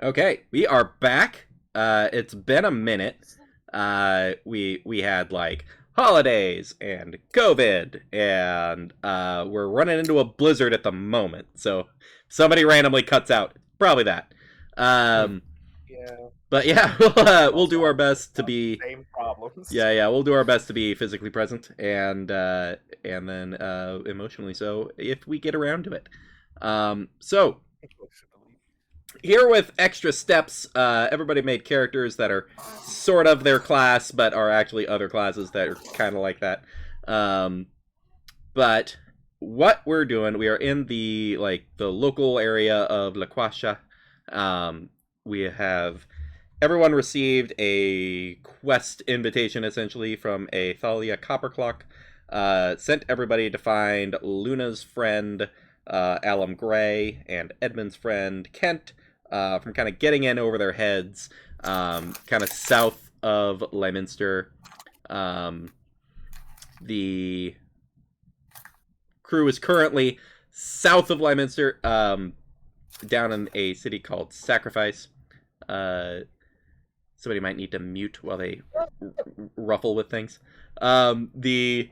Okay, we are back. It's been a minute. We had like holidays and COVID, and we're running into a blizzard at the moment. So if somebody randomly cuts out, probably that. Um, Yeah, but yeah, we'll do our best to be. same problems. Yeah, we'll do our best to be physically present and then emotionally so if we get around to it. So here with extra steps, everybody made characters that are sort of their class, but are actually other classes that are kind of like that. Um, but what we're doing, we are in the local area of La Quasha. Um, we have everyone received a quest invitation essentially from a Thalia Copperclock. Sent everybody to find Luna's friend Alum Gray and Edmund's friend Kent from kind of getting in over their heads, kind of south of Lyminster. The crew is currently south of Lyminster, down in a city called Sacrifice. Somebody might need to mute while they ruffle with things. The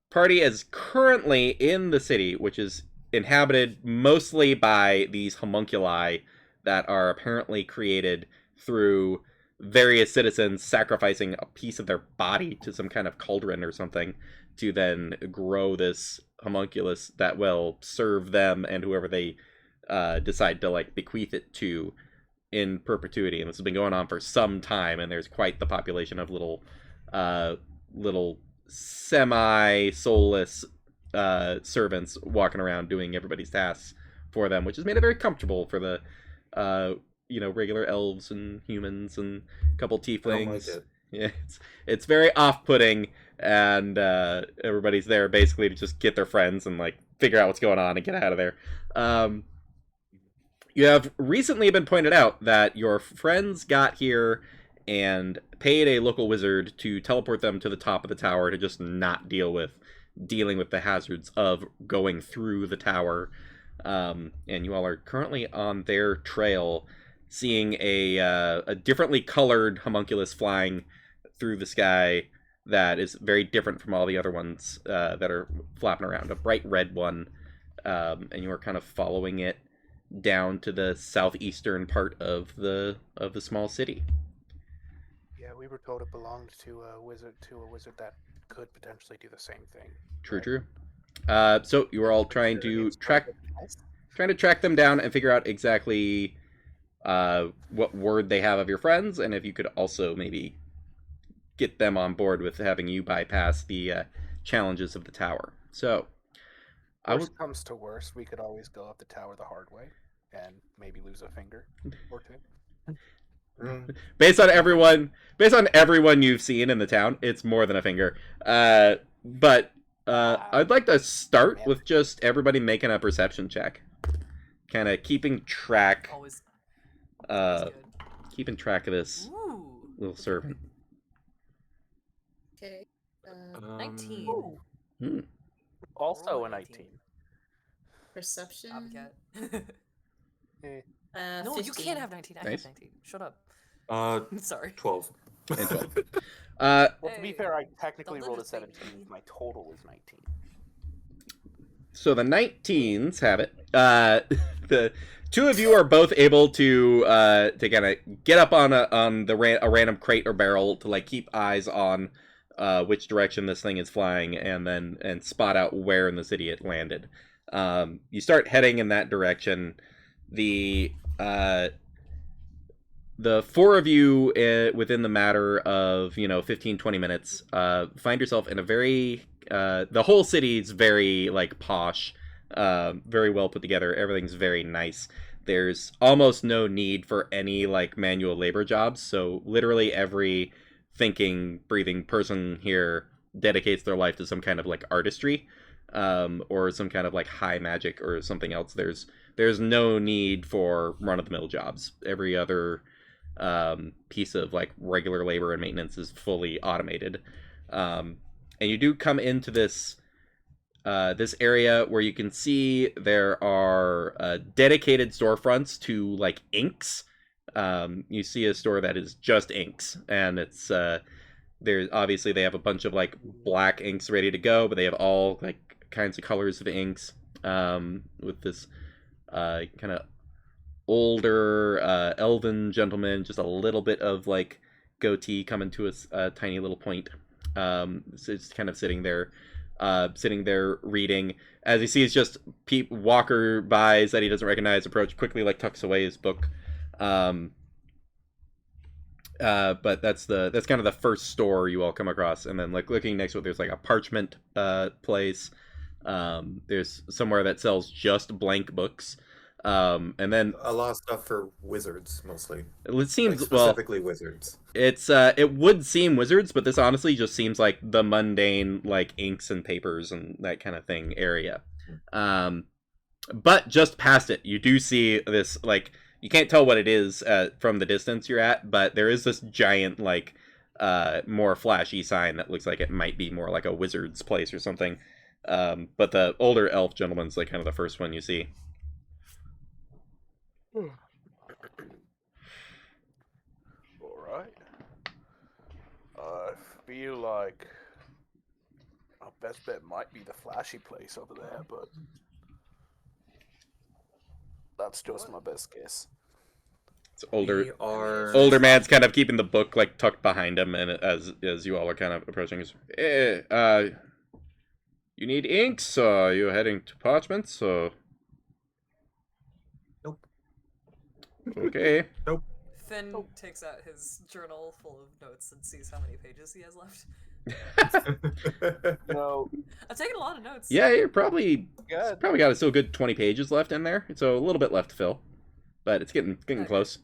party is currently in the city, which is inhabited mostly by these homunculi that are apparently created through various citizens sacrificing a piece of their body to some kind of cauldron or something to then grow this homunculus that will serve them and whoever they decide to like bequeath it to in perpetuity. And this has been going on for some time, and there's quite the population of little semi-soulless servants walking around doing everybody's tasks for them, which has made it very comfortable for the regular elves and humans and a couple tieflings. Yeah, it's very off-putting, and everybody's there basically to just get their friends and like figure out what's going on and get out of there. You have recently been pointed out that your friends got here and paid a local wizard to teleport them to the top of the tower to just not dealing with the hazards of going through the tower. And you all are currently on their trail, seeing a differently colored homunculus flying through the sky that is very different from all the other ones that are flapping around. A bright red one, and you are kind of following it down to the southeastern part of the small city. Yeah, we were told it belonged to a wizard that could potentially do the same thing. True, true. So you are all trying to track them down and figure out exactly what word they have of your friends, and if you could also maybe get them on board with having you bypass the challenges of the tower. So, worst comes to worst, we could always go up the tower the hard way and maybe lose a finger or two. Based on everyone you've seen in the town, it's more than a finger. But I'd like to start with just everybody making a perception check, kind of keeping track of this little servant. Okay. 19. Also a 19. Perception. No, 15. you can't have 19. I Nice. have 19. Shut up. Sorry. 12. And 12. Well, to be Hey, fair, I technically don't rolled a limit me. 17. My total is 19. So the 19s have it. The two of you are both able to kind of get up on a random crate or barrel to like keep eyes on which direction this thing is flying, and spot out where in the city it landed. You start heading in that direction. The four of you, within the matter of 15-20 minutes, find yourself in a very the whole city is very like posh, very well put together. Everything's very nice. There's almost no need for any like manual labor jobs, so literally every thinking, breathing person here dedicates their life to some kind of like artistry, or some kind of like high magic or something else. There's no need for run-of-the-mill jobs. Every other piece of like regular labor and maintenance is fully automated. And you do come into this this area where you can see there are dedicated storefronts to like inks. You see a store that is just inks, and it's there's obviously they have a bunch of like black inks ready to go, but they have all like kinds of colors of inks. With this kind of older elven gentleman, just a little bit of like goatee coming to a tiny little point. So it's kind of sitting there reading. As he sees just walker bys that he doesn't recognize approach quickly, like tucks away his book. But that's kind of the first store you all come across, and then like looking next to it, there's like a parchment place. There's somewhere that sells just blank books. And then a lot of stuff for wizards mostly. It seems like specifically wizards. It would seem wizards, but this honestly just seems like the mundane like inks and papers and that kind of thing area. But just past it, you do see this like you can't tell what it is from the distance you're at, but there is this giant like more flashy sign that looks like it might be more like a wizard's place or something. But the older elf gentleman's like kind of the first one you see. Alright. I feel like our best bet might be the flashy place over there, but that's just my best guess. It's older. We are Older man's kind of keeping the book like tucked behind him, and as you all are kind of approaching, you need inks? Are you heading to parchments? Or... Nope. Okay. Nope. Finn takes out his journal full of notes and sees how many pages he has left. No, I've taken a lot of notes. Yeah, you're probably good. got a still good 20 pages left in there. So a little bit left to fill, but it's getting Okay. close.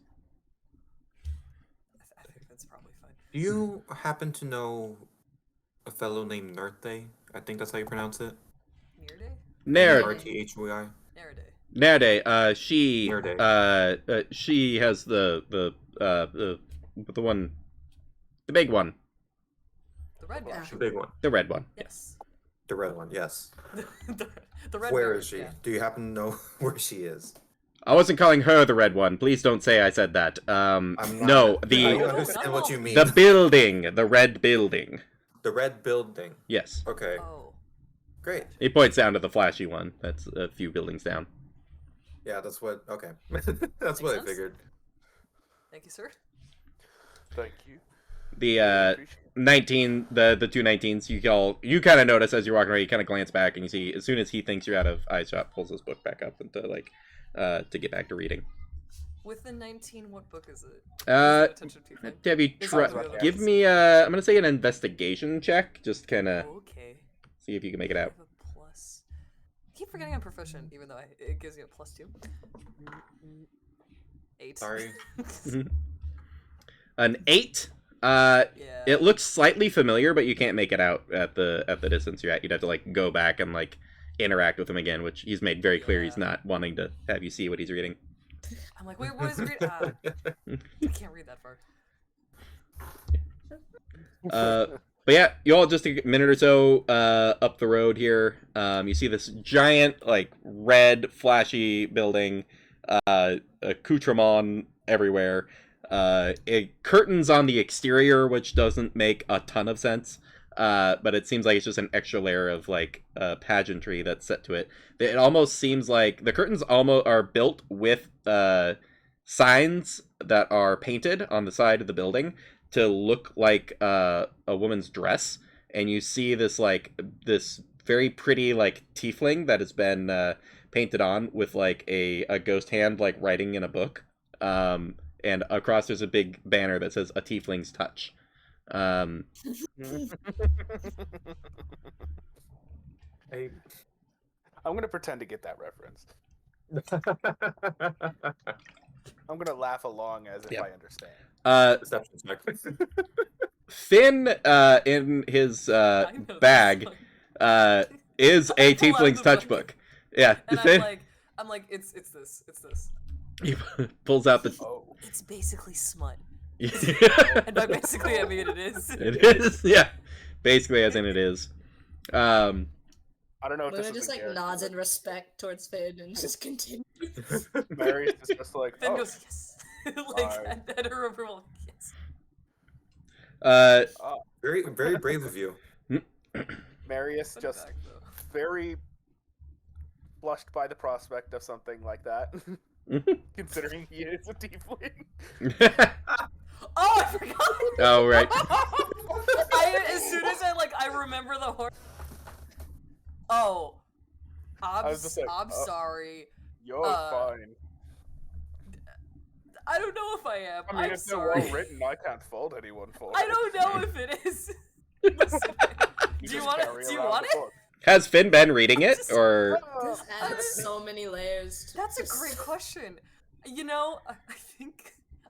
I think that's probably fine. Do you happen to know a fellow named Nerte? I think that's how you pronounce it. Nearday? Rthy. Nearday. Nerde, she Nerde. she has the one, the big one, The red one. The big one. the red one. Yes. The red one, yes. the red Where one, is she? yeah. Do you happen to know where she is? I wasn't calling her the red one. Please don't say I said that. I'm not. No, I the understand what you mean. the building, the red building. The red building. Yes. Okay, Oh. great. He points down to the flashy one. That's a few buildings down. Yeah, that's what. Okay, that's what I sense. figured. Thank you, sir. Thank you. The Appreciate it. 19, the two 19s, you kind of notice as you're walking around, you kind of glance back and you see as soon as he thinks you're out of eyeshot, pulls his book back up and to get back to reading. With the 19, what book is it? Have you This try? sounds about Give right. me I'm gonna say an investigation check, just kind of Okay. see if you can make it I out. have a plus. I keep forgetting I'm proficient, even though it gives you a +2. 8. Sorry. An 8. Yeah. It looks slightly familiar, but you can't make it out at the distance you're at. You'd have to like go back and like interact with him again, which he's made very clear he's Yeah. not wanting to have you see what he's reading. I'm like, wait, what is it? I can't read that far. But yeah, you all just a minute or so up the road here. You see this giant, like, red, flashy building, accoutrement everywhere. Curtains on the exterior, which doesn't make a ton of sense. But it seems like it's just an extra layer of, like, pageantry that's set to it. It almost seems like the curtains almost are built with signs that are painted on the side of the building to look like a woman's dress, and you see this this very pretty like tiefling that has been painted on with like a ghost hand like writing in a book, and across there's a big banner that says "A Tiefling's Touch." Hey. I'm gonna pretend to get that reference. I'm gonna laugh along as if Yeah. I understand. Deception check. Finn, in his I know this bag, song. is a I pull out Tiefling's the Touch book. book. Yeah, And Finn, I'm like, it's this. he pulls out the. Oh, It's basically smut. it And by basically, I mean it is. is, yeah. Basically, as in it is. I don't know if Luna this is just in like character, nods but in respect towards Finn and just continues. Marius is just like, Finn oh, goes, yes. like, I- at her approval, yes. Very, very brave of you. Marius Fun just fact, though. very blushed by the prospect of something like that, considering he is a tiefling. Oh, I forgot! Oh, right. As soon as I remember the horse. Oh. I was just like, I'm sorry. You're fine. I don't know if I am. I mean, I'm if they're sorry. well written, I can't fault anyone for it. I don't know if it is. Listen, You do you just want carry it? Do you around want the it? book. Has Finn been reading it, Just- or This adds so many layers. To That's a this. great question. You know,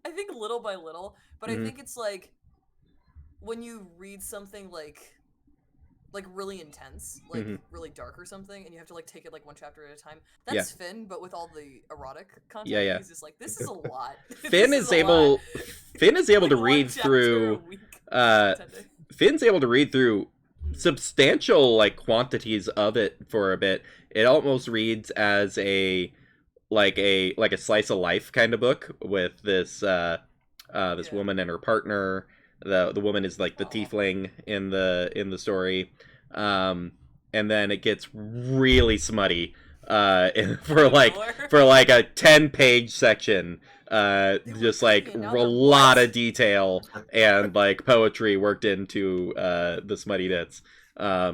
I think little by little, but Mhm. I think it's like when you read something like really intense, like Mhm. really dark or something, and you have to like take it like one chapter at a time. Yeah. That's Finn, but with all the erotic content. Yeah, yeah. He's just like, this is a lot. Finn This is a able lot. Finn is able Like, to one read chapter through a week, uh 10 days. Finn's able to read through Mm. substantial like quantities of it for a bit. It almost reads as a slice of life kind of book with this this Yeah. woman and her partner. The woman is like the Aw. tiefling in the story. And then it gets really smutty for like a 10-page section. were Just like creepy, a now they're lot what? of detail and like poetry worked into the smutty bits. I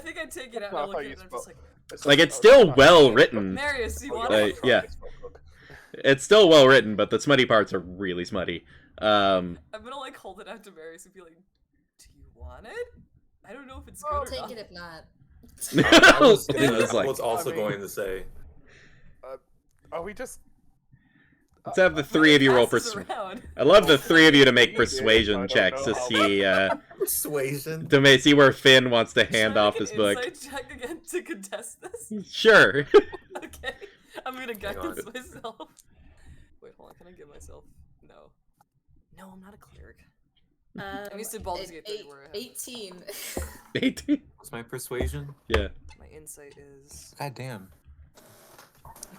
think I take it out and I Not look how at you it and I'm spell- just like, Like it's oh, still not- well written. Marius, do you Oh, want you're it? not trying yeah. to spell book. It's still well written, but the smutty parts are really smutty. I'm gonna like hold it out to Marius and be like, do you want it? I don't know if it's good I'll or take not. it if not. I was, It was I like- was also I mean- going to say. Are we just? Let's have the three of you roll Passes persuasion. around. I love the three of you to make I don't persuasion checks to know. see Persuasion. see where Finn wants to Should I hand make off an this book. insight check again to contest this? Sure. Okay, I'm gonna Hang on. guidance myself. Wait, hold on. Can I give myself? No. No, I'm not a cleric. I'm used to Baldur's Gate 3 where I have- 18. 18. What's my persuasion? Yeah. My insight is. God damn.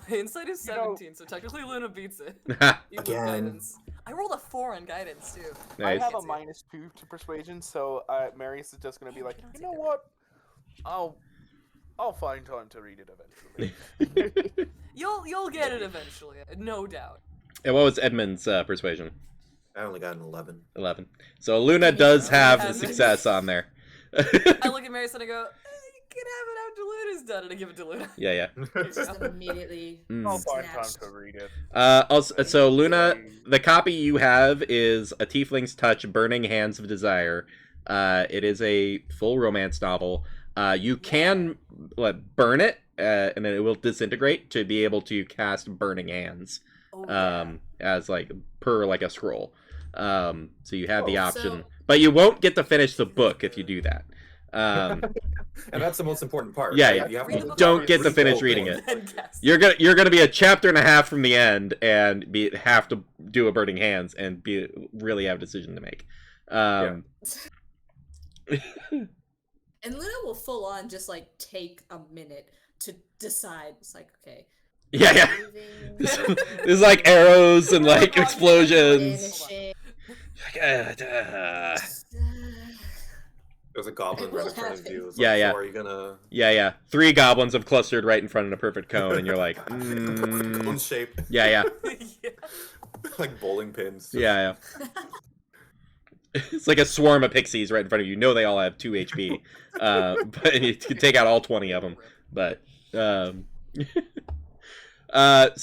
My insight is You know- 17, so technically Luna beats it. Nice. Even with Again. guidance. I rolled a 4 on guidance too. I have a Can't see it. -2 to persuasion, so Marius is just gonna be like, you don't you take know that. what? I'll find time to read it eventually. You'll get it eventually, no doubt. And what was Edmund's persuasion? I only got an 11. 11. So Luna does have the Edmund. success on there. I look at Marius and I go, you can have it after Luna's done, and I give it to Luna. Yeah, yeah. Just immediately. I'll Mm. find time Snatched. to read it. Also, so Luna, the copy you have is A Tiefling's Touch, Burning Hands of Desire. It is a full romance novel. You can burn it, and then it will disintegrate to be able to cast Burning Hands, Oh, yeah. as like per like a scroll. So you have the Oh, option, so- but you won't get to finish the book if you do that. And that's the most important part. Yeah, right? yeah. You have Read to the book. Don't get to read the finish whole reading thing. it. Then cast You're gonna be a chapter and a half from the end and have to do a Burning Hands and really have a decision to make. And Luna will full on just like take a minute to decide. It's like, okay. Yeah, yeah. moving, There's like arrows and like explosions. finishing, There's a goblin right in front of you. It's Yeah, like, yeah. So are you gonna... Yeah, yeah. 3 goblins have clustered right in front of a perfect cone, and you're like, Cone shape. yeah, yeah, yeah. Like bowling pins. yeah, yeah. It's like a swarm of pixies right in front of you. You know they all have 2 HP, but you can take out all 20 of them. But so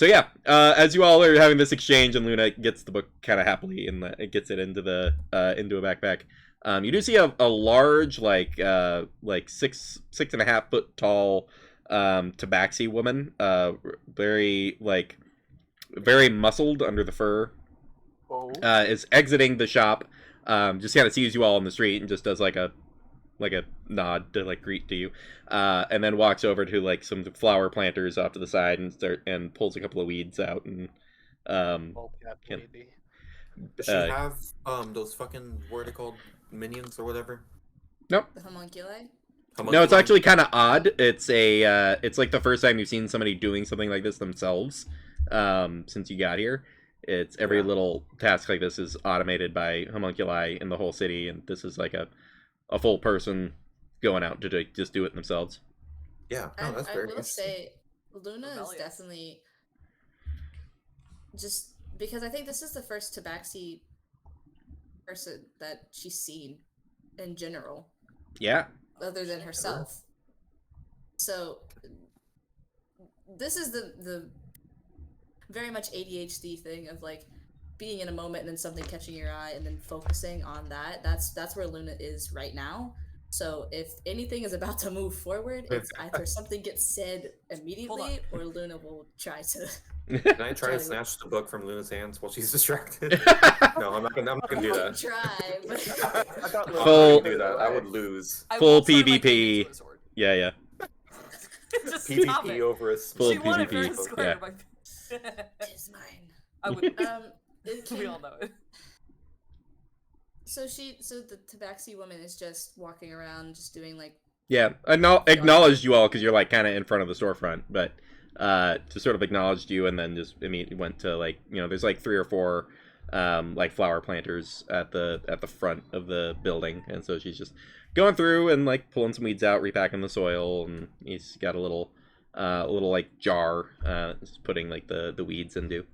yeah, as you all are having this exchange, and Luna gets the book kind of happily, and it gets it into the into a backpack. You do see a large, like 6.5 foot tall tabaxi woman, very muscled under the fur, Oh, is exiting the shop. Just kind of sees you all on the street and just does like a nod to like greet to you, and then walks over to like some flower planters off to the side and pulls a couple of weeds out and Bobcat can- lady. Does she Uh, have those fucking, what are they called? Minions or whatever? the homunculi. No, it's actually kind of odd. It's it's like the first time you've seen somebody doing something like this themselves, since you got here. It's every little task like this is automated by homunculi in the whole city, and this is like a full person going out to just do it themselves. Yeah, no, that's very I will interesting. say, Luna is Rebellious. definitely just because I think this is the first Tabaxi person that she's seen in general, Yeah. other than herself. So this is the very much ADHD thing of like being in a moment and then something catching your eye and then focusing on that. That's where Luna is right now. So if anything is about to move forward, it's either something gets said immediately or Luna will try to. Can I try to snatch the book from Luna's hands while she's distracted? No, I'm not gonna do I'll that. try, but I got I'm Full- not gonna do that. I would lose. I Full will turn my PvP. cane into a sword. Yeah. Just stop PvP it. over a Full She wanted PvP, fair and square. yeah. By... it's mine. I would. It We can- all know it. So the Tabaxi woman is just walking around, just doing like. Yeah. Acknowledged you all because you're like kind of in front of the storefront, but just sort of acknowledged you and then just immediately went to like, there's like 3 or 4 like flower planters at the front of the building, and so she's just going through and like pulling some weeds out, repacking the soil, and he's got a little like jar just putting like the weeds into.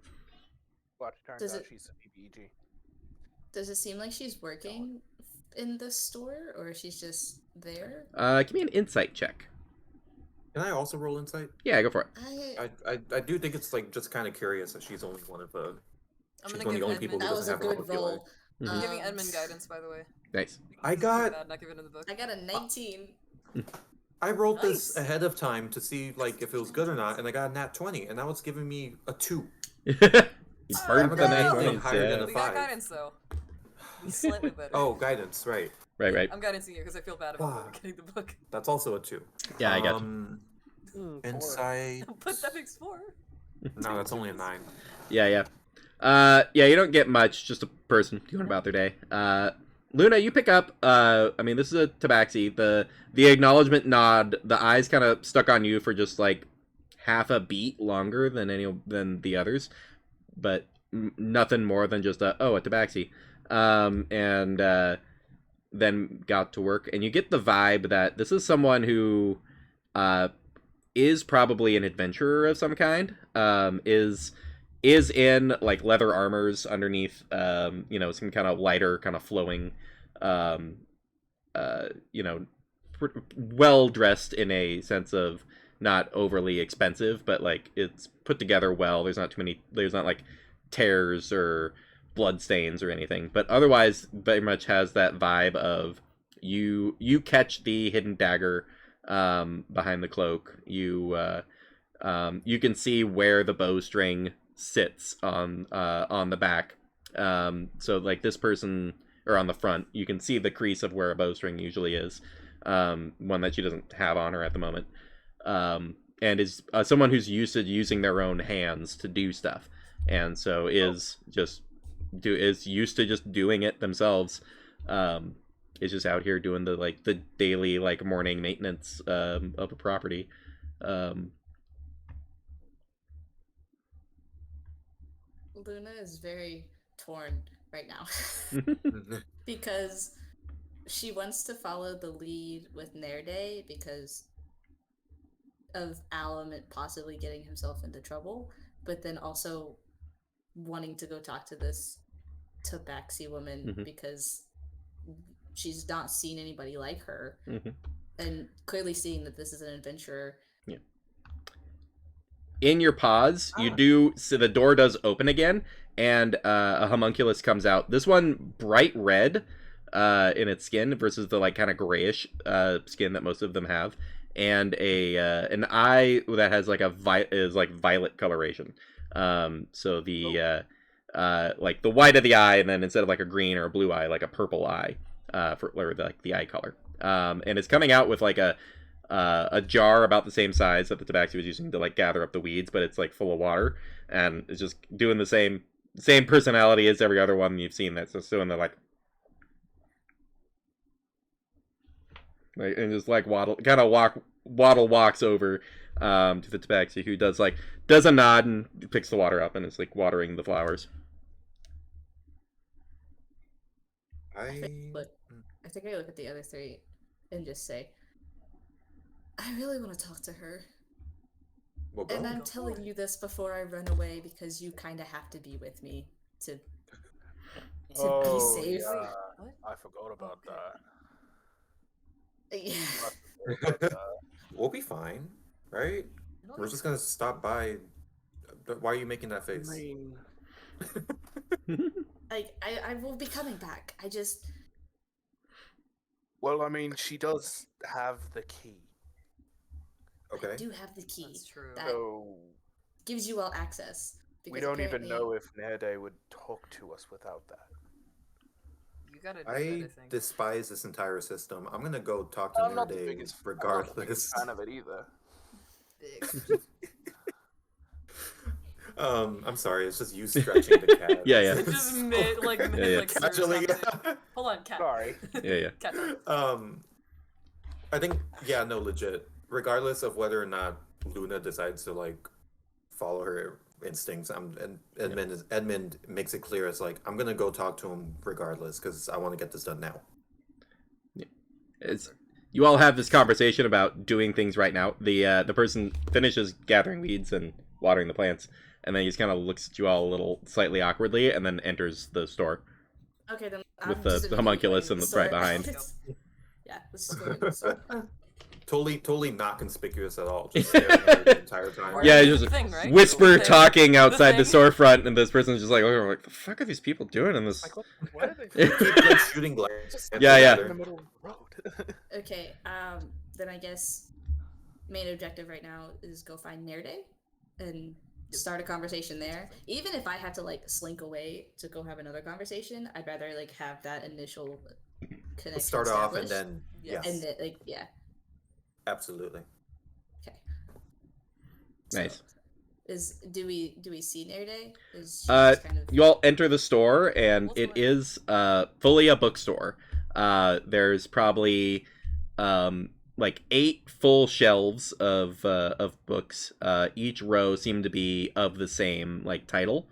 Watch, turns Does out it- she's a BBG. Does it seem like she's working in the store, or she's just there? Give me an insight check. Can I also roll insight? Yeah, go for it. I do think it's like just kind of curious that she's only one of the. I'm She's gonna one of give the only Edmund. people who That was doesn't a have good homunculi. roll. Mhm. I'm giving Um, Edmund guidance, by the way. Nice. I got. Bad, not given in the book. I got a 19. I rolled this Nice. ahead of time to see like if it was good or not, and I got a nat 20, and now it's giving me a 2. You Oh, burned no. the nat Anything 20s, higher yeah. than a We got 5. guidance though. He's slightly better. Oh, guidance, right? Right. I'm guidancing you because I feel bad about Fuck. getting the book. That's also a 2. Yeah, I got you. Insight. But that makes 4. No, that's only a 9. Yeah. Yeah, you don't get much, just a person going about their day. Luna, you pick up, I mean, this is a Tabaxi. The acknowledgement nod, the eyes kind of stuck on you for just, like, half a beat longer than the others. But nothing more than just a Tabaxi. And then got to work. And you get the vibe that this is someone who is probably an adventurer of some kind. Is in like leather armors underneath, some kind of lighter, kind of flowing, well dressed in a sense of not overly expensive, but like it's put together well. There's not like tears or blood stains or anything, but otherwise very much has that vibe of you catch the hidden dagger behind the cloak. You can see where the bowstring sits on the back, so like this person, or on the front, you can see the crease of where a bowstring usually is, one that she doesn't have on her at the moment, and is someone who's used to using their own hands to do stuff, and so is used to just doing it themselves, is just out here doing the daily like morning maintenance of a property. Luna is very torn right now because she wants to follow the lead with Nerde because of Alum and possibly getting himself into trouble, but then also wanting to go talk to this Tabaxi woman because she's not seen anybody like her, and clearly seeing that this is an adventurer. In your pause, you do so the door does open again, and a homunculus comes out. This one bright red in its skin versus the like kind of grayish skin that most of them have, and an eye that has like is like violet coloration. So the like the white of the eye, and then instead of like a green or a blue eye, like a purple eye for like the eye color. And it's coming out with like a jar about the same size that the Tabaxi was using to like gather up the weeds, but it's like full of water, and it's just doing the same personality as every other one you've seen. That's just doing the like. Like, and just like waddle walks over to the tabaxi, who does a nod and picks the water up and is like watering the flowers. I think I look at the other three and just say, I really want to talk to her. Well, And go. I'm telling you this before I run away because you kind of have to be with me to be safe. Yeah. What? I forgot about Yeah. that. We'll be fine, right? We're just gonna stop by. Why are you making that face? I will be coming back. Well, I mean, she does have the key. Okay. I do have the key. That's true. That So gives you all access. we because don't even apparently- know if Nerde would talk to us without that. You gotta do I that, I think. despise this entire system. I'm gonna go talk to I'm not the Nerde biggest regardless. fan of it either. Big. I'm sorry, it's just you stretching the cat. Yeah. Just mid, like, mid, Yeah. like, serious Casually. conversation. Hold on, cat. Sorry. Yeah. Cat time. I think no, legit. Regardless of whether or not Luna decides to like follow her instincts, and Edmund makes it clear it's like I'm gonna go talk to him regardless because I want to get this done now. You all have this conversation about doing things right now. The person finishes gathering weeds and watering the plants, and then he just kind of looks at you all a little slightly awkwardly, and then enters the store. Okay, then With I'm the just homunculus immediately in the right store. behind. Yeah, let's just go. To the store. Totally not conspicuous at all. Just staring at her the entire time. Or Yeah, the just thing, right? Whisper The thing. talking outside the thing. storefront, and this person's just like, oh, like, the fuck are these people doing in this? Like, what are they Keep like shooting glances at Yeah, each yeah. other. in the middle of the road? Okay, then I guess main objective right now is go find Nerde and start a conversation there. Even if I have to like slink away to go have another conversation, I'd rather like have that initial connection. Let's start off and established. then Yes. And then, like, yeah. absolutely. Okay. Nice. Do we see Nerde? Is she just kind of... You all enter the store, and What's it the- is fully a bookstore. There's probably like 8 full shelves of books. Each row seem to be of the same like title,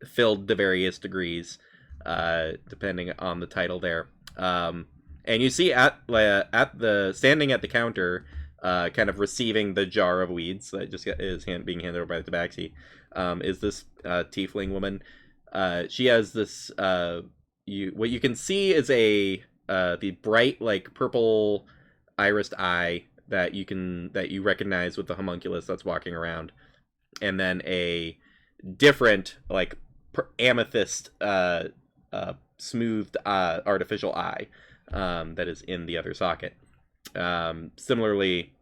filled to various degrees, depending on the title there. And you see standing at the counter, kind of receiving the jar of weeds that just is being handed over by the tabaxi, is this tiefling woman. She has this what you can see is the bright like purple irised eye that you recognize with the homunculus that's walking around, and then a different like amethyst smoothed artificial eye that is in the other socket. Similarly,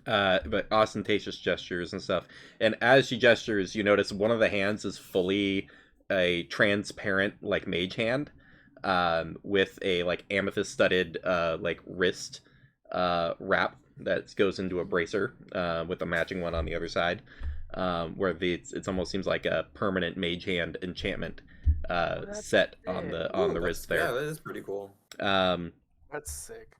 but ostentatious gestures and stuff. And as she gestures, you notice one of the hands is fully a transparent like mage hand, with a like amethyst studded like wrist wrap that goes into a bracer, with a matching one on the other side, where it almost seems like a permanent mage hand enchantment set on the wrist Yeah, there. that is pretty cool. That's sick.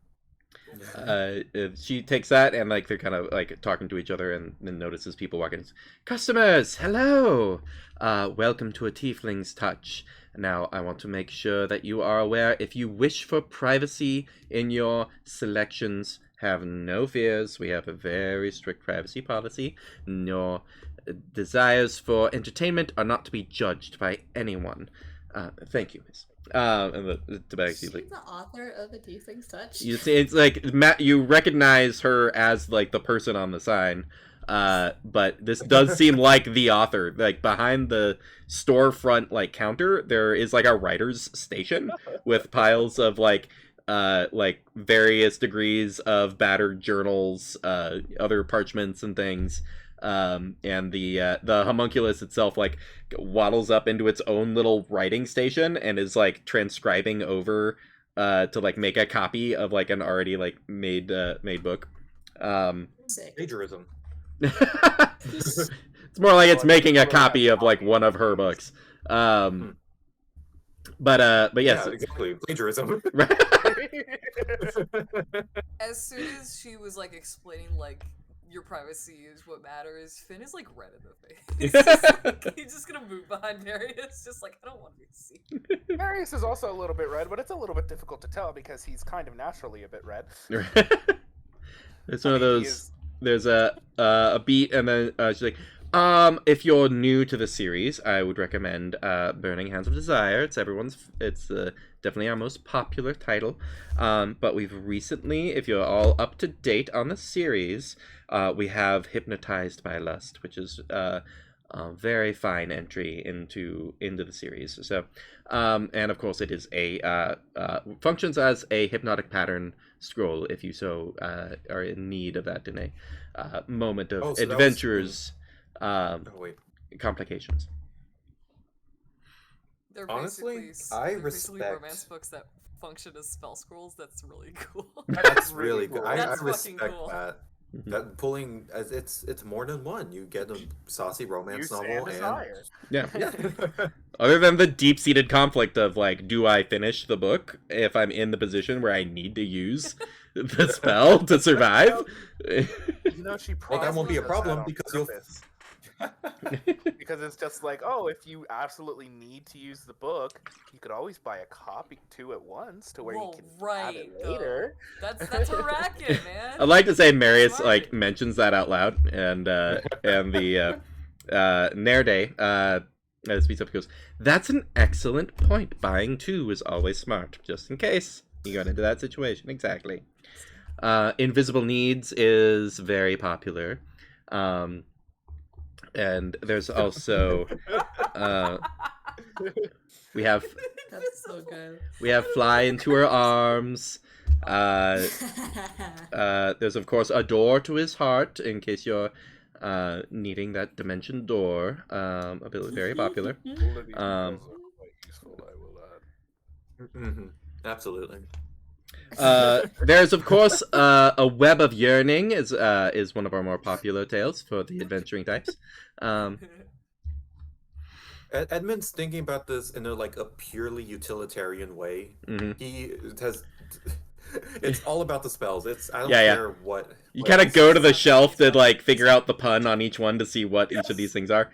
She takes that, and like they're kind of like talking to each other, and then notices people walking. Customers, hello! Welcome to A Tiefling's Touch. Now, I want to make sure that you are aware, if you wish for privacy in your selections, have no fears. We have a very strict privacy policy. Your desires for entertainment are not to be judged by anyone. Thank you, miss. And the tabaxi Is like, she the author of A Tiefling's Touch? you see, it's like you recognize her as like the person on the sign, but this does seem like the author. Like behind the storefront like counter, there is like a writer's station with piles of like various degrees of battered journals, other parchments and things. And the homunculus itself like waddles up into its own little writing station and is like transcribing over to like make a copy of like an already like made book. Sick. Plagiarism. It's more like it's making a copy of like one of her books. But yes. Yeah, exactly. Plagiarism. As soon as she was like explaining like your privacy is what matters, Finn is like red in the face. He's just gonna move behind Darius, just like I don't want to be seen. Darius is also a little bit red, but it's a little bit difficult to tell because he's kind of naturally a bit red. It's one of those. There's a beat, and then she's like, if you're new to the series, I would recommend Burning Hands of Desire. It's definitely our most popular title. But we've recently, if you're all up to date on the series, we have Hypnotized by Lust, which is a very fine entry into the series. So, and of course, it is functions as a hypnotic pattern scroll if you so are in need of that in a moment of adventurers. Complications. They're Honestly, basically respect romance books that function as spell scrolls. That's really cool. That's really good. cool. I That's respect fucking cool. that. That pulling as it's more than one. You get a saucy romance Use novel and desire. Yeah. yeah. Other than the deep-seated conflict of like, do I finish the book if I'm in the position where I need to use the spell to survive? She Well, that won't be a probably does that problem on because you'll. purpose. Because it's just like, oh, if you absolutely need to use the book, you could always buy a copy at once to where Well, you can add it later. That's a racket, man. I'd like to say Marius Smart. like mentions that out loud, and the Nerde speaks up and goes, "That's an excellent point. Buying two is always smart, just in case you got into that situation." Exactly. Invisible Needs is very popular. And there's also we have That's so good. Fly into Her Arms. There's of course A Door to His Heart in case you're needing that dimension door. Ability very popular. Absolutely. There's of course A Web of Yearning is one of our more popular tales for the adventuring types. Edmund's thinking about this in a purely utilitarian way. Mhm. He has. It's all about the spells. I don't Yeah. care what. You kind of go to the shelf to figure out the pun on each one to see what each of these things are.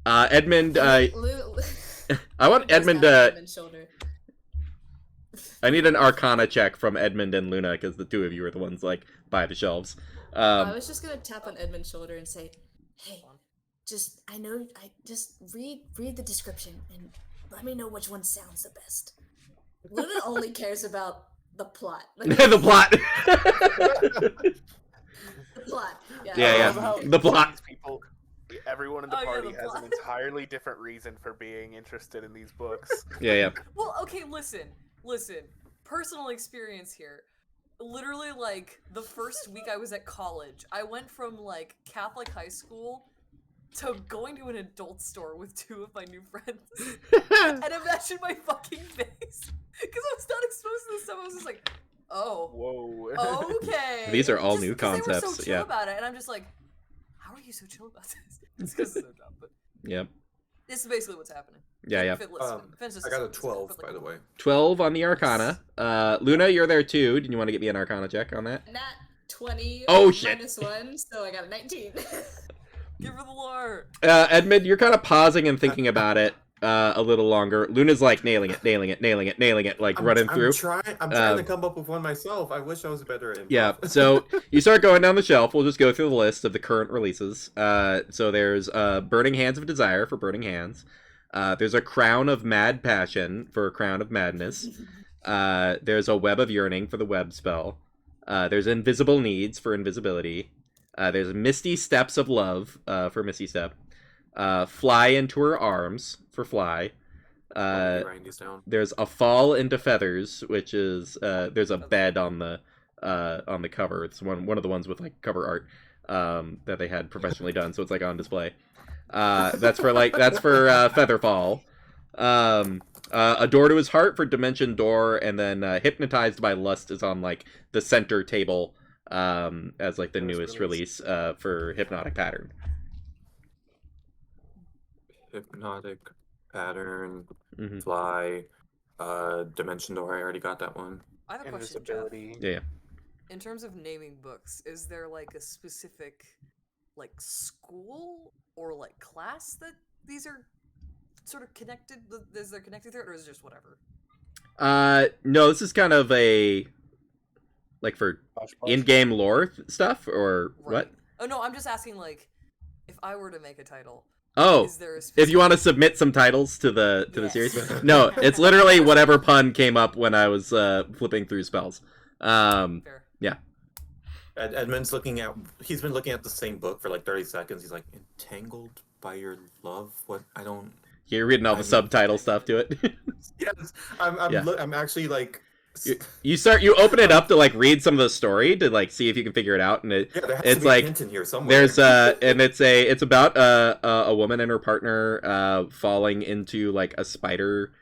Edmund, I want Edmund shoulder. I need an Arcana check from Edmund and Luna because the two of you are the ones by the shelves. I was just gonna tap on Edmund's shoulder and say, "Hey, just read the description and let me know which one sounds the best." Luna only cares about the plot. The plot. The plot. Yeah, I yeah. love how The plot. these people, everyone in the Oh, yeah, party the has an plot. entirely different reason for being interested in these books. Yeah. Well, okay, listen. Personal experience here. Literally, the first week I was at college, I went from, Catholic high school to going to an adult store with two of my new friends. And imagine my fucking face. Because I was not exposed to this stuff. I was just like, oh. Whoa. Okay. These are all Just new 'cause They were so concepts, chill yeah. about it, and I'm just like, how are you so chill about this? It's because it's so dumb, but Yep. this is basically what's happening. Yeah. Finn's just I got a assumes, 12, but, by the way. 12 on the Arcana. Luna, you're there too. Did you want to get me an Arcana check on that? Nat 20. Oh, shit. -1, so I got a 19. Give her the lore. Edmund, you're kind of pausing and thinking about it a little longer. Luna's nailing it, running through. I'm trying to come up with one myself. I wish I was better at improv. Yeah, so you start going down the shelf. We'll just go through the list of the current releases. So there's Burning Hands of Desire for Burning Hands. There's a Crown of Mad Passion for Crown of Madness. There's a Web of Yearning for the Web spell. There's Invisible Needs for Invisibility. There's Misty Steps of Love for Misty Step. Fly into Her Arms for Fly. Writing these down. There's A Fall into Feathers, which is there's a bed on the cover. It's one of the ones with cover art that they had professionally done, so it's on display. That's for Featherfall. A Door to His Heart for Dimension Door, and then Hypnotized by Lust is on the center table as the newest release for Hypnotic Pattern. Hypnotic pattern, Mhm. fly, dimension door. I already got that one. I have a question, Jeff. Invisibility. Yeah, yeah. In terms of naming books, is there like a specific like school or like class that these are sort of connected? Is there connected there, or is it just whatever? No, this is kind of a like for Posh, posh. in-game lore stuff or what? Right. Oh no, I'm just asking like if I were to make a title, Oh, is there a if you want to submit some titles to the Yes. series. No, it's literally whatever pun came up when I was flipping through spells. Fair. Edmund's he's been looking at the same book for like 30 seconds. He's like, entangled by your love? What? I don't. You're reading all the subtitle stuff to it. Yes, I'm Yeah. I'm actually like. You open it up to like read some of the story to like see if you can figure it out, and Yeah, there has it's to be like a hint in here somewhere. there's and it's about a woman and her partner falling into like a spider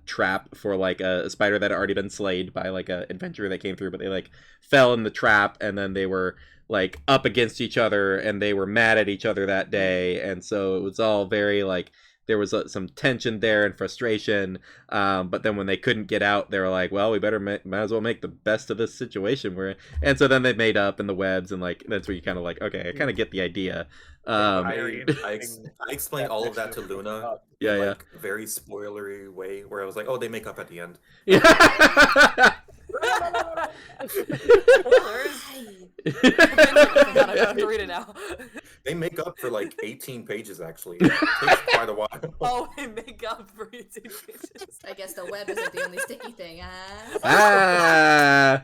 trap for like a spider that had already been slayed by like a adventurer that came through, but they like fell in the trap, and then they were like up against each other, and they were mad at each other that day, and so it was all very like there was some tension there and frustration, but then when they couldn't get out, they were like, well, we better might as well make the best of this situation we're in. And so then they made up in the webs, and like that's where you kind of like, okay, I kind of get the idea. Very I interesting explained all of that to definition of Luna up. Yeah, in yeah. like a very spoilery way where I was like, oh, they make up at the end. Yeah. Spoilers. Oh God, I have to read it now. They make up for like 18 pages actually. It takes quite a while. Oh, they make up for 18 pages. I guess the web isn't the only sticky thing, huh? Ah.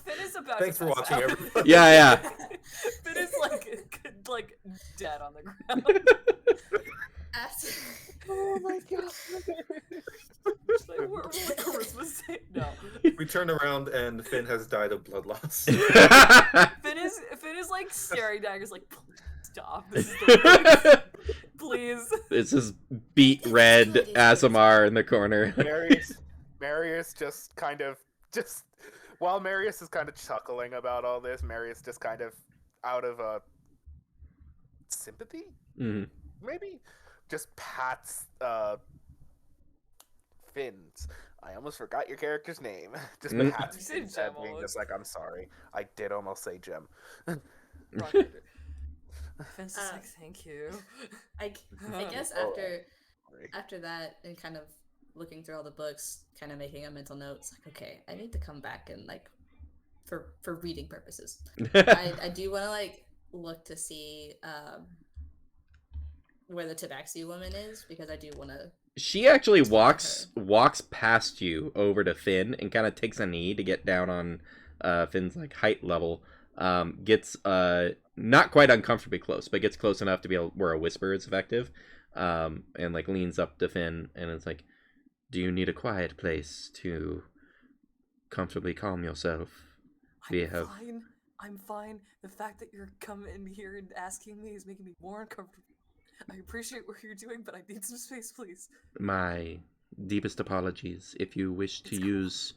Finn is about Thanks to for pass watching, out. everybody. Yeah, yeah. Finn is like dead on the ground. After... Oh my god. Like, we're like Christmas Day. No. We turn around and Finn has died of blood loss. Finn is like staring daggers like, please stop. This is the please. It's this beat red Asimar in the corner. Marius just kind of while Marius is kind of chuckling about all this, Marius just kind of out of sympathy, Mhm. maybe, just pats Finn's. I almost forgot your character's name. Just Mm. pats You said Finn's head, Gem being almost. just like, I'm sorry. I did almost say Gem. Wrong character. Finn's just like, thank you. I guess Oh, after that and kind of looking through all the books, kind of making a mental note, it's like, okay, I need to come back and like for reading purposes. I do want to like look to see where the Tabaxi woman is, because I do want to. She actually Explore walks past you over to Finn and kind of takes a knee to get down on Finn's like height level. Gets not quite uncomfortably close, but gets close enough to be able, where a whisper is effective. And like leans up to Finn and it's like, "Do you need a quiet place to comfortably calm yourself?" We I'm have fine. I'm fine. The fact that you're coming here and asking me is making me more uncomfortable. I appreciate what you're doing, but I need some space, please. my deepest apologies. If you wish to It's cool. use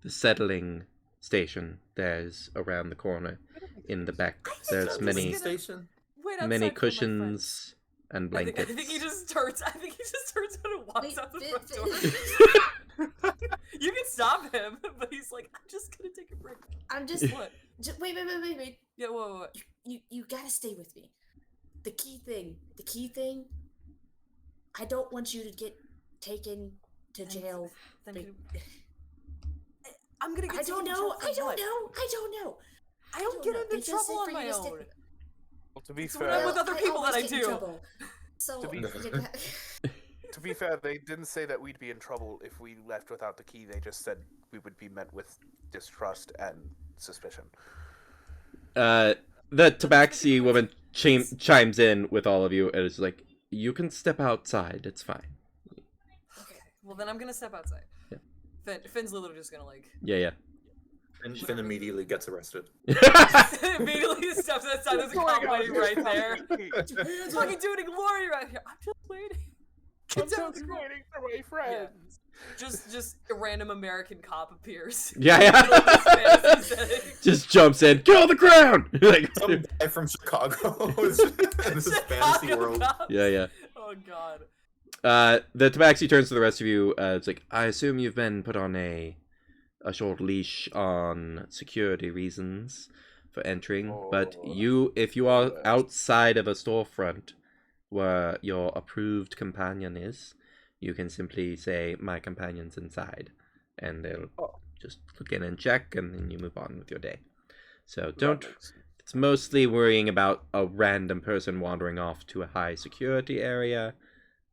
the settling station, there's around the corner in the back. There's just many gonna- Station? Wait outside many for my friend. cushions and I blankets. think he just turns. I think he just turns out and walks Wait, out the Finn- front Finn- door. You can stop him, but he's like, I'm just gonna take a break. I'm just What? wait. Yeah, whoa. You gotta stay with me. The key thing. I don't want you to get taken to Thanks. jail. Then Be- you- I'm gonna get I don't taken to know. jail for I don't what? know. I don't know. I don't don't get know. into They just said trouble for on you my to stick own. with- Well, to be So when I'm fair, with other people that always I get in do. trouble. So To be- to be fair, they didn't say that we'd be in trouble if we left without the key. They just said we would be met with distrust and suspicion. The Tabaxi woman chimes in with all of you and is like, "You can step outside. It's fine." Okay. Well, then I'm gonna step outside. Yeah. Finn's literally just gonna like Yeah, And Finn immediately gets arrested. yeah. immediately steps outside. There's a cop waiting right there. Fucking doing glory right here. I'm just waiting. I'm Get down just the ground. waiting for my friends. Just a random American cop appears. Yeah, Middle of this yeah. fantasy setting. Just jumps in, kill the crown. Like, Some guy from Chicago is in this fantasy Chicago world. cop. yeah. Oh god. The Tabaxi turns to the rest of you. It's like, I assume you've been put on a short leash on security reasons for entering, but if you are outside of a storefront where your approved companion is, you can simply say, my companion's inside, and they'll just look in and check, and then you move on with your day. So don't... It's mostly worrying about a random person wandering off to a high security area.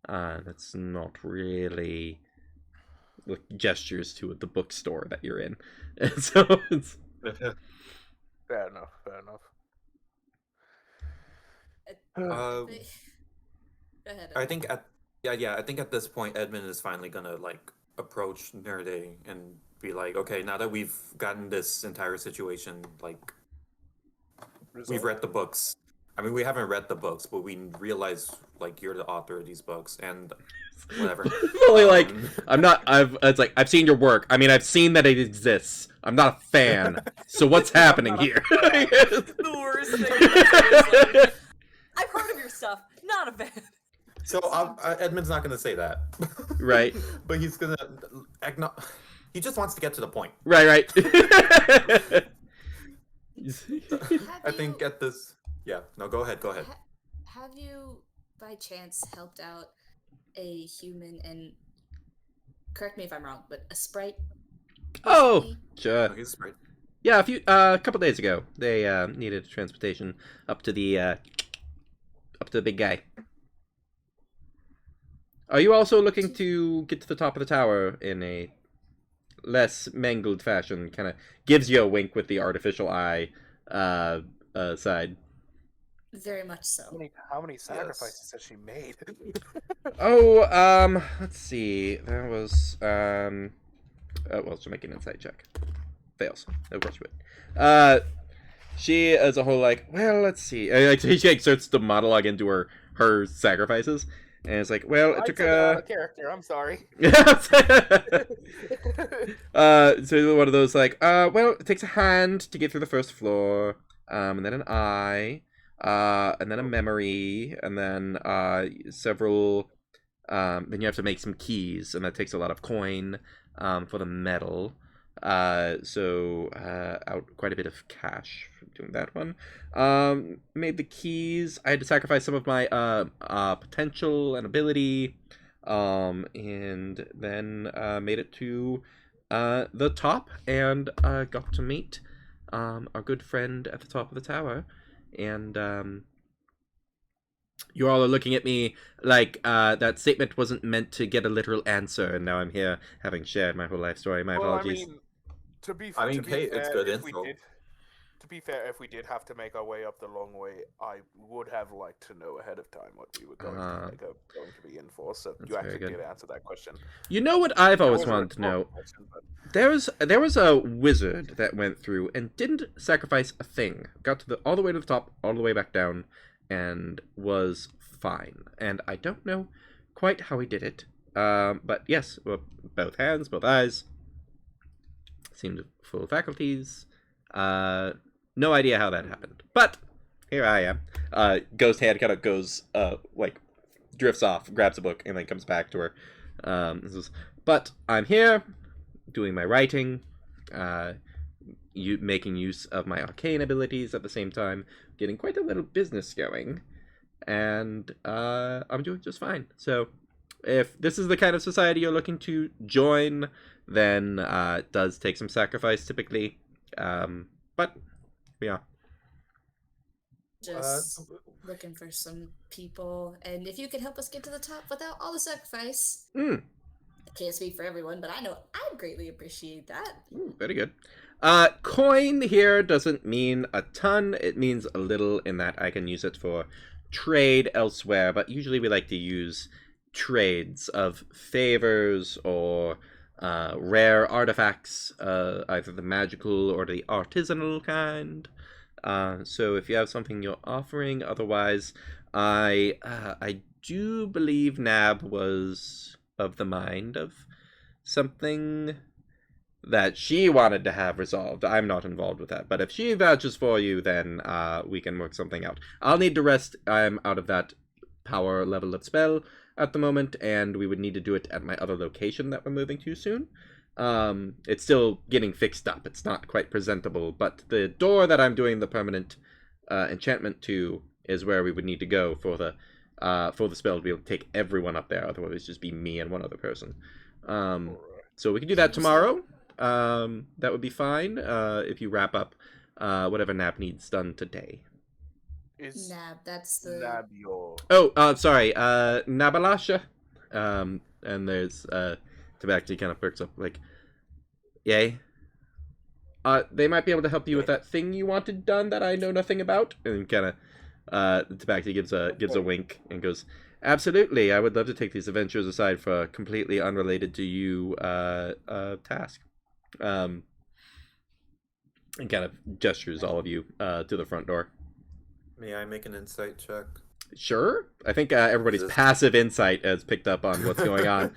That's not really like gestures to the bookstore that you're in. And so it's... Fair enough. Fair enough. Go ahead. I think I think at this point Edmund is finally gonna like approach Nerday and be like, okay, now that we've gotten this entire situation, like we've read the books. I mean, we haven't read the books, but we realize like you're the author of these books and whatever. Only like I've seen your work. I mean, I've seen that it exists. I'm not a fan. So what's happening here? The worst thing. Is, like, I've heard of your stuff. Not a fan. So Edmund's not gonna say that, Right? But he's gonna he just wants to get to the point. Right. I think at this, no, go ahead. Have you, by chance, helped out a human and, correct me if I'm wrong, but a sprite? Oh, recently? sure. Oh, he's right. Yeah, a couple days ago, they needed transportation up to the big guy. Are you also looking to get to the top of the tower in a less mangled fashion? Kind of gives you a wink with the artificial eye side. Very much so. How many sacrifices has she made? Oh, let's see. There was well, she'll make an insight check. Fails. Of course she would. She as a whole like, well, let's see. She like, starts to monologue into her sacrifices. And it's like, well, it took out of character. I'm sorry. So one of those like, well, it takes a hand to get through the first floor, and then an eye, and then a memory, and then several. Then you have to make some keys, and that takes a lot of coin for the metal. So out quite a bit of cash for doing that one. Made the keys. I had to sacrifice some of my potential and ability, and then made it to the top and got to meet our good friend at the top of the tower. And you all are looking at me like that statement wasn't meant to get a literal answer, and now I'm here having shared my whole life story. My apologies. It's good info. To be fair, if we did have to make our way up the long way, I would have liked to know ahead of time what we were going to be in for. So you actually did answer that question. You know what I've always wanted to know? There was a wizard that went through and didn't sacrifice a thing. Got to all the way to the top, all the way back down, and was fine. And I don't know quite how he did it. But yes, both hands, both eyes. Seemed full of faculties. No idea how that happened, but here I am. Ghost hand kind of goes, like, drifts off, grabs a book, and then comes back to her. But I'm here, doing my writing, making use of my arcane abilities at the same time, getting quite a little business going, and I'm doing just fine. So, if this is the kind of society you're looking to join, then it does take some sacrifice typically, but yeah. Just looking for some people, and if you can help us get to the top without all the sacrifice. I can't speak for everyone, but I know I'd greatly appreciate that. Very good. Coin here doesn't mean a ton. It means a little in that I can use it for trade elsewhere, but usually we like to use trades of favors or rare artifacts, either the magical or the artisanal kind. So if you have something you're offering, otherwise, I do believe Nab was of the mind of something that she wanted to have resolved. I'm not involved with that, but if she vouches for you, then we can work something out. I'll need to rest. I'm out of that power level of spell at the moment, and we would need to do it at my other location that we're moving to soon. It's still getting fixed up. It's not quite presentable, but the door that I'm doing the permanent enchantment to is where we would need to go for the spell to be able to take everyone up there. Otherwise, it'd just be me and one other person. So we can do that tomorrow. That would be fine if you wrap up whatever Nab needs done today. Is Nab, that's the. Nab your... Oh, sorry, Nabalasha. And there's Tabaxi kind of perks up like, yay. They might be able to help you with that thing you wanted done that I know nothing about. And kind of, Tabaxi gives a wink and goes, absolutely, I would love to take these adventures aside for a completely unrelated to you task. And kind of gestures all of you to the front door. May I make an insight check? Sure. I think everybody's This- passive insight has picked up on what's going on.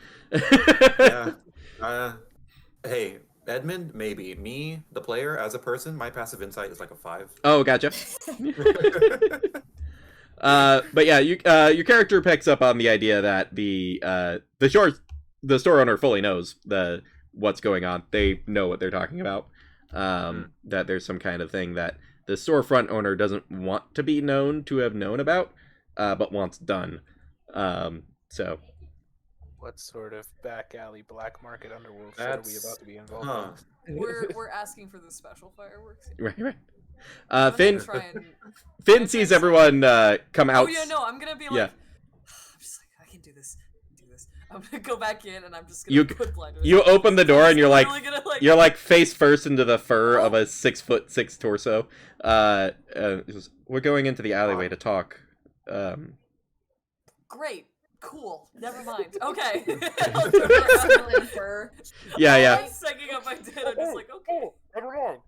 Yeah. Hey, Edmund, maybe. Me, the player, as a person, my passive insight is like a 5. Oh, gotcha. But yeah, your character picks up on the idea that the store owner fully knows what's going on. They know what they're talking about. That there's some kind of thing that the storefront owner doesn't want to be known to have known about, but wants done. So What sort of back alley black market underworld shit are we That's- about to be involved Huh. in? We're asking for the special fireworks. right. I'm Finn gonna try and... Finn sees everyone come out. Oh yeah, no, I'm gonna be like, Yeah. I'm just like, I can do this. I'm gonna go back in and I'm just gonna You- put blind. You open the door and you're like, Literally gonna, you're like face first into the fur of a 6'6" torso. He goes, we're going into the alleyway to talk. Great, cool, never mind. Okay. Still in fur. Yeah. I'm sucking up my dick. I'm just like, okay. Never mind.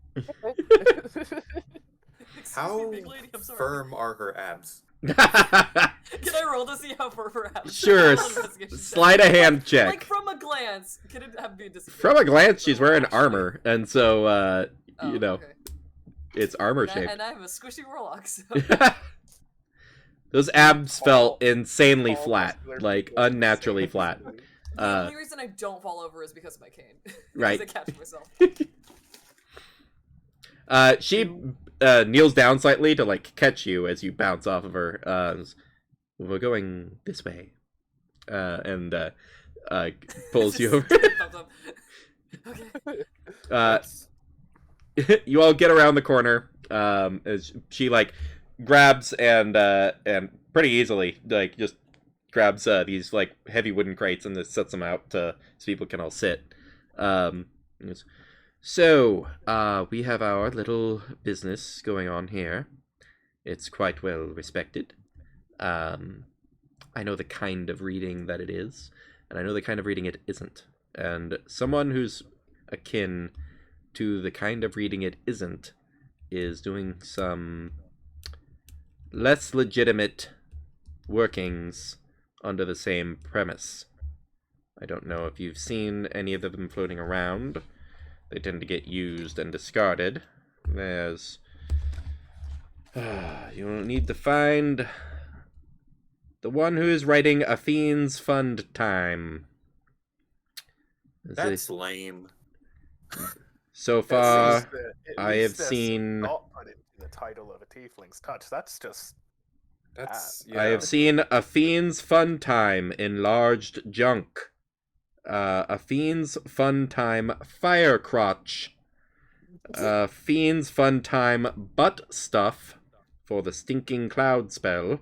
Excuse How me, big lady. I'm sorry. firm are her abs? Can I roll to see how firm her abs? Sure. Roll an investigation check. Slide a hand check. Like from a glance, can it have be a disadvantage? From a glance, she's wearing armor, and so Oh, you know, okay. it's armor And shaped. and I have a squishy warlock. So. Those abs felt insanely All flat, muscular like people in the unnaturally same flat. movie. The Uh, only reason I don't fall over is because of my cane. Right. Because I catch myself. She kneels down slightly to like catch you as you bounce off of her. We're going this way, and pulls you over. Thumbs up. Okay. You all get around the corner. As she like grabs and pretty easily like just grabs these like heavy wooden crates and just sets them out so people can all sit. So we have our little business going on here. It's quite well respected. I know the kind of reading that it is, and I know the kind of reading it isn't. And someone who's akin to the kind of reading it isn't is doing some less legitimate workings under the same premise. I don't know if you've seen any of them floating around. They tend to get used and discarded. There's... you'll need to find the one who is writing A Fiend's Fund Time. That's lame. So At far, least, at I least have that's seen... Not put it in the title of a Tiefling's Touch. That's just... That's I have seen A Fiend's Fun Time enlarged junk. A Fiend's Fun Time Fire Crotch. Fiend's Fun Time Butt Stuff for the Stinking Cloud spell.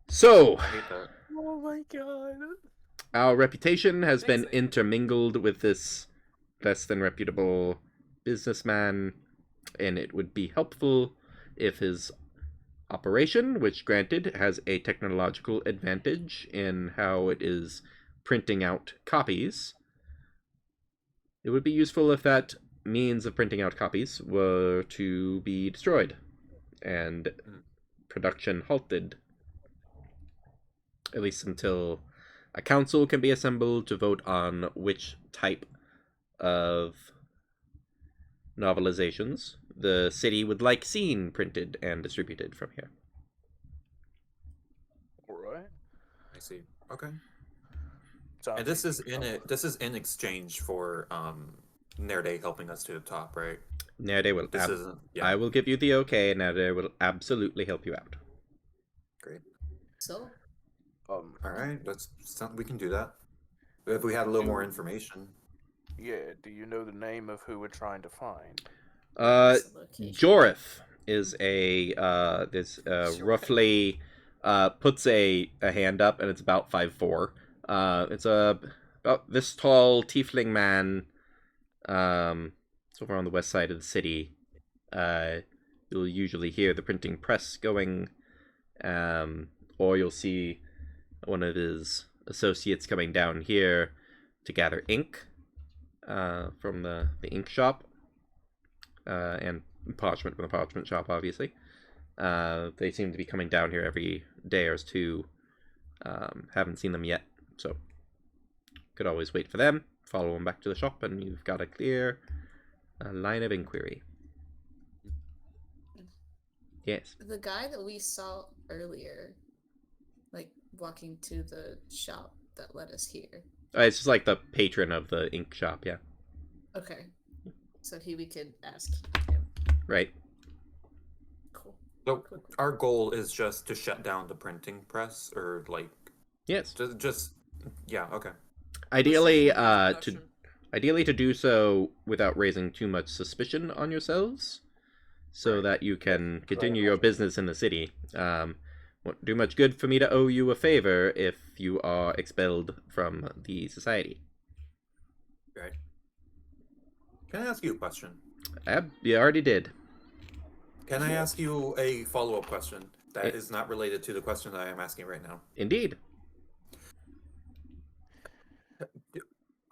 So, I hate that. Oh my god. our reputation has been Thanks, intermingled with this less than reputable businessman, and it would be helpful if his operation, which granted has a technological advantage in how it is printing out copies, it would be useful if that means of printing out copies were to be destroyed and production halted, at least until a council can be assembled to vote on which type of novelizations the city would like seen printed and distributed from here. All right. I see. Okay. Sounds And this is easy in enough. it. This is in exchange for Nerde helping us to the top, right? Nerde will. This isn't. Yeah. I will give you the okay, and Nerde will absolutely help you out. Great. So, All right. We can do that. If we had a little more information. Yeah. Do you know the name of who we're trying to find? what's the location? Jorith is a roughly puts a hand up, and it's about 5'4". It's about this tall tiefling man. It's over on the west side of the city. You'll usually hear the printing press going, or you'll see one of his associates coming down here to gather ink from the ink shop, and parchment from the parchment shop, obviously. They seem to be coming down here every day or two. Haven't seen them yet, so could always wait for them, follow them back to the shop, and you've got a clear line of inquiry. Yes. The guy that we saw earlier, like walking to the shop that led us here. It's just like the patron of the ink shop, yeah. Okay. So we could ask him. Right. Cool. So our goal is just to shut down the printing press, or like Yes. just yeah. Okay. Ideally, Production. to do so without raising too much suspicion on yourselves, so that you can continue your business in the city. Won't do much good for me to owe you a favor if you are expelled from the society. Right. Can I ask you a question? You already did. Can I ask you a follow-up question that is not related to the question that I am asking right now? Indeed.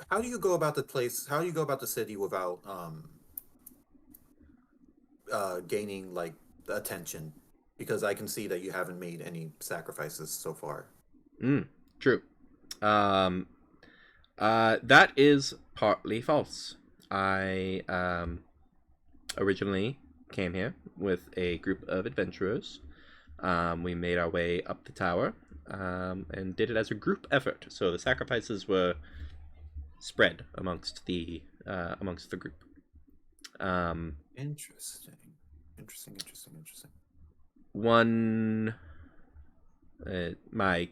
How do you go about the place? How do you go about the city without gaining like attention? Because I can see that you haven't made any sacrifices so far. True. That is partly false. I originally came here with a group of adventurers. We made our way up the tower and did it as a group effort. So the sacrifices were spread amongst the group. Interesting. One, my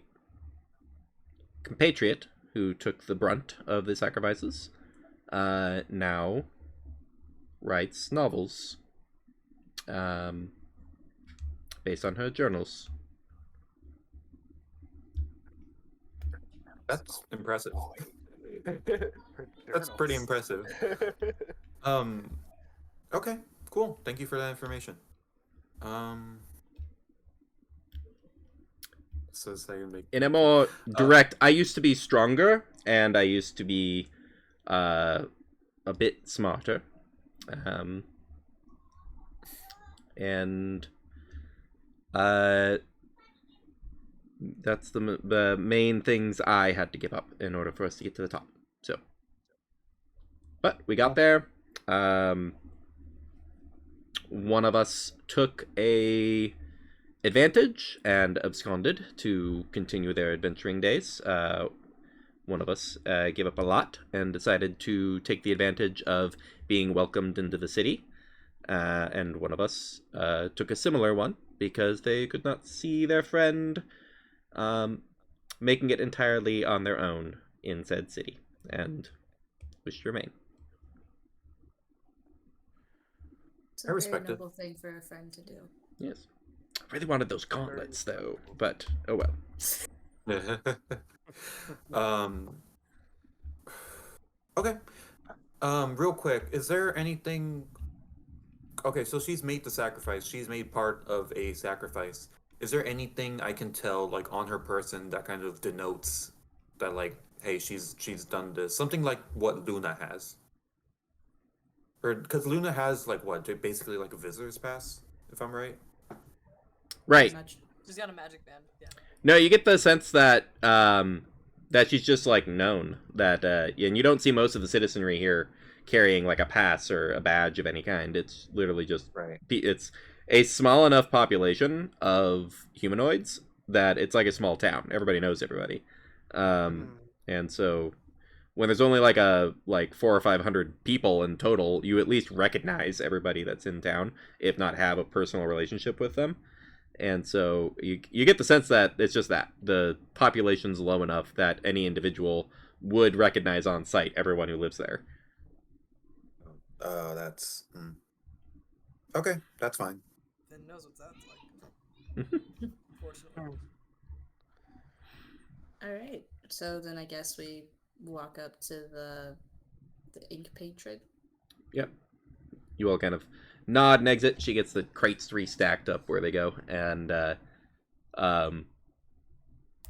compatriot who took the brunt of the sacrifices, now writes novels based on her journals. That's impressive. Her That's pretty journals. impressive. Okay, cool. Thank you for that information. So say make In a more direct, I used to be stronger, and I used to be a bit smarter. And that's the main things I had to give up in order for us to get to the top. So, but we got there. One of us took a advantage and absconded to continue their adventuring days. One of us gave up a lot and decided to take the advantage of being welcomed into the city. And one of us took a similar one because they could not see their friend making it entirely on their own in said city, and wished to remain. It's I a respect very it. noble thing for a friend to do. Yes. I really wanted those gauntlets, though, but oh well. Okay. Real quick, is there anything? Okay, so she's made the sacrifice. She's made part of a sacrifice. Is there anything I can tell, like on her person, that kind of denotes that, like, hey, she's done this? Something like what Luna has, or because Luna has like what, basically like a visitor's pass, if I'm right. Right. She's got a magic band. Yeah. No, you get the sense that that she's just like known that, and you don't see most of the citizenry here carrying like a pass or a badge of any kind. It's literally just Right. it's a small enough population of humanoids that it's like a small town. Everybody knows everybody, and so when there's only like 400 or 500 people in total, you at least recognize everybody that's in town, if not have a personal relationship with them. And so you get the sense that it's just that the population's low enough that any individual would recognize on sight everyone who lives there. That's okay. That's fine. Then knows what that's like. Unfortunately. All right. So then I guess we walk up to the ink patron. Yep. You all kind of nod and exit. She gets the crates restacked up where they go, and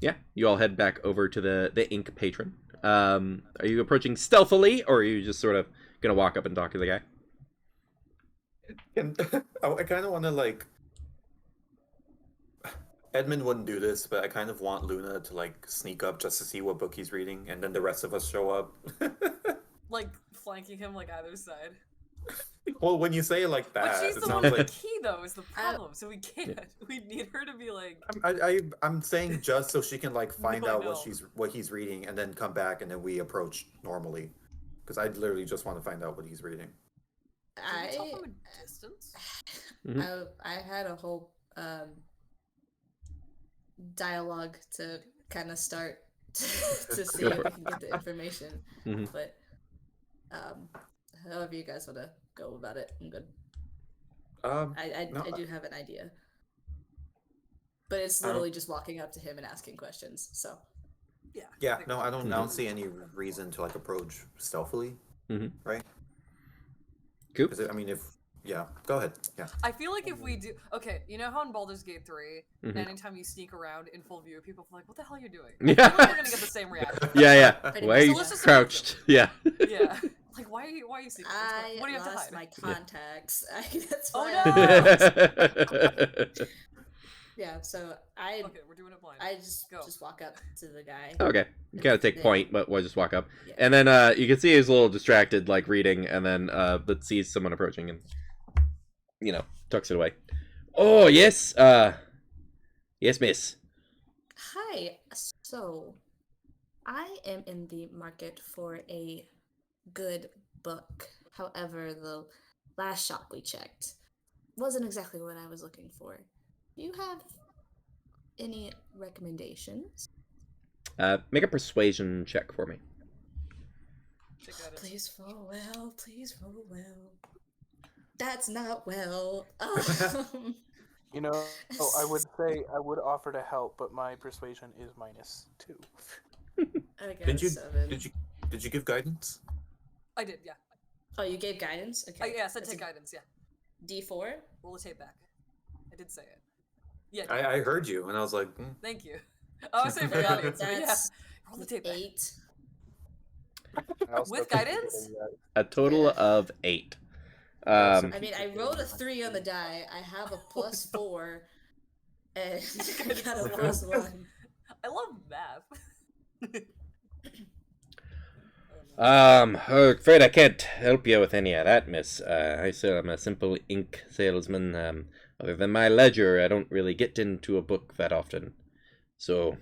yeah, you all head back over to the ink patron. Are you approaching stealthily, or are you just sort of gonna walk up and talk to the guy? And I kind of want to like. Edmund wouldn't do this, but I kind of want Luna to like sneak up just to see what book he's reading, and then the rest of us show up. Like flanking him like either side. Well, when you say it like But that, she's it the one sounds with like the key though, is the problem. So we can't. We need her to be like. I'm saying just so she can like find No, I out know. what he's reading, and then come back, and then we approach normally. Because I literally just want to find out what he's reading. Can we tell from a distance? Mhm. I had a whole dialogue to kind of start to see Go if for we it. can get the information. Mhm. But however you guys want to go about it, I'm good. I No, do have an idea. But it's I don't- literally just walking up to him and asking questions. So Yeah. yeah, think no, that's- I don't see any reason to like approach stealthily. Mhm. Right? Coop. Because I mean, if yeah, go ahead. Yeah. I feel like if we do, okay, you know how in Baldur's Gate 3, Mhm. anytime you sneak around in full view, people are like, "What the hell are you doing?" Yeah. I feel like we're gonna get the same reaction. Yeah. Pretty Why are much. you So let's just crouched? Yeah. Yeah. Like, why are you sneaking? I What do you have to lost hide? my contacts. That's Oh, why. no! Yeah. So I Okay, we're doing it blind. just Go. walk up to the guy. Okay. You kind of take Yeah. point, but we'll just walk up. Yeah. And then you can see he's a little distracted, like reading, and then but sees someone approaching and, tucks it away. Oh, yes. Yes, miss. Hi. So, I am in the market for a good book. However, the last shop we checked wasn't exactly what I was looking for. Do you have any recommendations? Make a persuasion check for me. Check that out. Please roll well. Please roll well. That's not well. You know, I would offer to help, but my persuasion is -2. I got Did you 7. did you give guidance? I did, yeah. Oh, you gave guidance? Okay. Yeah, I said That's take a guidance, yeah. D4? Roll the tape back. I did say it. Yeah, I heard you, and I was like, thank you. I was saying for the audience, but yeah. That's Roll the tape back. 8. I also With think guidance? that- A total Yeah. of 8. That's I mean, I rolled a 3 on the die. I have a +4, and I got a +1. I love math. I'm afraid I can't help you with any of that, miss. I said I'm a simple ink salesman. Other than my ledger, I don't really get into a book that often. So,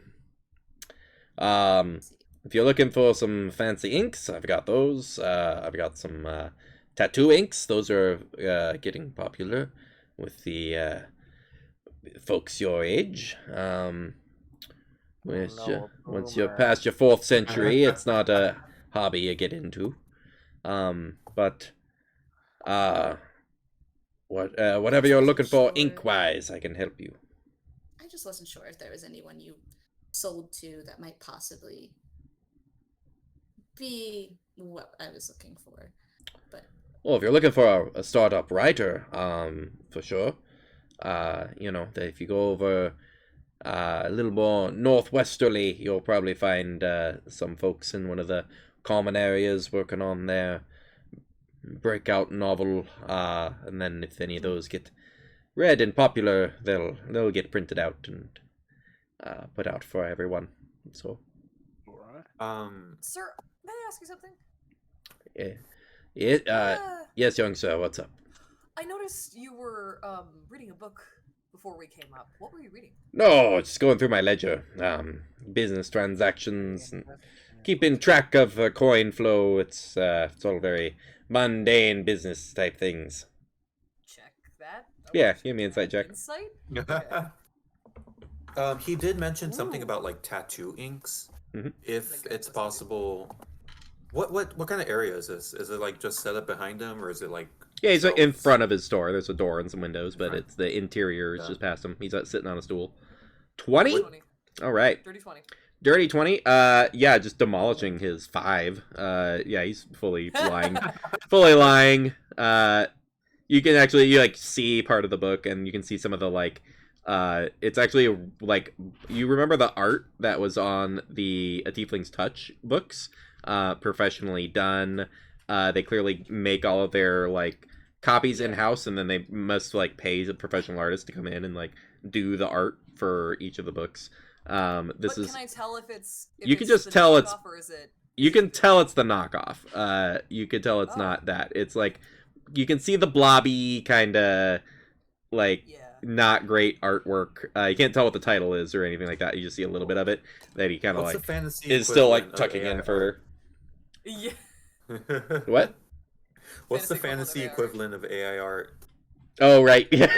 if you're looking for some fancy inks, I've got those. I've got some tattoo inks. Those are getting popular with the folks your age. Once you're boomer. past your 4th century, it's not a hobby you get into. But whatever you're looking for Sure. ink-wise, I can help you. I just wasn't sure if there was anyone you sold to that might possibly be what I was looking for. But Well, if you're looking for a startup writer, for sure. If you go over a little more northwesterly, you'll probably find some folks in one of the common areas working on their breakout novel. And then if any of those get read and popular, they'll get printed out and put out for everyone. So, Alright. Sir, may I ask you something? It Yeah. yes, young sir, what's up? I noticed you were reading a book before we came up. What were you reading? No, just going through my ledger. Business transactions and keeping track of coin flow. It's all very mundane business type things. Check that. Yeah, Okay, give me insight check. Insight? He did mention something Ooh. about like tattoo inks. Mhm. If Like, it's that's possible. What kind of area is this? Is it like just set up behind him, or is it like? Yeah, he's like in shelves? front of his store. There's a door and some windows, but Right. it's the interior is Yeah. just past him. He's sitting on a stool. 20? 20. All right. Dirty 20. Dirty 20. Yeah, just demolishing his 5. Yeah, he's fully lying. Fully lying. You can actually you like see part of the book, and you can see some of the like it's actually like you remember the art that was on the A Tiefling's Touch books, professionally done. They clearly make all of their like copies in house, and then they must like pay a professional artist to come in and like do the art for each of the books. This But is can I tell if it's You can it's just the tell it's- knockoff, or is it you can tell it's the knockoff. You can tell it's Oh. not that. It's like you can see the blobby kind of like yeah. not great artwork. You can't tell what the title is or anything like that. You just see a little bit of it that he kind of What's like the fantasy is still like equivalent of tucking in AI for Yeah. art? what? What's the Fantasy fantasy equivalent equivalent of AI art? Oh right, yeah.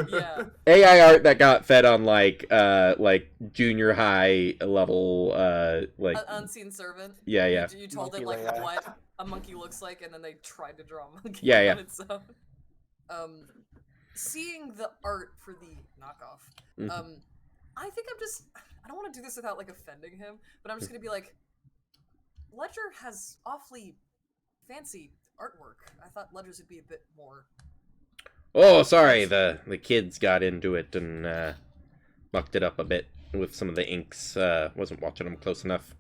Yeah. AI art that got fed on like junior high level like Unseen servant. yeah yeah You told it Monkey like AI. what a monkey looks like, and then they tried to draw a monkey Yeah, on yeah. its own. Seeing the art for the knockoff. Mhm. I think I don't want to do this without like offending him, but I'm just gonna be like, Ledger has awfully fancy artwork. I thought Ledger's would be a bit more. Oh, sorry, the kids got into it and mucked it up a bit with some of the inks. Wasn't watching them close enough.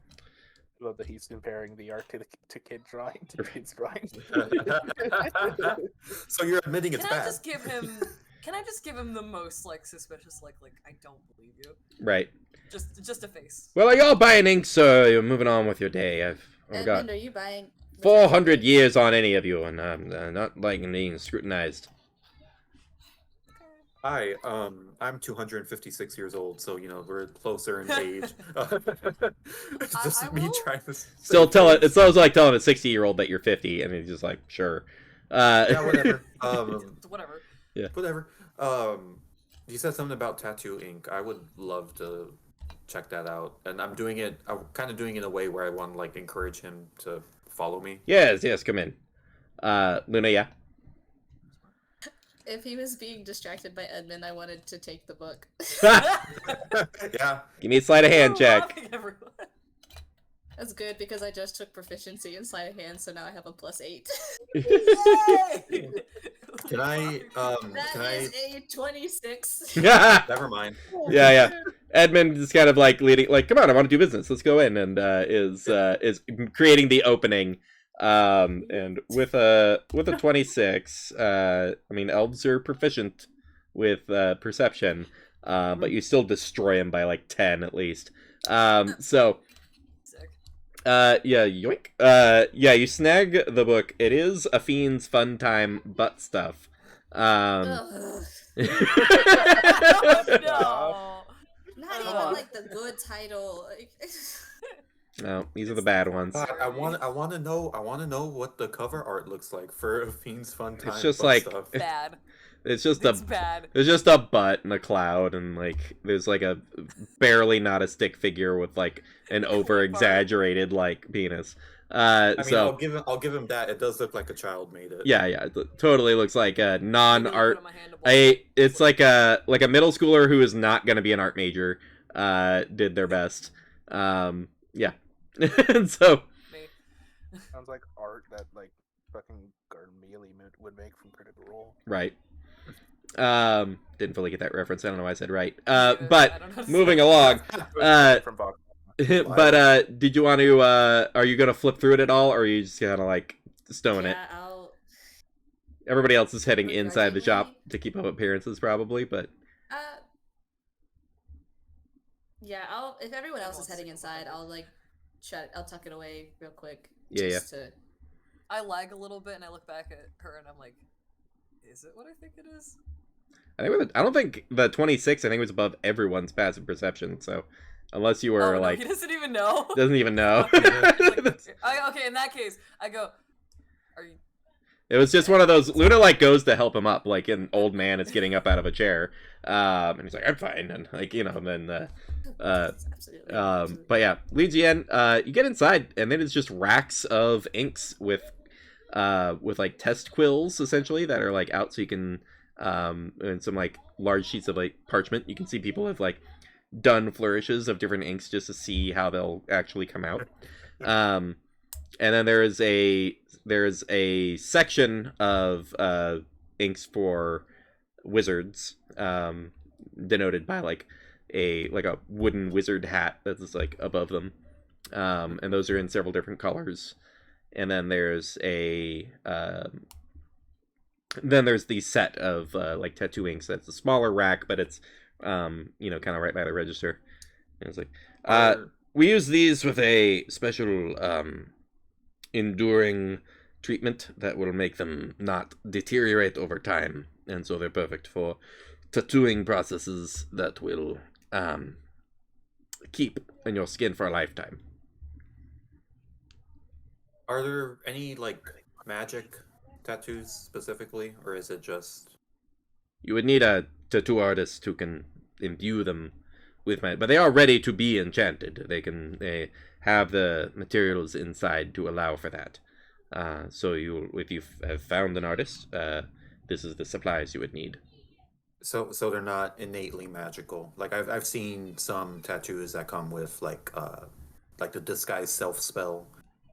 Love that he's comparing the art to kid drawing to kids drawing. So you're admitting it's Can I bad. just give him? Can I just give him the most like suspicious like I don't believe you. Right. Just a face. Well, are y'all buying ink, so you're moving on with your day. I've got Edmund, are you buying? 400 years on any of you, and I'm not liking being scrutinized. Hi, I'm 256 years old, so you know we're closer in age. It's just I me will- trying to Still save tell it. face. It sounds like telling a 60-year-old that you're 50, and he's just like, sure. Yeah, whatever. Whatever. Whatever. You said something about tattoo ink. I would love to check that out, and I'm doing it. I'm kind of doing it in a way where I want to like encourage him to follow me. Yes, come in. Luna, yeah. If he was being distracted by Edmund, I wanted to take the book. Yeah. Give me a sleight of hand You're check. laughing, everyone. That's good because I just took proficiency in sleight of hand, so now I have a +8. Yay! Can I? That Can I? is a 26. Yeah, Never mind. yeah. Edmund is kind of like leading, like, come on, I want to do business. Let's go in, and is creating the opening. And with a 26, I mean, elves are proficient with perception, but you still destroy him by like 10 at least. So. Sick. Yeah, yoink. Yeah, you snag the book. It is A Fiend's Fun Time Butt Stuff. Ugh. No. Not Come even on. like the good title. Like, No, these are the bad ones. God, I want to know what the cover art looks like for A Fiend's Fun Time. just butt like- stuff. Bad. It's just It's a bad. there's just a butt and a cloud, and like there's like a barely not a stick figure with like an over exaggerated like penis. I mean, So I'll give him that. It does look like a child made it. yeah, it totally looks like a Maybe non-art. I'll put it on my handlebar. It's like a middle schooler who is not going to be an art major. Did their best. Yeah. And so Me. Sounds like art that like fucking Garden Mealy would make from Critical Role. right. Didn't fully get that reference. I don't know why I said right. I But don't know. moving along. From Box. But did you want to? Are you gonna flip through it at all, or are you just gonna like stone it? yeah, I'll. Everybody else is heading inside the shop Begrudgingly? to keep up appearances, probably. But Uh, yeah, I'll. If everyone else is heading inside, I'll like, I'll tuck it away real quick. Yeah, just to. I lag a little bit and I look back at her and I'm like, is it what I think it is? I don't think the 26. I think was above everyone's passive perception. So unless you were Oh, no, like, he doesn't even know. doesn't even know. Okay, in that case, I go, are you? It was just one of those. Luna like goes to help him up, like an old man is getting up out of a chair, and he's like, "I'm fine," and like and then Absolutely. but yeah, leads you in. You get inside, and then it's just racks of inks with like test quills essentially that are like out, so you can and some like large sheets of like parchment. You can see people have like done flourishes of different inks just to see how they'll actually come out. And then there's a section of inks for wizards, denoted by like a wooden wizard hat that's like above them, and those are in several different colors. And then there's the set of like tattoo inks. That's a smaller rack, but it's kind of right by the register. And it's like we use these with a special enduring treatment that will make them not deteriorate over time, and so they're perfect for tattooing processes that will keep in your skin for a lifetime. Are there any like magic tattoos specifically, or is it just? You would need a tattoo artist who can imbue them with magic, but they are ready to be enchanted. They have the materials inside to allow for that. So if you have found an artist, this is the supplies you would need. So they're not innately magical. Like I've seen some tattoos that come with like the disguise self spell,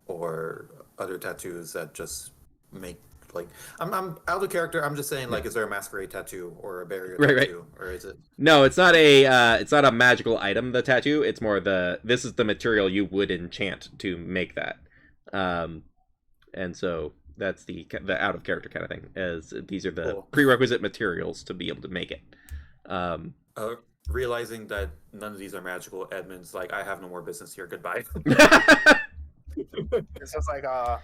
or other tattoos that just make like I'm out of character. I'm just saying, like, is there a masquerade tattoo or a barrier tattoo, or is it? No, it's not a magical item. The tattoo, it's more this is the material you would enchant to make that, and so that's the out of character kind of thing. As these are the prerequisite materials to be able to make it. Realizing that none of these are magical, Edmund's like, I have no more business here. Goodbye. It's just like wow,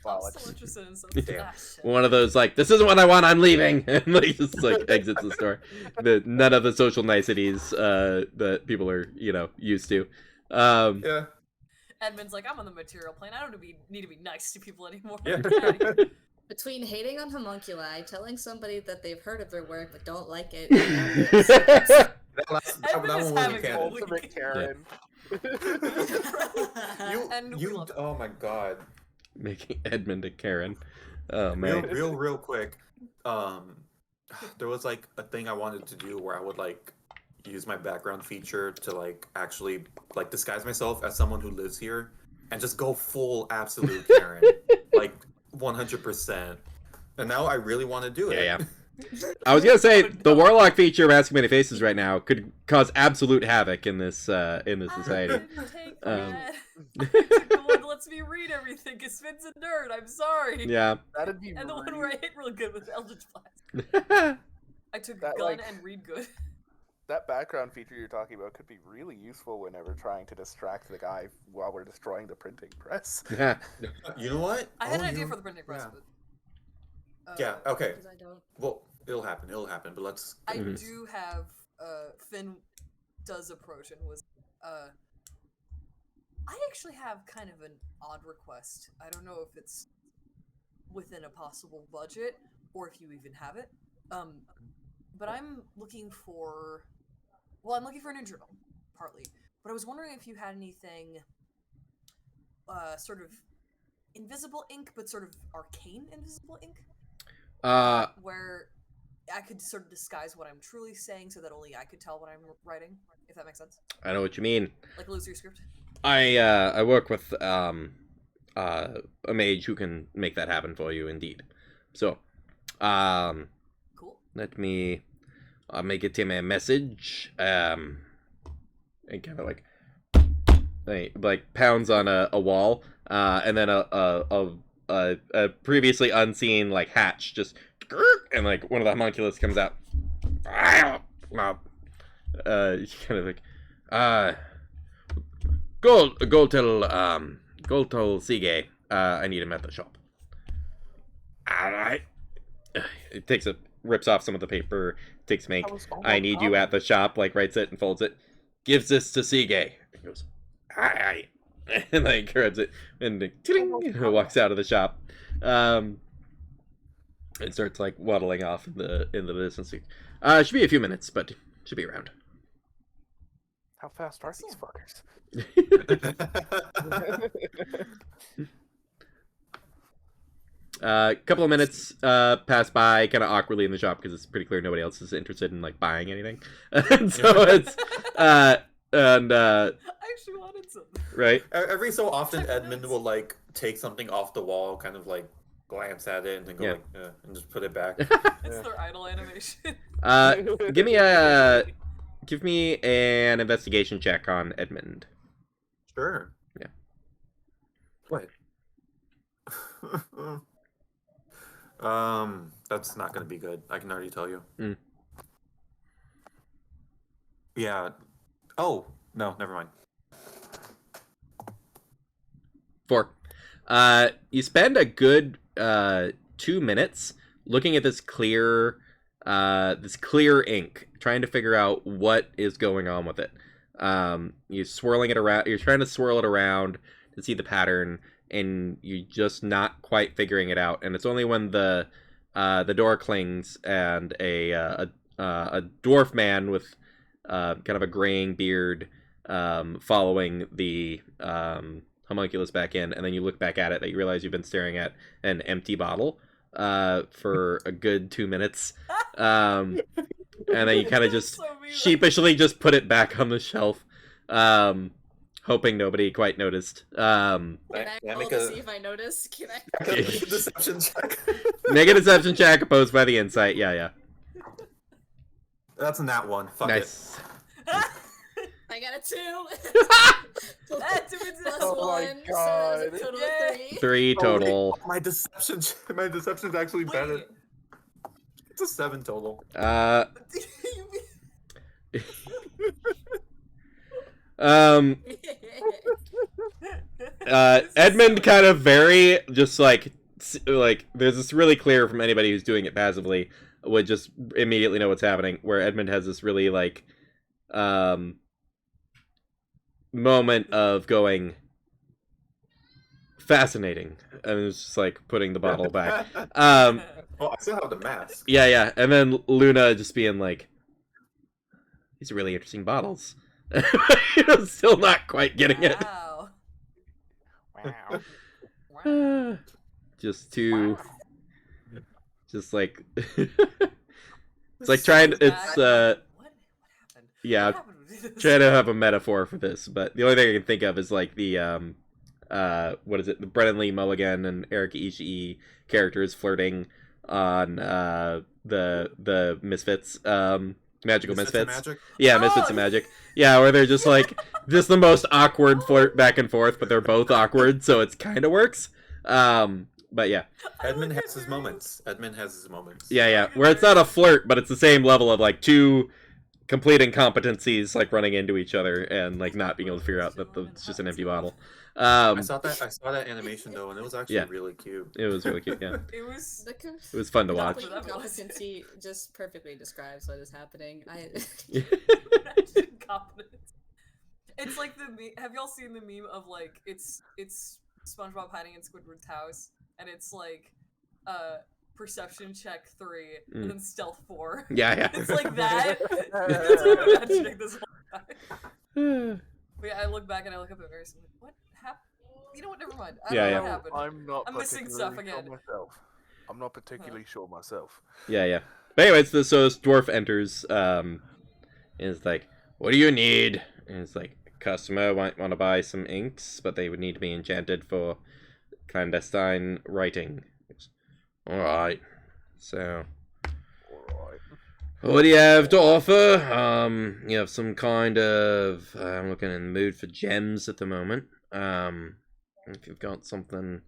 I'm it's still interested in some Damn. shit. One of those like, this isn't what I want, I'm leaving, and like just like exits the store. None of the social niceties that people are used to. Yeah. Edmund's like, I'm on the material plane. I don't need to be nice to people anymore. Yeah. Between hating on homunculi, telling somebody that they've heard of their work but don't like it, That Edmund is one was having a a canon. week. ultimate Karen. And we love it. Oh my god. Making Edmund a Karen. Oh man. Real quick. There was like a thing I wanted to do where I would like use my background feature to like actually like disguise myself as someone who lives here and just go full absolute Karen. Like 100%. And now I really want to do it. Yeah. I was gonna say the warlock feature of asking many faces right now could cause absolute havoc in this society. I didn't take Um, that. The one that lets me read everything because Finn's a nerd. I'm sorry. Yeah. That'd be And the one really- where I hit real good with Eldritch Blast. I took That, gun like- and read good. that background feature you're talking about could be really useful whenever trying to distract the guy while we're destroying the printing press. Yeah. You know what? I had Oh, an idea you- for the printing press, yeah. but Yeah, okay. 'Cause I don't. Well, it'll happen, but let's I Mhm. do have Finn does approach and was I actually have kind of an odd request. I don't know if it's within a possible budget or if you even have it. But I'm looking for I'm looking for an journal, partly. But I was wondering if you had anything sort of invisible ink, but sort of arcane invisible ink, where I could sort of disguise what I'm truly saying so that only I could tell what I'm writing, if that makes sense. I know what you mean. Like a loser script. I work with a mage who can make that happen for you, indeed. So, Cool. let me make it him a message. And kind of like pounds on a wall, and then a previously unseen like hatch just, and like one of the homunculus comes out. Kind of like, Gold till Sige. I need him at the shop. All right. It rips off some of the paper, takes make. That was all I my need you at the shop, like writes it and folds it. Gives this to Sige. He goes, aye. And like grabs it and walks out of the shop. And starts like waddling off in the distance. Should be a few minutes, but should be around. How fast are these fuckers? Couple of minutes pass by kind of awkwardly in the shop because it's pretty clear nobody else is interested in like buying anything. And so it's I actually wanted some. right. Every so often, Edmund will like take something off the wall, kind of like glance at it, and then go Yeah. like, and just put it back. It's their idle animation. Give me an investigation check on Edmund. Sure. Yeah. What? That's not gonna be good. I can already tell you. Mm. Yeah. Oh no, never mind. 4. You spend a good 2 minutes looking at this clear ink, trying to figure out what is going on with it. You're swirling it around. You're trying to swirl it around to see the pattern, and you're just not quite figuring it out. And it's only when the door clings and a dwarf man with kind of a graying beard following the homunculus back in, and then you look back at it that you realize you've been staring at an empty bottle for a good 2 minutes. And then you kind of just So mean. sheepishly just put it back on the shelf, hoping nobody quite noticed. Can I Can I roll make to a- see if I notice? Can I? deception check? Make a deception check opposed by the insight. Yeah. That's not one. Fuck Nice. I got a 2. That's a good Plus Oh my 1, so that's a God. total Yay. of 3. 3 it. total. My deception's actually better. Wait, It's a 7 total. you mean- Edmund kind of very just like there's this really clear from anybody who's doing it passively would just immediately know what's happening, where Edmund has this really like moment of going fascinating, and it's just like putting the bottle back. Well, I still have the mask. Yeah, and then Luna just being like, these are really interesting bottles. Still not quite getting it. Wow. Wow. Wow. Just to just like it's like trying it's What happened? yeah, What happened with this? trying to have a metaphor for this, but the only thing I can think of is like the what is it, the Brennan Lee Mulligan and Eric Ishii characters flirting on the Misfits Magical Misfits and Misfits. Magic? Yeah, Oh, Misfits and Magic. Yeah, where they're just like just the most awkward flirt back and forth, but they're both awkward, so it's kind of works. But yeah. Edmund look has at his her. moments. Edmund has his moments. Yeah. Where it's not a flirt, but it's the same level of like two complete incompetencies like running into each other and like not being able to figure out that it's just an empty bottle. I saw that animation though, and it was actually Yeah. really cute. It was really cute. Yeah, It was. it was fun to watch. Complete incompetency just perfectly describes what is happening. Incompetence. It's like have y'all seen the meme of like it's SpongeBob hiding in Squidward's house, and it's like perception check 3 Mm. and then stealth 4. Yeah. It's like that. That's what I'm imagining this whole time. But yeah, I look back and I look up at Varys and I'm like, what happened? You know what? Never mind. I don't know Yeah. what happened. I'm not. I'm missing stuff particularly again. Sure myself. I'm not particularly sure myself. Yeah. But anyways, so this dwarf enters, and it's like, "What do you need?" And it's like, "Customer might want to buy some inks, but they would need to be enchanted for clandestine writing." All right. So, Alright. what do you have to offer? You have some kind of. I'm looking in the mood for gems at the moment. If you've got something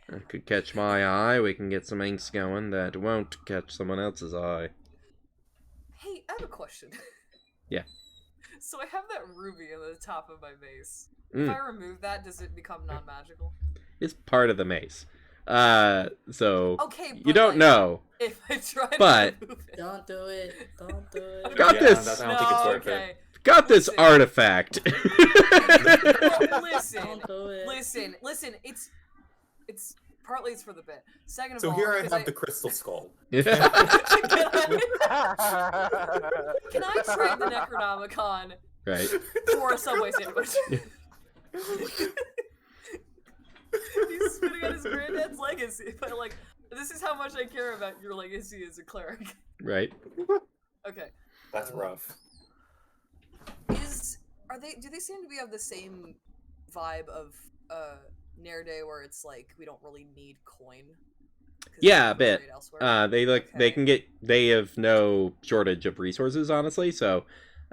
that could catch my eye, we can get some inks going that won't catch someone else's eye. Hey, I have a question. Yeah. So I have that ruby on the top of my vase. If Mm. I remove that, does it become non-magical? It's part of the maze. So Okay, you but, don't like, know. If I try But- to move it. Don't do it. Don't do it. Got Yeah, this. I don't think it's No, worth it. okay. Got this Listen. artifact. Well, listen, Don't do it. listen. It's partly it's for the bit. Second of So all, here I because have the crystal skull. can I trade the Necronomicon Right. for a Subway sandwich? He's spitting on his granddad's legacy, but like, this is how much I care about your legacy as a cleric. Right. Okay. That's rough. Do they seem to be of the same vibe of Nerde, where it's like we don't really need coin? 'Cause Yeah, a we can bit. trade elsewhere? They have no shortage of resources, honestly. So,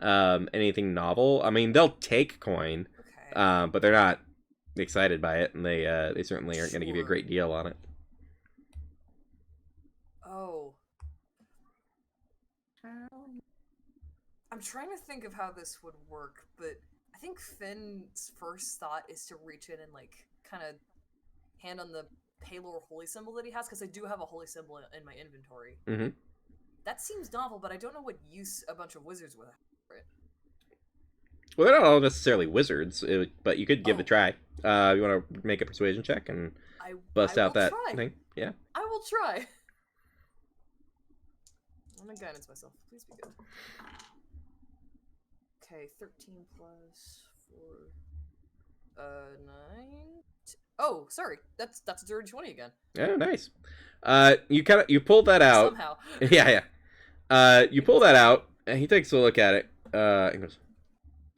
anything novel, I mean, they'll take coin, Okay. but they're not excited by it, and they certainly aren't going to give you a Sure. great deal on it. Oh. I'm trying to think of how this would work, but I think Finn's first thought is to reach in and like kind of hand on the Palor holy symbol that he has, because I do have a holy symbol in my inventory. Mhm. That seems novel, but I don't know what use a bunch of wizards would have for it. Well, they're not all necessarily wizards, but you could give it a Oh. try. You want to make a persuasion check and bust I out will that try. thing? Yeah. I will try. I'm gonna guidance myself. Please be good. Okay, 13 plus 4, 9. Oh, sorry. That's a dirty 20 again. Oh, nice. You pull that out. Somehow. Yeah. You pull that out, and he takes a look at it. And goes,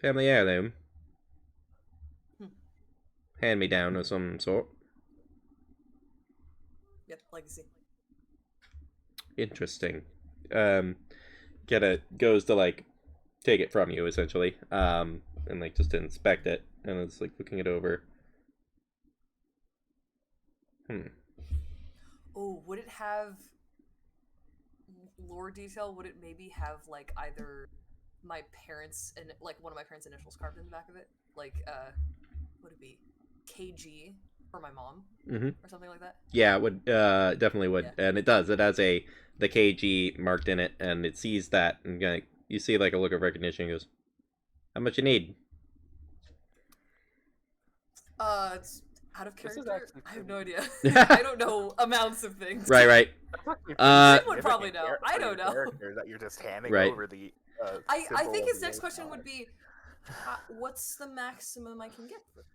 "Family heirloom. Hand me down of some sort. Yep, legacy. Interesting." Goes to like take it from you essentially, and like just to inspect it, and it's like looking it over. Oh, would it have lore detail? Would it maybe have like either my parents and like one of my parents' initials carved in the back of it? Like would it be KG for my mom Mhm. or something like that? Yeah, it would definitely would, Yeah. and it does. It has the KG marked in it, and it sees that, and you see like a look of recognition. He goes, "How much you need?" It's out of This is character. actually I have no idea. pretty- I don't know amounts of things. Right. Finn would probably know. I don't know. Character that you're just handing Right. over the. I symbol think of his the next old question would time. be, what's the maximum I can get for it?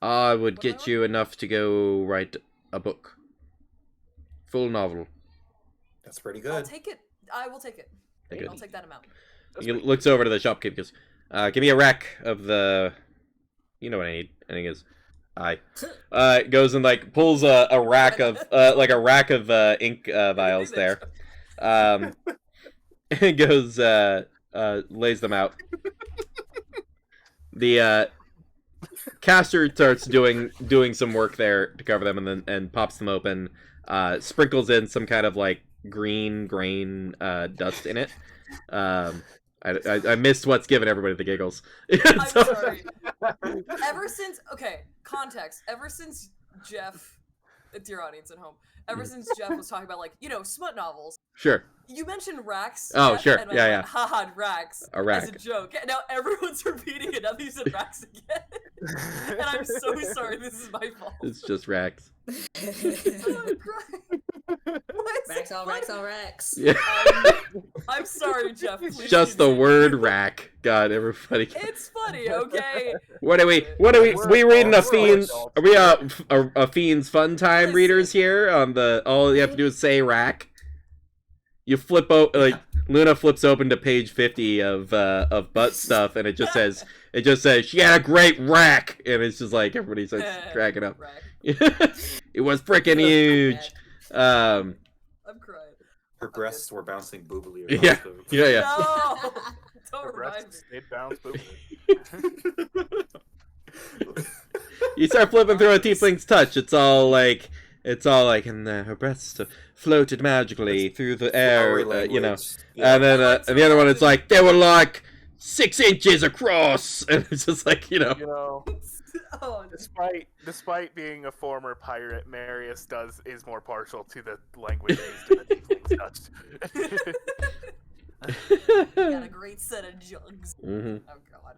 I would What do I get you enough to go write a book, full novel. That's pretty I'll good. take it. I will take it. Take it. I'll take that amount. That's He pretty- looks over to the shopkeeper. Goes, "Give me a rack of the, you know what I need." And he goes, "Aye." Goes and like pulls a rack of ink vials there. And goes lays them out. The caster starts doing some work there to cover them, and pops them open. Sprinkles in some kind of like green grain dust in it. I missed what's given everybody the giggles. I'm So- sorry. Ever since Jeff, dear audience at home, ever since Jeff was talking about like smut novels, Sure, you mentioned racks. Oh, Jeff, sure. and I Yeah, went, haha, racks. a rack. As a joke. Now everyone's repeating it. Now you said racks again, and I'm so sorry. This is my fault. It's just racks. I'm crying. Why is Racks it on funny? racks on racks. Yeah, I'm sorry, Jeff. it's Please just the continue. word rack. God, everybody. It's funny, okay? We reading a fiend's? Are we a fiend's fun time Listen. readers here? On the all you have to do is say rack. You flip like Luna flips open to page 50 of butt stuff, and it just says she had a great rack, and it's just like everybody starts cracking up. Rack. It was freaking huge. I'm crying. Her breasts were bouncing boobily. Yeah. across the- Yeah. No! Don't The remind rest me. stayed balanced movement. You start flipping through a tiefling's touch. It's all like, and her breasts floated magically through the air, Flowery you know. language. Yeah. And then and the other one, it's like they were like 6 inches across, and it's just like, you know. You know, Oh, despite being a former pirate, Marius is more partial to the language used in the Tieflings Dutch. got a great set of jugs. Hmm. Oh god.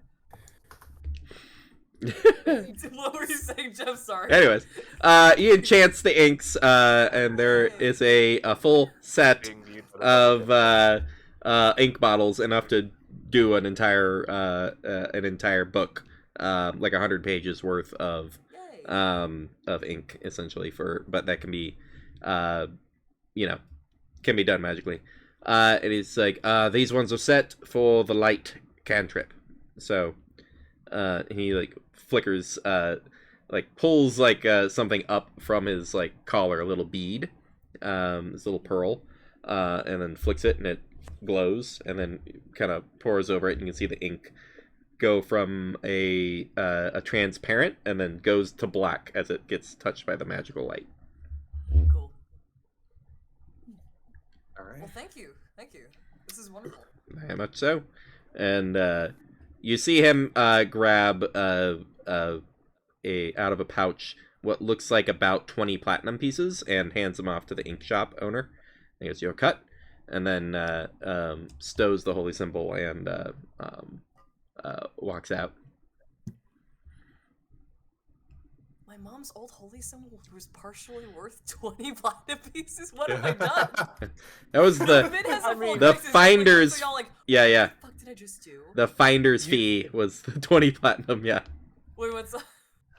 What were you saying, Jeff? Sorry. Anyways, he enchants the inks, and there is a full set Being viewed for the of ink bottles, enough to do an entire book, like 100 pages worth of ink, essentially, but that can be, can be done magically. It is like, these ones are set for the light cantrip. So, he like flickers, like pulls like something up from his like collar, a little bead, this little pearl, and then flicks it, and it glows, and then kind of pours over it, and you can see the ink go from a transparent, and then goes to black as it gets touched by the magical light. Cool. All right. Well, thank you. Thank you. This is wonderful. Very much so. And you see him grab out of a pouch what looks like about 20 platinum pieces and hands them off to the ink shop owner. He goes, "Your cut," and then stows the holy symbol and walks out. My mom's old holy symbol was partially worth 20 platinum pieces. What have I done? That was the Vin has a full the crisis, finder's- so y'all like, yeah. what the fuck did I just do? The finder's fee was the 20 platinum. Yeah, Wait, what's up?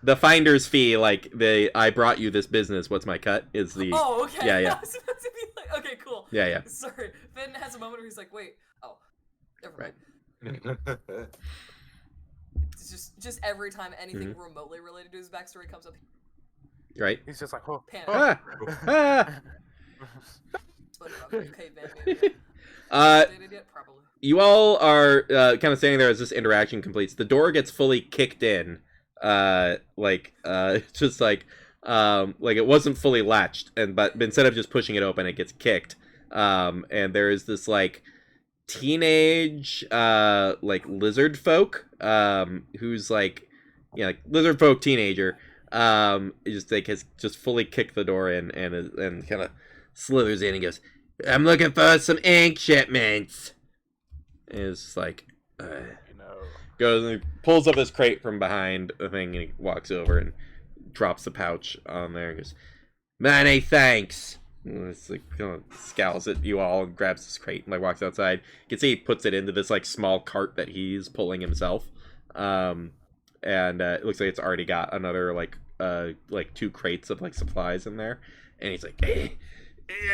the finder's fee, like I brought you this business. What's my cut? Is the Oh, okay. Yeah, yeah. I was about to be like, okay, cool. yeah. Sorry. Vin has a moment where he's like, wait, oh, never mind. Right. It's just every time anything Mm-hmm. remotely related to his backstory comes up, Right. He's just like, oh, panic. Ah, ah. SpongeBob, okay, man. Uh, Did it yet? Probably. You all are kind of standing there as this interaction completes. The door gets fully kicked in, just like it wasn't fully latched, but instead of just pushing it open, it gets kicked. And there is this like teenage like lizard folk who's like, like lizard folk teenager, just like has just fully kicked the door in and kind of slithers in and goes, "I'm looking for some ink shipments." And it's just like, you know. goes and he pulls up this crate from behind the thing, and he walks over and drops the pouch on there and goes, "Many thanks." And it's like, kind of scowls at you all and grabs this crate and like walks outside. You can see he puts it into this like small cart that he's pulling himself. And it looks like it's already got another like 2 crates of like supplies in there. And he's like,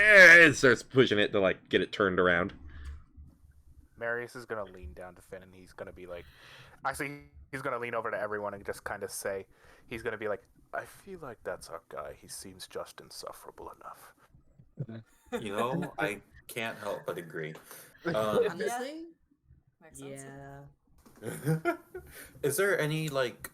and starts pushing it to like get it turned around. Marius is gonna lean down to Finn, and he's gonna be like, actually, he's gonna lean over to everyone and just kind of say, he's gonna be like, "I feel like that's our guy. He seems just insufferable enough." You know, I can't help but agree. Honestly, Makes sense. yeah. Is there any like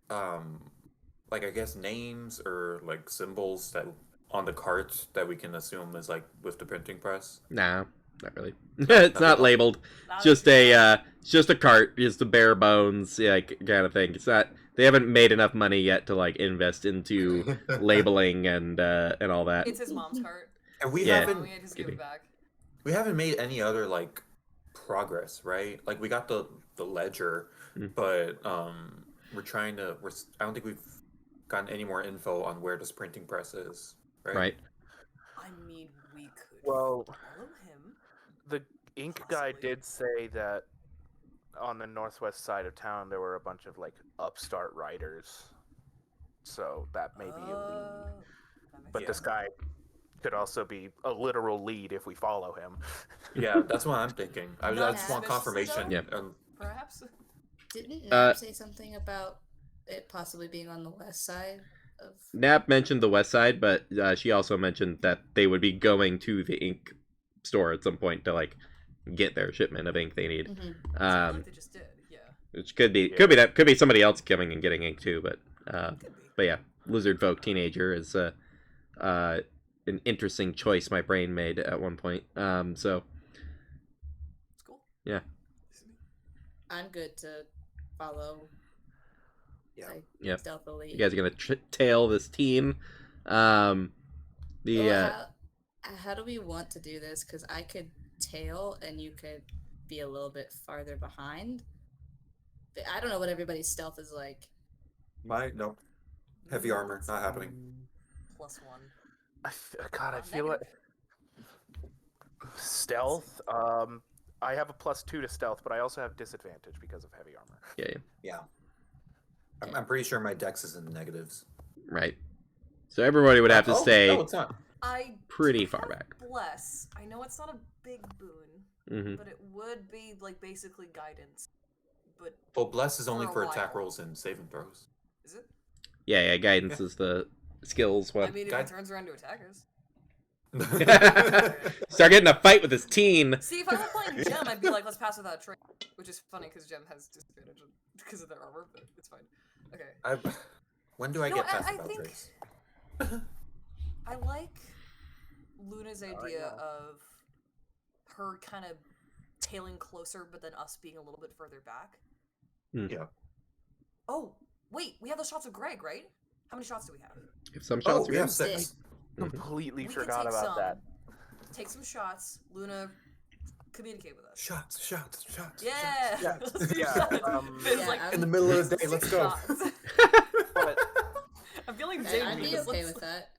I guess names or like symbols that on the cart that we can assume is like with the printing press? Nah, not really. It's not labeled. That It's would be- just a cart, just a bare bones, kind of thing. It's not. They haven't made enough money yet to like invest into labeling and all that. It's his mom's cart. And we Yeah. haven't We had to just give it back. we haven't made any other like progress, right? Like we got the ledger, Mm. but I don't think we've gotten any more info on where this printing press is, right? Right. I mean, we could Well, follow him. the ink guy Possibly. did say that on the northwest side of town there were a bunch of like upstart writers, so that may be a lead. That makes But Yeah. this guy could also be a literal lead if we follow him. Yeah, that's what I'm thinking. I Not just want suspiciously, confirmation. though? And Perhaps. Didn't Uh, Nab say something about it possibly being on the west side of? Nap mentioned the west side, but she also mentioned that they would be going to the ink store at some point to like get their shipment of ink they need. Mhm. Sounds like they just did. Yeah. Which could be Yeah. could be somebody else coming and getting ink too, but Could be. yeah, lizard folk teenager is an interesting choice my brain made at one point. So It's cool. Yeah. I'm good to follow. Yeah. Like, Yep. stealthily. You guys are gonna tail this teen. How do we want to do this? Because I could tail and you could be a little bit farther behind. But I don't know what everybody's stealth is like. Nope. Heavy armor, not happening. +1. God, I feel like stealth. I have a +2 to stealth, but I also have disadvantage because of heavy armor. Yeah. I'm pretty sure my dex is in the negatives. Right. So everybody would have to stay No, it's not. I pretty do far have back. Bless. I know it's not a big boon, Mm-hmm. but it would be like basically guidance. But Well, bless is only For a for attack while. rolls and saving throws. is it? Yeah. Guidance is the skills I one. mean, if Guide- it turns around to attack us. Start getting a fight with this teen. See, if I were playing Gem, I'd be like, let's pass without trade, which is funny because Gem has disadvantage because of their armor, but it's fine. Okay. When do I No, get I- past I without think- trace? I like Luna's idea know. of her kind of tailing closer, but then us being a little bit further back. Yeah. Oh, wait, we have the shots of Greg, right? How many shots do we have? If some Oh, shots we are have good. 6. Completely We can forgot take about some. that. Take some shots. Luna, communicate with us. Shots. Yeah. Yeah, Let's do yeah, shots. Finn's Yeah, like, I'm- In the middle of the day, "Six let's go. shots." But I'm feeling I'd be okay with that.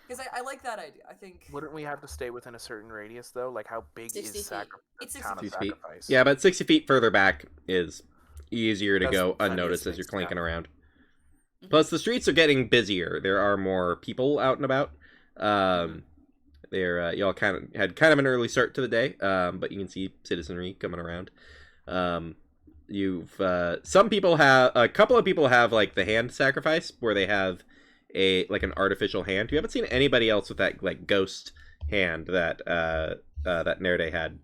Because I like that idea. I think wouldn't we have to stay within a certain radius though? Like how big 60 is feet. It's town of 60 feet. sacrifice? Yeah, but 60 feet further back is easier to That's go plenty of unnoticed as space, you're clanking yeah. around. Mhm. Plus, the streets are getting busier. There are more people out and about. Y'all had kind of an early start to the day, but you can see citizenry coming around. Some people have, a couple of people have like the hand sacrifice where they have an artificial hand. You haven't seen anybody else with that like ghost hand that Nerde had.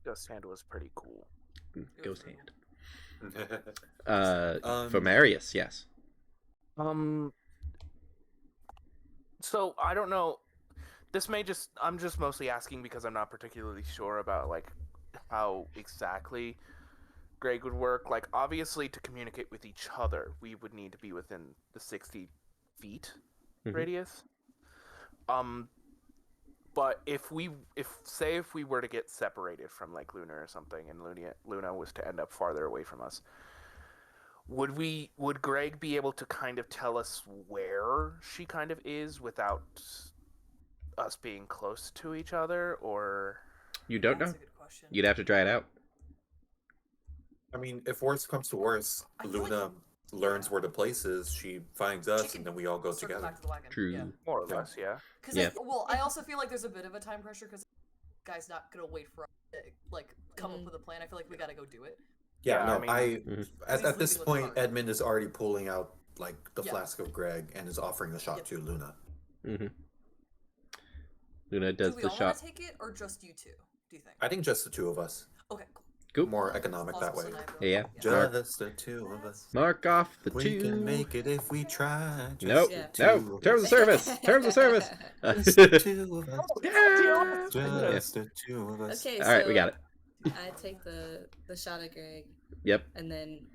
Ghost hand was pretty cool. Ghost hand. Um, Fomarius, yes. So I don't know. I'm just mostly asking because I'm not particularly sure about like how exactly Greg would work. Like obviously to communicate with each other, we would need to be within the 60 feet Mhm. radius. But if we were to get separated from like Luna or something, and Luna was to end up farther away from us, would Greg be able to kind of tell us where she kind of is without us being close to each other, or You don't That's know. a good question. You'd have to try it out. I mean, if worst comes to worst, I feel like Luna learns where the place is, she finds us, She and can then we all go circle together. back to the wagon. True. Yeah. more or Yeah. less, yeah. Because Yeah. I also feel like there's a bit of a time pressure because guy's not gonna wait for us to like come up Mhm. with a plan. I feel like we gotta go do it. Yeah, Yeah, no, I mean- Mhm. at He's this leaving with the point, card. Edmund is already pulling out like the Yeah. flask of Greg and is offering the shot Yep. to Luna. Mm-hmm. Luna Do does we the all shot. want to take it or just you two? Do you think? I think just the two of us. Okay, cool. Cool. More economic that way. Yeah. Just the two of us. Mark off the We two. can make it if we try. Just Nope. the Yeah. two No. of Terms us. of service. Terms of service. Just the two of us. Yeah. Just the two of us. Okay, All right, we got it. I take the shot at Greg, Yep. and then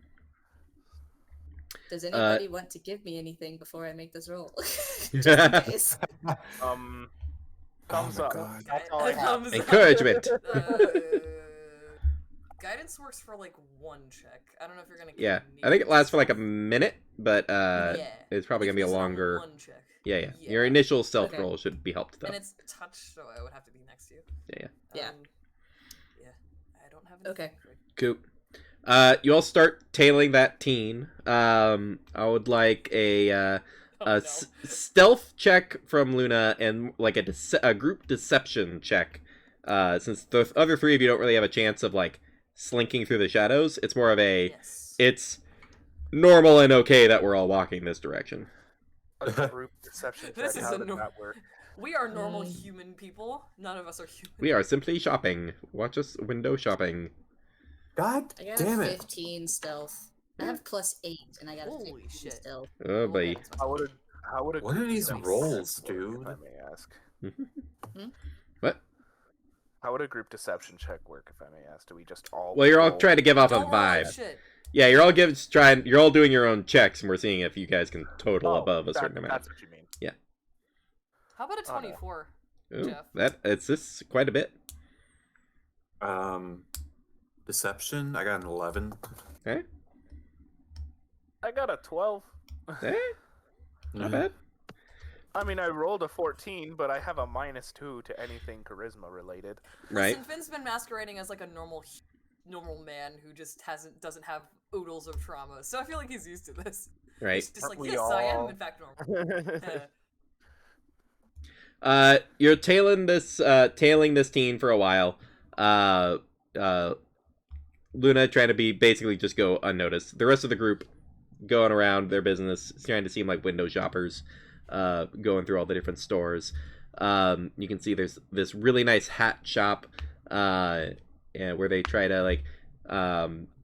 does anybody want to give me anything before I make this roll? Just in case. Thumbs my up. God. That's all I have. Encouragement. Guidance works for like one check. I don't know if you're gonna. Yeah. need I think it lasts for like a stuff. minute, but Yeah. it's probably If gonna be a it's longer. One check. Yeah. Your initial stealth Okay. roll should be helped though. And it's touch, so I would have to be next to you. Yeah. Yeah. Yeah. I don't have anything. Okay. Greg. Cool. You all start tailing that teen. I would like a Oh, no. stealth check from Luna and like a group deception check. Since the other three of you don't really have a chance of like slinking through the shadows, it's more of a Yes. it's normal and okay that we're all walking this direction. A group deception This check. is How a does nor- that work? We are normal Mm. human people. None of us are human. We are simply shopping. Watch us window shopping. God I got damn a it. 15 stealth. I have +8, and I got a Holy 15 shit. stealth. Oh boy. How would a What are group these deception rolls, check work, dude? if I may ask. What? How would a group deception check work, if I may ask? Do we just all? Well, you're all roll? trying to give off a Don't roll like vibe. shit. Yeah, you're all doing your own checks, and we're seeing if you guys can total above a certain amount. That's what you mean. How about a Oh, no. 24? Ooh, Jeff. it's this quite a bit. Deception. I got an 11. Okay, I got a 12. not bad. I mean, I rolled a 14, but I have a -2 to anything charisma related. Right. Listen, Finn's been masquerading as like a normal man who just doesn't have oodles of trauma. So I feel like he's used to this. Right. He's just Aren't like, we yes, I am all? in fact normal. You're tailing this teen for a while. Luna trying to be basically just go unnoticed. The rest of the group going around their business, trying to seem like window shoppers, going through all the different stores. You can see there's this really nice hat shop, and where they try to like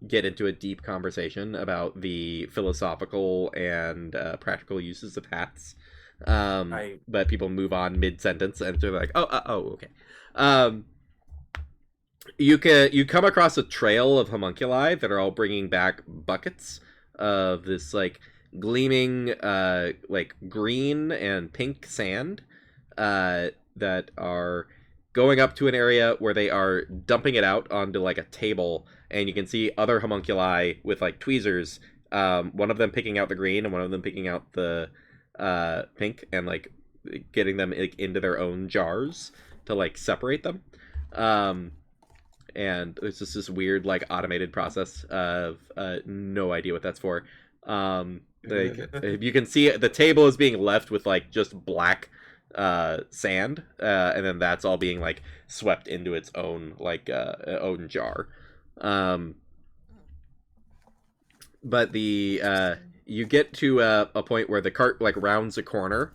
get into a deep conversation about the philosophical and practical uses of hats. But people move on mid-sentence and they're like, oh, okay. You come across a trail of homunculi that are all bringing back buckets of this like gleaming like green and pink sand that are going up to an area where they are dumping it out onto like a table, and you can see other homunculi with like tweezers, one of them picking out the green and one of them picking out the pink, and like getting them like, into their own jars to like separate them. And it's just this weird like automated process of no idea what that's for. Like if you can see the table is being left with like just black sand, and then that's all being like swept into its own like own jar. But the you get to a point where the cart like rounds a corner,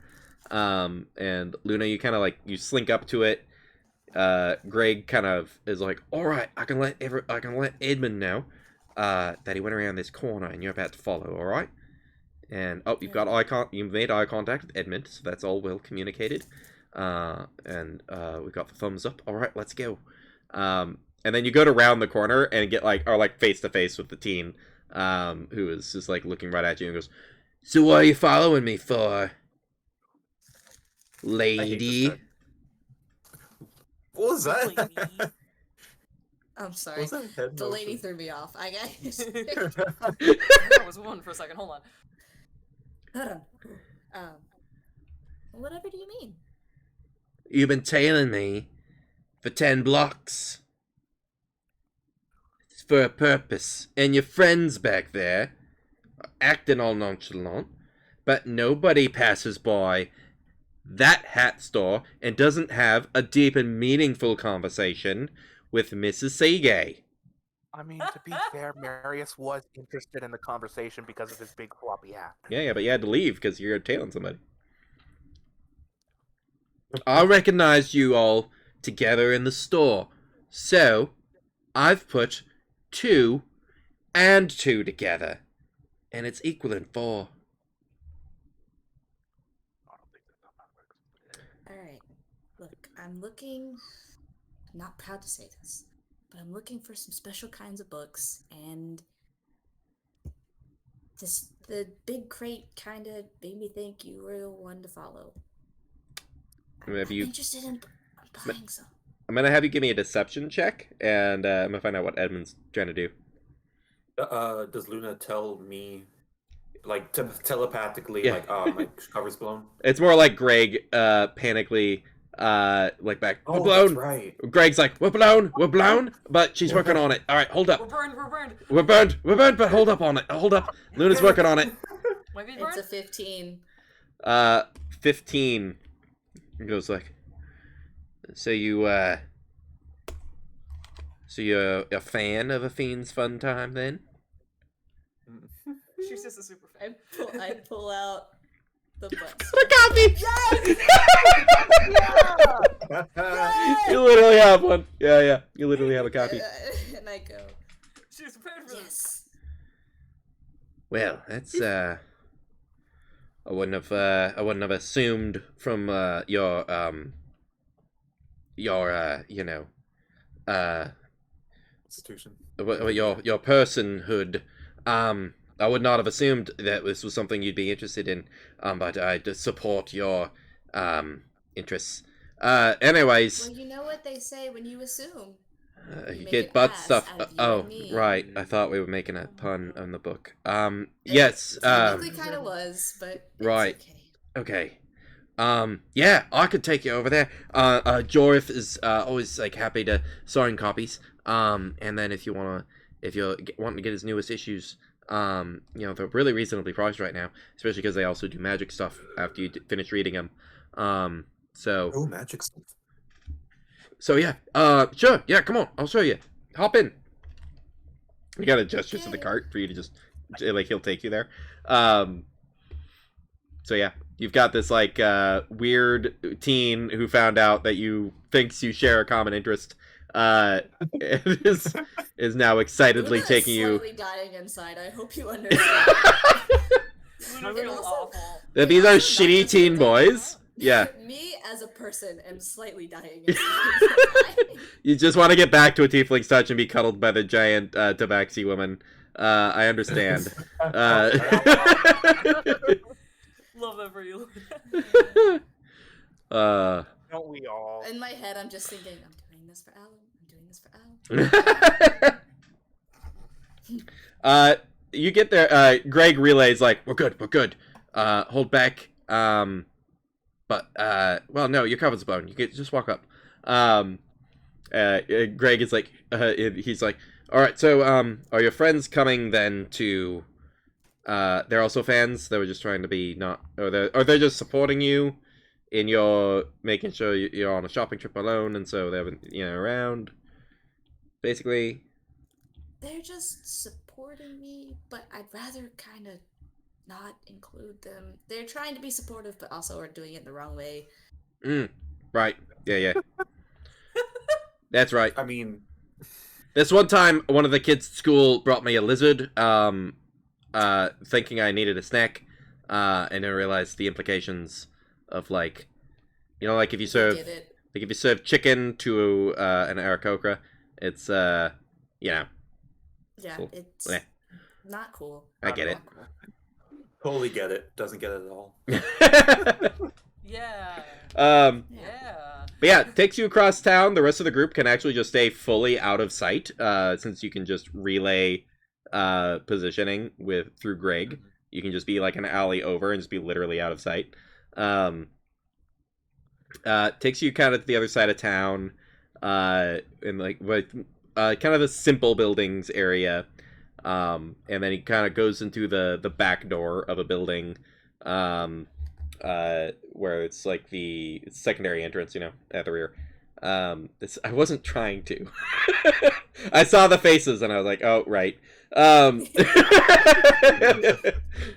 and Luna, you kind of like you slink up to it. Greg kind of is like, all right, I can let Edmund know that he went around this corner and you're about to follow. All right, and you've made eye contact with Edmund, so that's all well communicated. And we got the thumbs up. All right, let's go. And then you go to round the corner and get like face to face with the teen, who is just like looking right at you and goes, "So what are you following me for, lady?" What was that? Lady. I'm sorry. What was that head The lady motion? threw me off. I guess. That was one for a second. Hold on. Hold on. Whatever do you mean? You've been tailing me for 10 blocks. It's for a purpose. And your friends back there are acting all nonchalant, but nobody passes by that hat store and doesn't have a deep and meaningful conversation with Mrs. Seagay. I mean, to be fair, Marius was interested in the conversation because of his big floppy hat. Yeah, but you had to leave because you're tailing somebody. I recognized you all together in the store, so I've put 2 and 2 together, and it's equaling 4. Alright. Look, I'm looking. I'm not proud to say this, but I'm looking for some special kinds of books, and the big crate kind of made me think you were the one to follow. I'm interested in buying some. I'm gonna have you give me a deception check, and I'm gonna find out what Edmund's trying to do. Does Luna tell me, like, telepathically, Yeah. like, my cover's blown? It's more like Greg, panically, like back. We're Oh, blown. that's right. Greg's like, we're blown, but she's working on it. All right, hold We're up. burned. We're burned, but hold up on it. Hold up. Luna's working on it. Might be It's burned. a 15. 15. He goes like, so you're a fan of A Fiend's Fun Time then? She's just a super fan. I pull out the butts. A copy! Yes! You literally have one. Yeah. You literally have a copy. And I go, She's prepared for this. yes. Well, that's I wouldn't have assumed from your Institution. your personhood. I would not have assumed that this was something you'd be interested in. But I just support your interests. Anyways, Well, you know what they say when you assume. You you make get an butt ass stuff. out of you Oh, and me. right. I thought we were making a pun on the book. It Yes. technically kind of was, but it's right. okay. Okay. Yeah, I could take you over there. Jorith is always like happy to sign copies. And then if you're wanting to get his newest issues, they're really reasonably priced right now, especially because they also do magic stuff after you finish reading them. So Oh, magic stuff. So yeah, sure, yeah, come on, I'll show you. Hop in. You gotta gesture to the cart for you to just, like, he'll take you there. So yeah, you've got this, like, weird teen who found out that you thinks you share a common interest, and is now excitedly Luna taking is you. slightly dying inside. I hope you understand. Luna And feels also- awful. That these are Also not shitty just teen the- boys. Yeah, Me as a person am slightly dying inside. you just want to get back to a tiefling's touch and be cuddled by the giant tabaxi woman. I understand. Love that for you. Don't we all? In my head, I'm just thinking, I'm doing this for Alan. I'm doing this for Alan. You get there. Greg relays like, we're good. Hold back. But well, no, your cover's bone. You can just walk up. Greg is like, he's like, all right. So, are your friends coming then to? They're also fans. They were just trying to be not, or they're just supporting you in your making sure you're on a shopping trip alone, and so they haven't, around. Basically. They're just supporting me, but I'd rather kind of not include them. They're trying to be supportive, but also are doing it the wrong way. Right. Yeah. That's right. I mean, This one time, one of the kids at school brought me a lizard, thinking I needed a snack, and I realized the implications of, like, like if you serve, Get it? like if you serve chicken to an Aarakocra, it's Yeah, Cool. it's Yeah. not cool. I get it. Not cool. totally get it. Doesn't get it at all. Yeah. Yeah. Yeah. But yeah, it takes you across town. The rest of the group can actually just stay fully out of sight, since you can just relay positioning through Greg. You can just be like an alley over and just be literally out of sight. Takes you kind of to the other side of town, in like kind of the simple buildings area, and then he kind of goes into the back door of a building, where it's like the secondary entrance, at the rear. I wasn't trying to. I saw the faces and I was like, oh, right.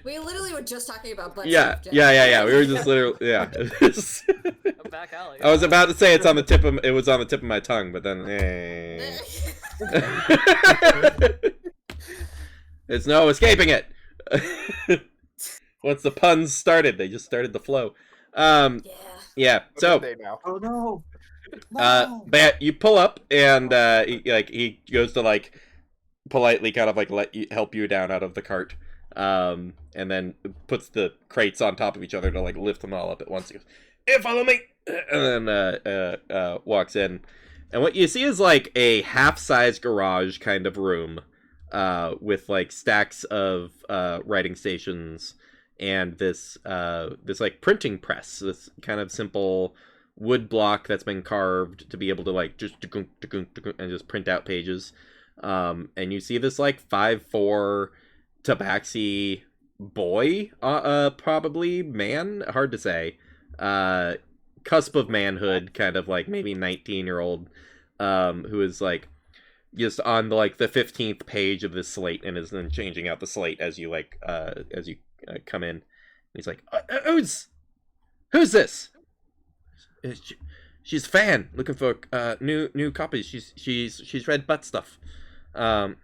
We literally were just talking about butt Yeah. stuff, Jeff. We were just literally, yeah. A back alley. I was about to say it was on the tip of my tongue, but then, There's no escaping it. Once the puns started, they just started to flow. Yeah. Yeah. So, They now. Oh no. but you pull up, and he goes to like politely kind of like help you down out of the cart, and then puts the crates on top of each other to like lift them all up at once. He goes, "Hey, follow me," and then walks in, and what you see is like a half-size garage kind of room, with like stacks of writing stations and this like printing press, this kind of simple wood block that's been carved to be able to like just and just print out pages. And you see this like 5'4" tabaxi boy, probably man, hard to say, cusp of manhood, kind of like maybe 19-year-old, who is like just on the 15th page of this slate and is then changing out the slate as you come in. He's like, who's this? She's a fan looking for new copies. She's read butt stuff. That's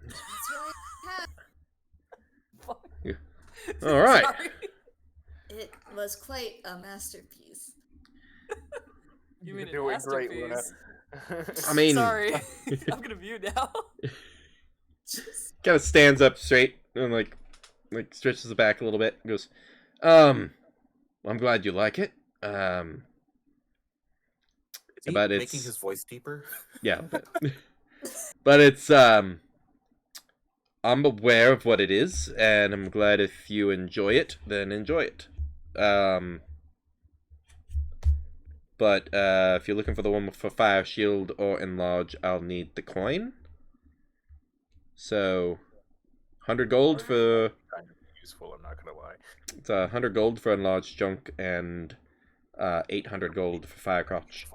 really All right. Sorry. It was quite a masterpiece. You mean You're a doing great, Luna. masterpiece. I mean, Sorry, I'm gonna mute now. kind of stands up straight and like stretches it back a little bit. And goes, I'm glad you like it. Is he But making it's- his voice deeper? Yeah, but it's I'm aware of what it is, and I'm glad if you enjoy it, then enjoy it. But if you're looking for the one for Fire Shield or Enlarge, I'll need the coin. So, 100 gold for Kind of useful, I'm not gonna lie. it's 100 gold for Enlarged Junk and 800 gold for Fire Crotch.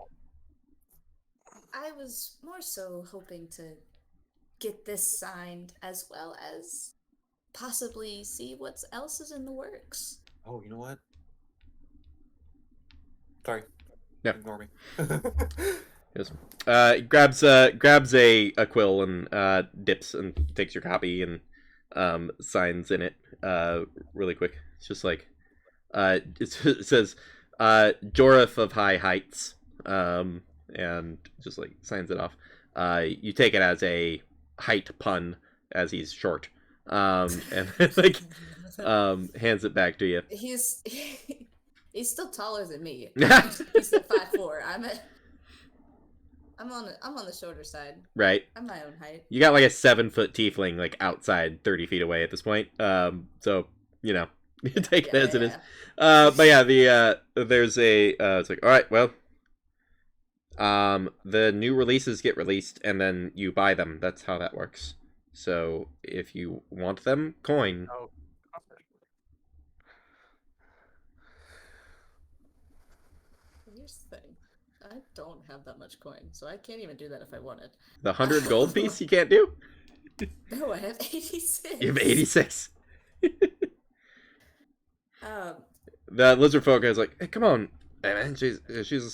I was more so hoping to get this signed as well as possibly see what else is in the works. Oh, you know what? Sorry. Yeah. Ignore me. Yes. Grabs a quill and dips and takes your copy and signs in it really quick. It's just like it says Jorith of High Heights, and just like signs it off. You take it as a height pun, as he's short, and like hands it back to you. He's still taller than me. He's at 5'4". I'm on the shorter side. Right. I'm my own height. You got like a 7-foot tiefling like outside 30 feet away at this point. So you know, you take it as it is. But yeah, there's a it's like, all right, well, the new releases get released and then you buy them. That's how that works. So if you want them, coin. Oh, Here's the thing. I don't have that much coin, so I can't even do that if I wanted. The 100 gold piece you can't do? No, I have 86. You have 86. Um, The lizard folk is like, hey, come on, hey, man, she's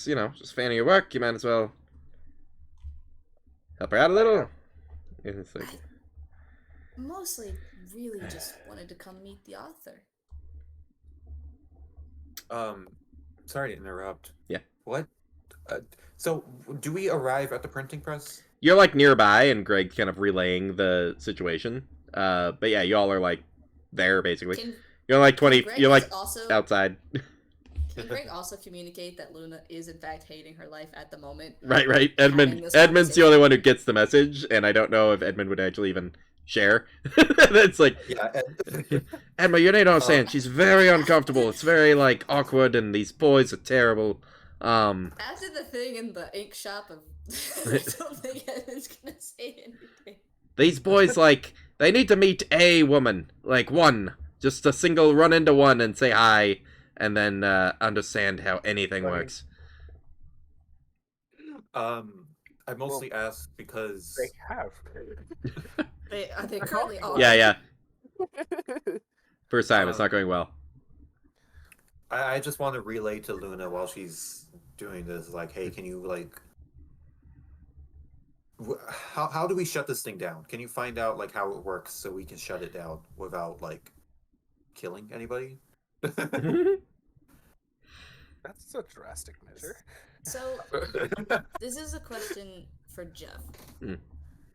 you know, just a fan of your work. You might as well help her out a little. And it's like, mostly really just wanted to come meet the author. Sorry to interrupt. Yeah. What? So, do we arrive at the printing press? you're like nearby, and Greg kind of relaying the situation. But yeah, y'all are like there basically. Can, You're like 20. Greg You're like also outside. Can Greg also communicate that Luna is in fact hating her life at the moment? Right. Having Edmund. this Edmund's the conversation. only one who gets the message, and I don't know if Edmund would actually even share. It's like, Yeah. Edmund, you don't understand. She's very uncomfortable. It's very like awkward, and these boys are terrible. After the thing in the ink shop, I don't think Edmund's gonna say anything. These boys like they need to meet a woman, like one, just a single run into one and say hi, and then understand how anything Right. works. I mostly ask because they have. Are they currently all? Yeah. First time, it's not going well. I just want to relay to Luna while she's doing this, like, hey, can you like, how do we shut this thing down? Can you find out like how it works so we can shut it down without like killing anybody? That's a drastic measure. So this is a question for Jeff. Mm.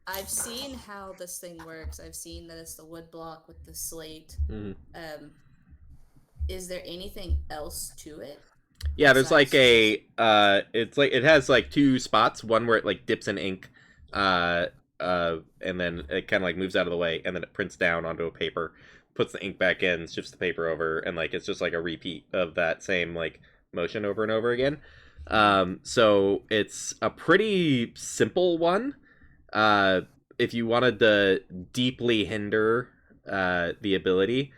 I've seen how this thing works. I've seen that it's the wood block with the slate. Mhm. Is there anything else to it? Yeah, there's like Besides- it's like it has like two spots, one where it like dips in ink, and then it kind of like moves out of the way, and then it prints down onto a paper, puts the ink back in, shifts the paper over, and like it's just like a repeat of that same like motion over and over again. So it's a pretty simple one. If you wanted to deeply hinder the ability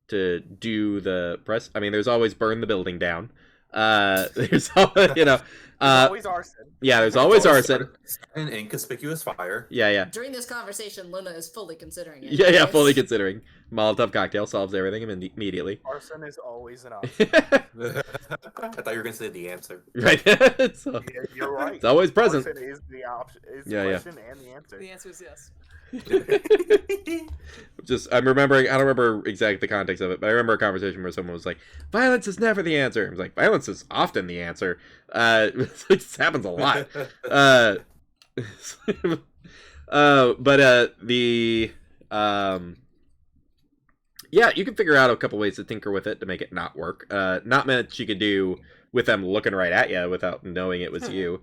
to do the press, I mean, there's always burn the building down. There's always, you know, There's always arson. yeah, there's always arson. An inconspicuous fire. Yeah. During this conversation, Luna is fully considering it. Yeah, Yes. fully considering. Molotov cocktail solves everything immediately. Arson is always an option. I thought you were gonna say the answer. Right. So, Yeah, you're right. it's always present. Arson is the option. Is Yeah, the yeah. question and the answer. The answer is yes. Which just I'm remembering. I don't remember exactly the context of it, but I remember a conversation where someone was like, "Violence is never the answer." I was like, "Violence is often the answer." This happens a lot. But yeah, you can figure out a couple ways to tinker with it to make it not work. Not much you could do with them looking right at you without knowing it was you.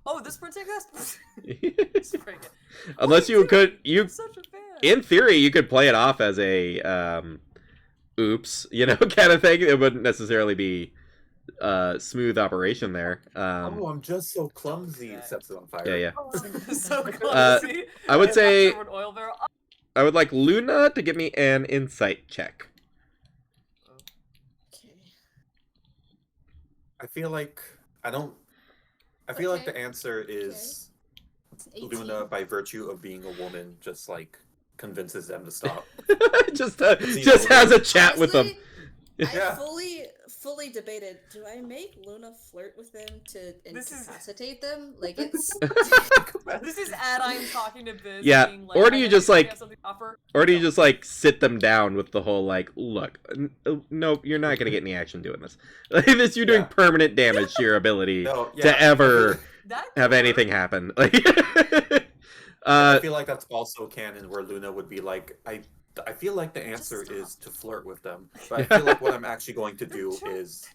Oh, this protagonist. Unless you could, I'm such a fan. in theory, you could play it off as a oops, kind of thing. It wouldn't necessarily be smooth operation there. Oh, I'm just so clumsy. Sets it on fire. Yeah. So clumsy. I would say An oil barrel. I would like Luna to give me an insight check. Okay. I feel like the answer is It's 18. Luna, by virtue of being a woman, just like convinces them to stop. just has a chat with them. Honestly, Yeah. I fully debated, do I make Luna flirt with them to incapacitate them? Like, it's... This is Adine talking to Biz. Yeah, being like, or do you just, like- have something to offer? Or do you just like sit them down with the whole like, look, no, you're not gonna get any action doing this. This you're doing Yeah. permanent damage to your ability No, yeah. to ever That have could anything work. happen. I feel like that's also canon where Luna would be like, I feel like the answer is to flirt with them, but I feel like what I'm actually going to do is,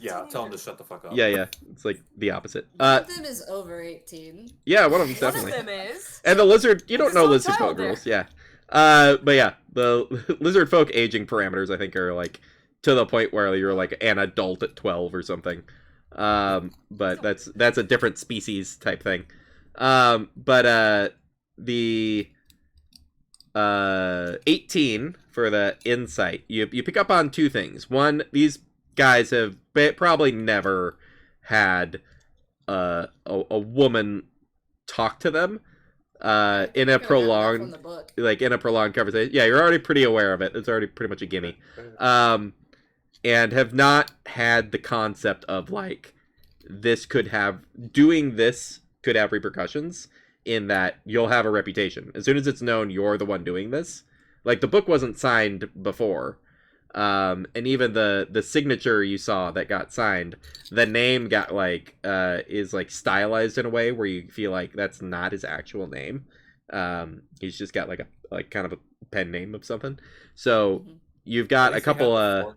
tell them to shut the fuck up. yeah, it's like the opposite. One of them is over 18. Yeah, one of them's One definitely. of them is. And the lizard, you don't There's know still a lizard child folk there. rules, yeah. But yeah, the lizard folk aging parameters, I think, are like to the point where you're like an adult at 12 or something. But that's a different species type thing. But the 18 for the insight, you pick up on two things. One, these guys have probably never had a woman talk to them in a prolonged From the book. conversation. Yeah, you're already pretty aware of it. It's already pretty much a gimme. And have not had the concept of like doing this could have repercussions in that you'll have a reputation. As soon as it's known you're the one doing this, like the book wasn't signed before. And even the signature you saw that got signed, the name got is like stylized in a way where you feel like that's not his actual name. He's just got like kind of a pen name of something. So you've got a couple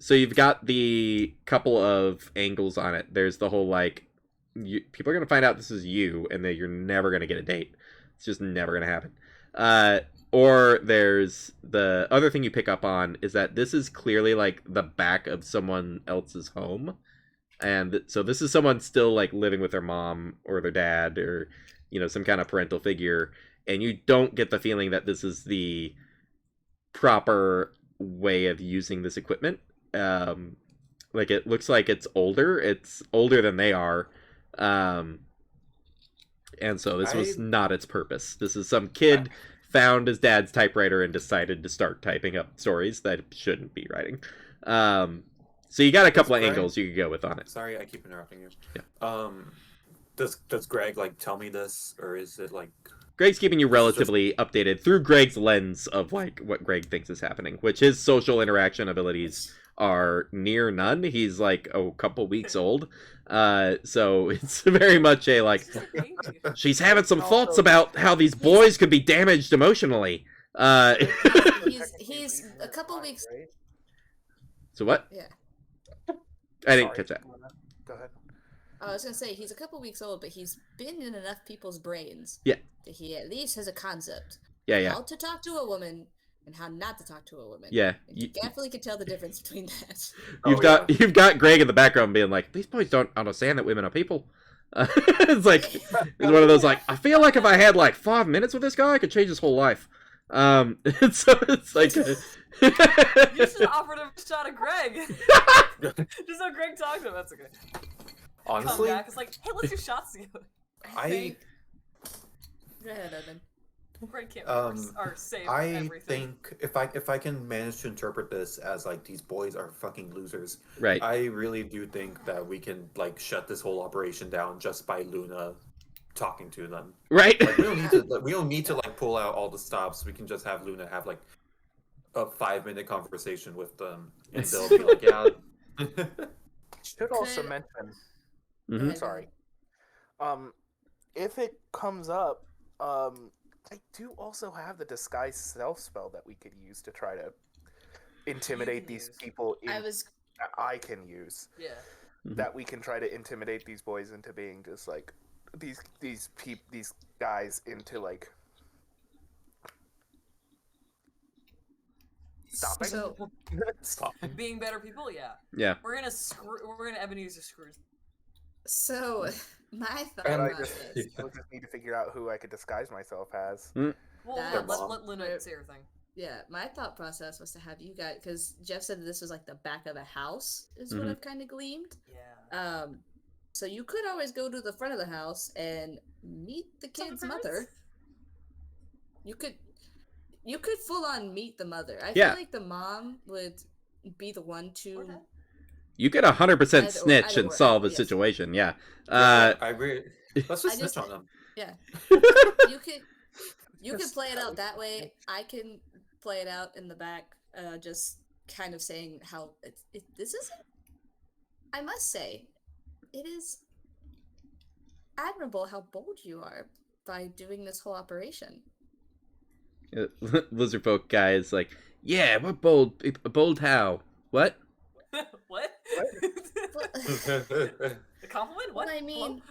so you've got the couple of angles on it. There's the whole people are gonna find out this is you, and that you're never gonna get a date. It's just never gonna happen. Or there's the other thing you pick up on is that this is clearly like the back of someone else's home, and so this is someone still like living with their mom or their dad or some kind of parental figure, and you don't get the feeling that this is the proper way of using this equipment. Like it looks like it's older than they are, and so this was not its purpose. This is some kid found his dad's typewriter and decided to start typing up stories that shouldn't be writing. So you got a couple of angles you could go with on it. Sorry, I keep interrupting you. Yeah. Does Greg tell me this, or is it like Greg's keeping you relatively updated through Greg's lens of what Greg thinks is happening, which his social interaction abilities are near none. He's like a couple weeks old, so it's very much a she's having some thoughts about how these boys could be damaged emotionally. He's a couple weeks. So what? Yeah. I didn't catch that. Go ahead. I was gonna say he's a couple weeks old, but he's been in enough people's brains. Yeah. That he at least has a concept. Yeah. How to talk to a woman and how not to talk to a woman. Yeah. And you definitely can tell the difference between that. You've got Greg in the background being like, these boys don't understand that women are people. It's one of those I feel like if I had 5 minutes with this guy, I could change his whole life. So it's like You should offer him a shot of Greg. Just so Greg talk to him. That's okay. honestly? Come back. It's like, hey, let's do shots together. Go ahead, Evan. Greg can't or save I everything. think if I can manage to interpret this as these boys are fucking losers, right. I really do think that we can shut this whole operation down just by Luna talking to them. Right? Like we don't need to like pull out all the stops. We can just have Luna have like a 5-minute conversation with them, and they'll be like, yeah. Should also Could- mention, Mhm. Yeah, sorry, if it comes up, I do also have the disguise self spell that we could use to try to intimidate can these use. people. I was I can use Yeah. that we can try to intimidate these boys into being just like these guys into like stopping. so Stop. Being better people, yeah. Yeah. We're gonna Ebenezer Scrooge. so my thought And I process. just need to figure out who I could disguise myself as. Well, Their let, mom. let Luna say her thing. Yeah, my thought process was to have you guys, because Jeff said this was like the back of a house, is what Mhm. I've kind of gleamed. Yeah. So you could always go to the front of the house and meet the kid's Sometimes. mother. You could full on meet the mother. I Yeah. feel like the mom would be the one to. Or not. You could 100% Either or- snitch either and or, solve a yes. situation. Yeah. I agree. Let's just I just- snitch on them. Yeah. You could play it out that way. I can play it out in the back, just kind of saying how this isn't. I must say, it is admirable how bold you are by doing this whole operation. Lizard folk guy is like, yeah, we're bold. Bold how? What? What? Well, A compliment? What? I Hello? mean,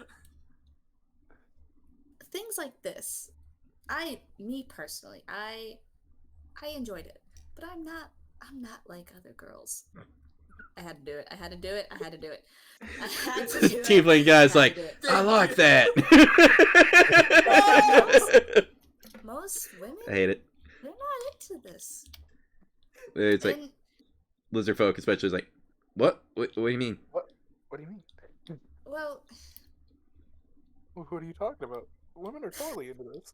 things like this, me personally, I enjoyed it, but I'm not like other girls. I had to do it. I had to do it. I had to do it. I had to do it. Tiefling guy's I like, had to do it. I like that. Most women, I hate it. they're not into this. It's like And lizard folk, especially, is like, what? What do you mean? What do you mean? well, What are you talking about? Women are totally into this.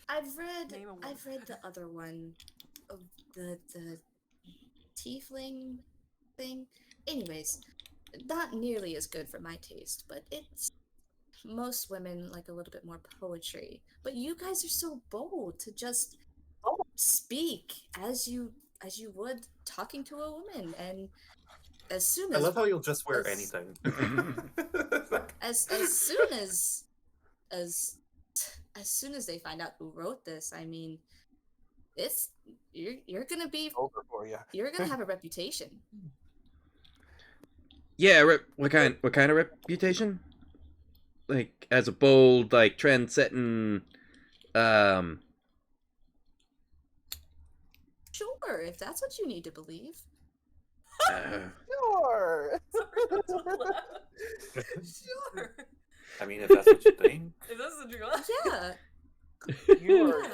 I've read Name a woman. the other one, of the tiefling thing. Anyways, not nearly as good for my taste, but it's most women like a little bit more poetry. But you guys are so bold to just speak as you would talking to a woman, and as soon I as love how you'll just wear as- anything. as soon as soon as they find out who wrote this, I mean, it's you're gonna be Over for you. you're gonna have a reputation. Yeah, what kind of reputation? Like, as a bold, like, trend-setting, Sure, if that's what you need to believe. Sure. Sure. I mean, if that's what you think. Is this the true Yeah, You are yeah.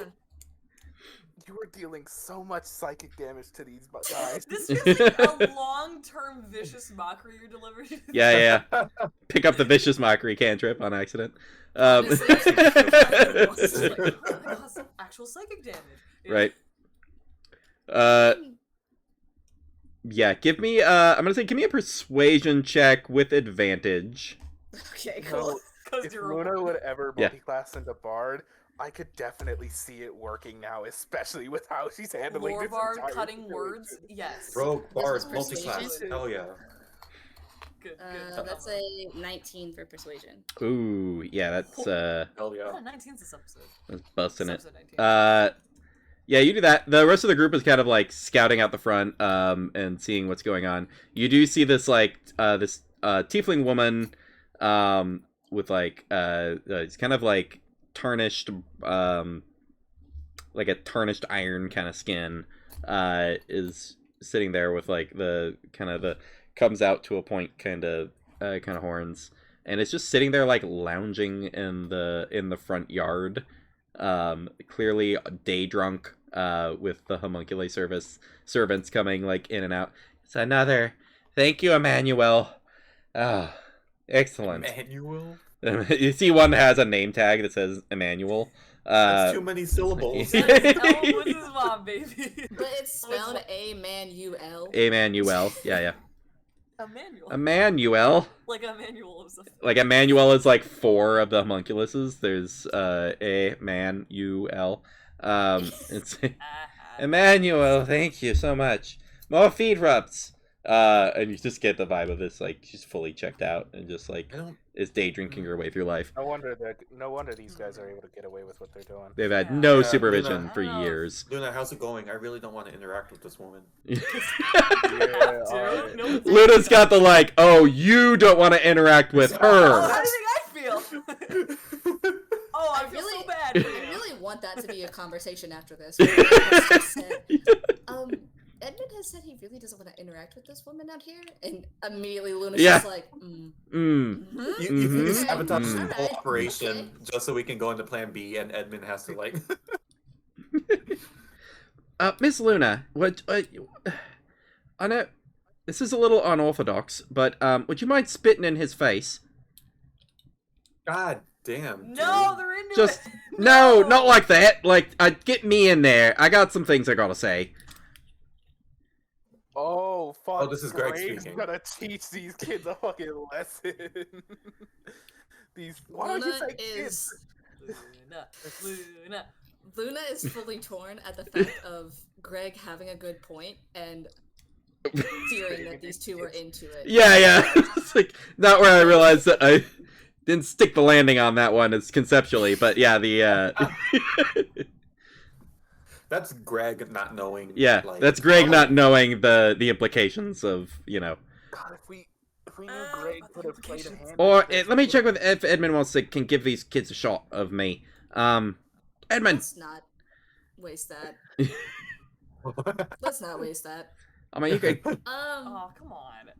you are dealing so much psychic damage to these guys. This feels like a long-term vicious mockery you're delivering. yeah. Pick up the vicious mockery cantrip on accident. Honestly, It's like, oh, that caused actual psychic damage. Yeah. Right. Yeah, give me I'm gonna say give me a persuasion check with advantage. Okay, No, cool. Because if you're a Luna bard. would ever Yeah. multi-class into Bard, I could definitely see it working now, especially with how she's handling Lore this bard entire cutting situation. words. Yes. Rogue, bard, is persuasion. multi-class. Hell yeah. Good. Good. That's a 19 for persuasion. Ooh, yeah, that's Hell yeah. Yeah, 19's this episode. that's busting This it. episode 19. Yeah, you do that. The rest of the group is kind of like scouting out the front, and seeing what's going on. You do see this like this tiefling woman, with like it's kind of like tarnished, like a tarnished iron kind of skin, is sitting there with like the kind of the comes out to a point kind of horns, and it's just sitting there like lounging in the front yard. Clearly day drunk, with the homunculi servants coming like in and out. It's another thank you, Emmanuel. Ah, excellent. Emmanuel? You see one that has a name tag that says Emmanuel. That's too many syllables. Yeah. That's Ellen Woods' mom, baby. But it's spelled A-man-U-L. Emmanuel. Yeah. Emmanuel. Emmanuel. Like Emmanuel of something. Like Emmanuel is like 4 of the homunculuses. There's A-man-U-L. It's Emmanuel, thank you so much. More feed rubs. And you just get the vibe of this, like, she's fully checked out and just like I don't. is day drinking her way through life. No wonder these guys are able to get away with what they're doing. They've had Yeah. no Yeah, supervision Luna. for Oh. years. Luna, how's it going? I really don't want to interact with this woman. Dude, no, Luna's got the like, oh, you don't want to interact with Oh, her. how do you think I feel? Oh, I feel so bad. I really want that to be a conversation after this. where Edmund has said, Edmund has said he really doesn't want to interact with this woman out here, and immediately Luna's Yeah. just like, Mm. mhm. You can Mhm. sabotage Mhm. this whole Alright, operation just so we can go into Plan B, and Edmund has to like. Miss Luna, what? I know this is a little unorthodox, but would you mind spitting in his face? God damn. No, dude. they're into Just it. no, not like that. Like, get me in there. I got some things I gotta say. Oh, fuck. Oh, this is Greg Greg's speaking. gonna teach these kids a fucking lesson. Why don't you Luna say kids? is Luna. Luna is fully torn at the fact of Greg having a good point and fearing that these two are into it. Yeah. It's like not where I realized that I didn't stick the landing on that one as conceptually, but yeah, the That's Greg not knowing. yeah, like, that's Greg all- not knowing the implications of God, if we knew Greg About could the have played a implications. hand. Or in this, let me check with if Edmund wants to can give these kids a shot of me. Edmund. Let's not waste that. Let's not waste that. I mean, you could. Oh, come on.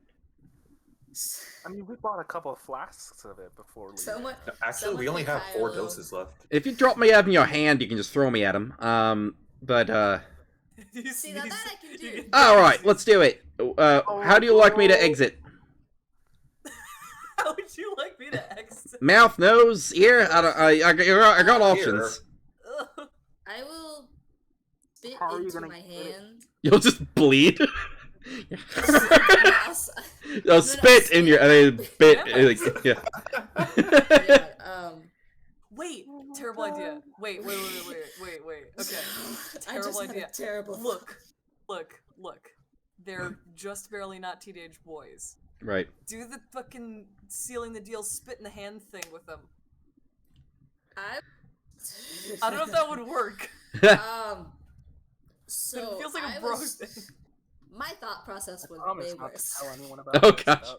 I mean, we bought a couple of flasks of it before leaving. Someone, Actually, we someone only get have 4 Kylo. doses left. If you drop me out in your hand, you can just throw me at him. But You See, now that I can do. all right, let's do it. How do you like me to exit? How would you like me to exit? Mouth, nose, ear? I got options. Ugh. I will spit How are you into gonna my get it? hand. You'll just bleed. Yes. I'll spit in your. I mean, spit. Yeah. Yeah, Wait, terrible idea. Wait. Okay. I just Terrible had idea. a terrible. Look. They're just barely not teenage boys. Right. Do the fucking sealing the deal spit in the hand thing with them. I I don't know if that would work. So It feels like a I bro was- thing. My thought process was Promise way not to worse. tell anyone about Oh this gosh. stuff.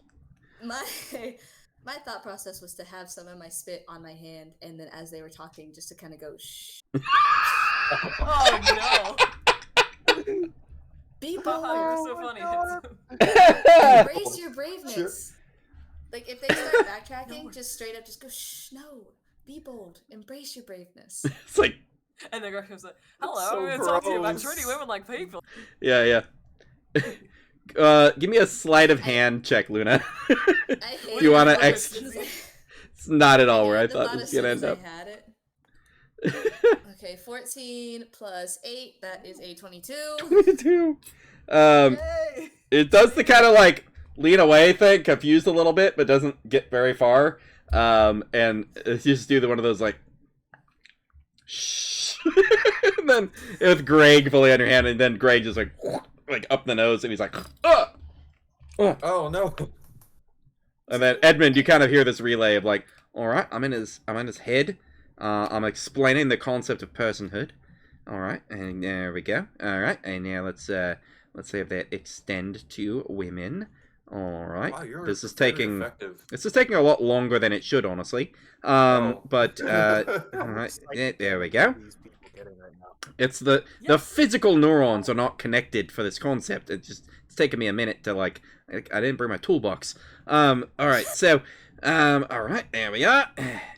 My thought process was to have some of my spit on my hand, and then as they were talking, just to kind of go shh. Oh Be no. bold. You're so funny. Embrace your braveness. Like if they start backtracking, just straight up, just go shh. No, be bold. Embrace your braveness. It's like, And then Greg goes, hello, so I'm gonna talk to you about gross. treating women like people. yeah. Give me a sleight of hand check, Luna. I hate Do you want it to as ex? soon as I- It's not at all where I had the thought thought this as was gonna soon end as up. I had it. Okay, 14 plus 8, that is a 22. 22. Yay! It does the kind of like lean away thing, confused a little bit, but doesn't get very far. And you just do one of those like, shh. And then with Greg fully on your hand, and then Greg just like up the nose, and he's like, ah. Oh no. And then Edmund, you kind of hear this relay of like, all right, I'm in his head. I'm explaining the concept of personhood. All right, and there we go. All right, and now let's have that extend to women. All right, Wow, you're this is very taking effective. a lot longer than it should, honestly. Oh. But all right, It's like yeah, there we go. these people getting right now. It's the physical neurons are not connected for this concept. It's taken me a minute to like. I didn't bring my toolbox. All right, so all right, there we are.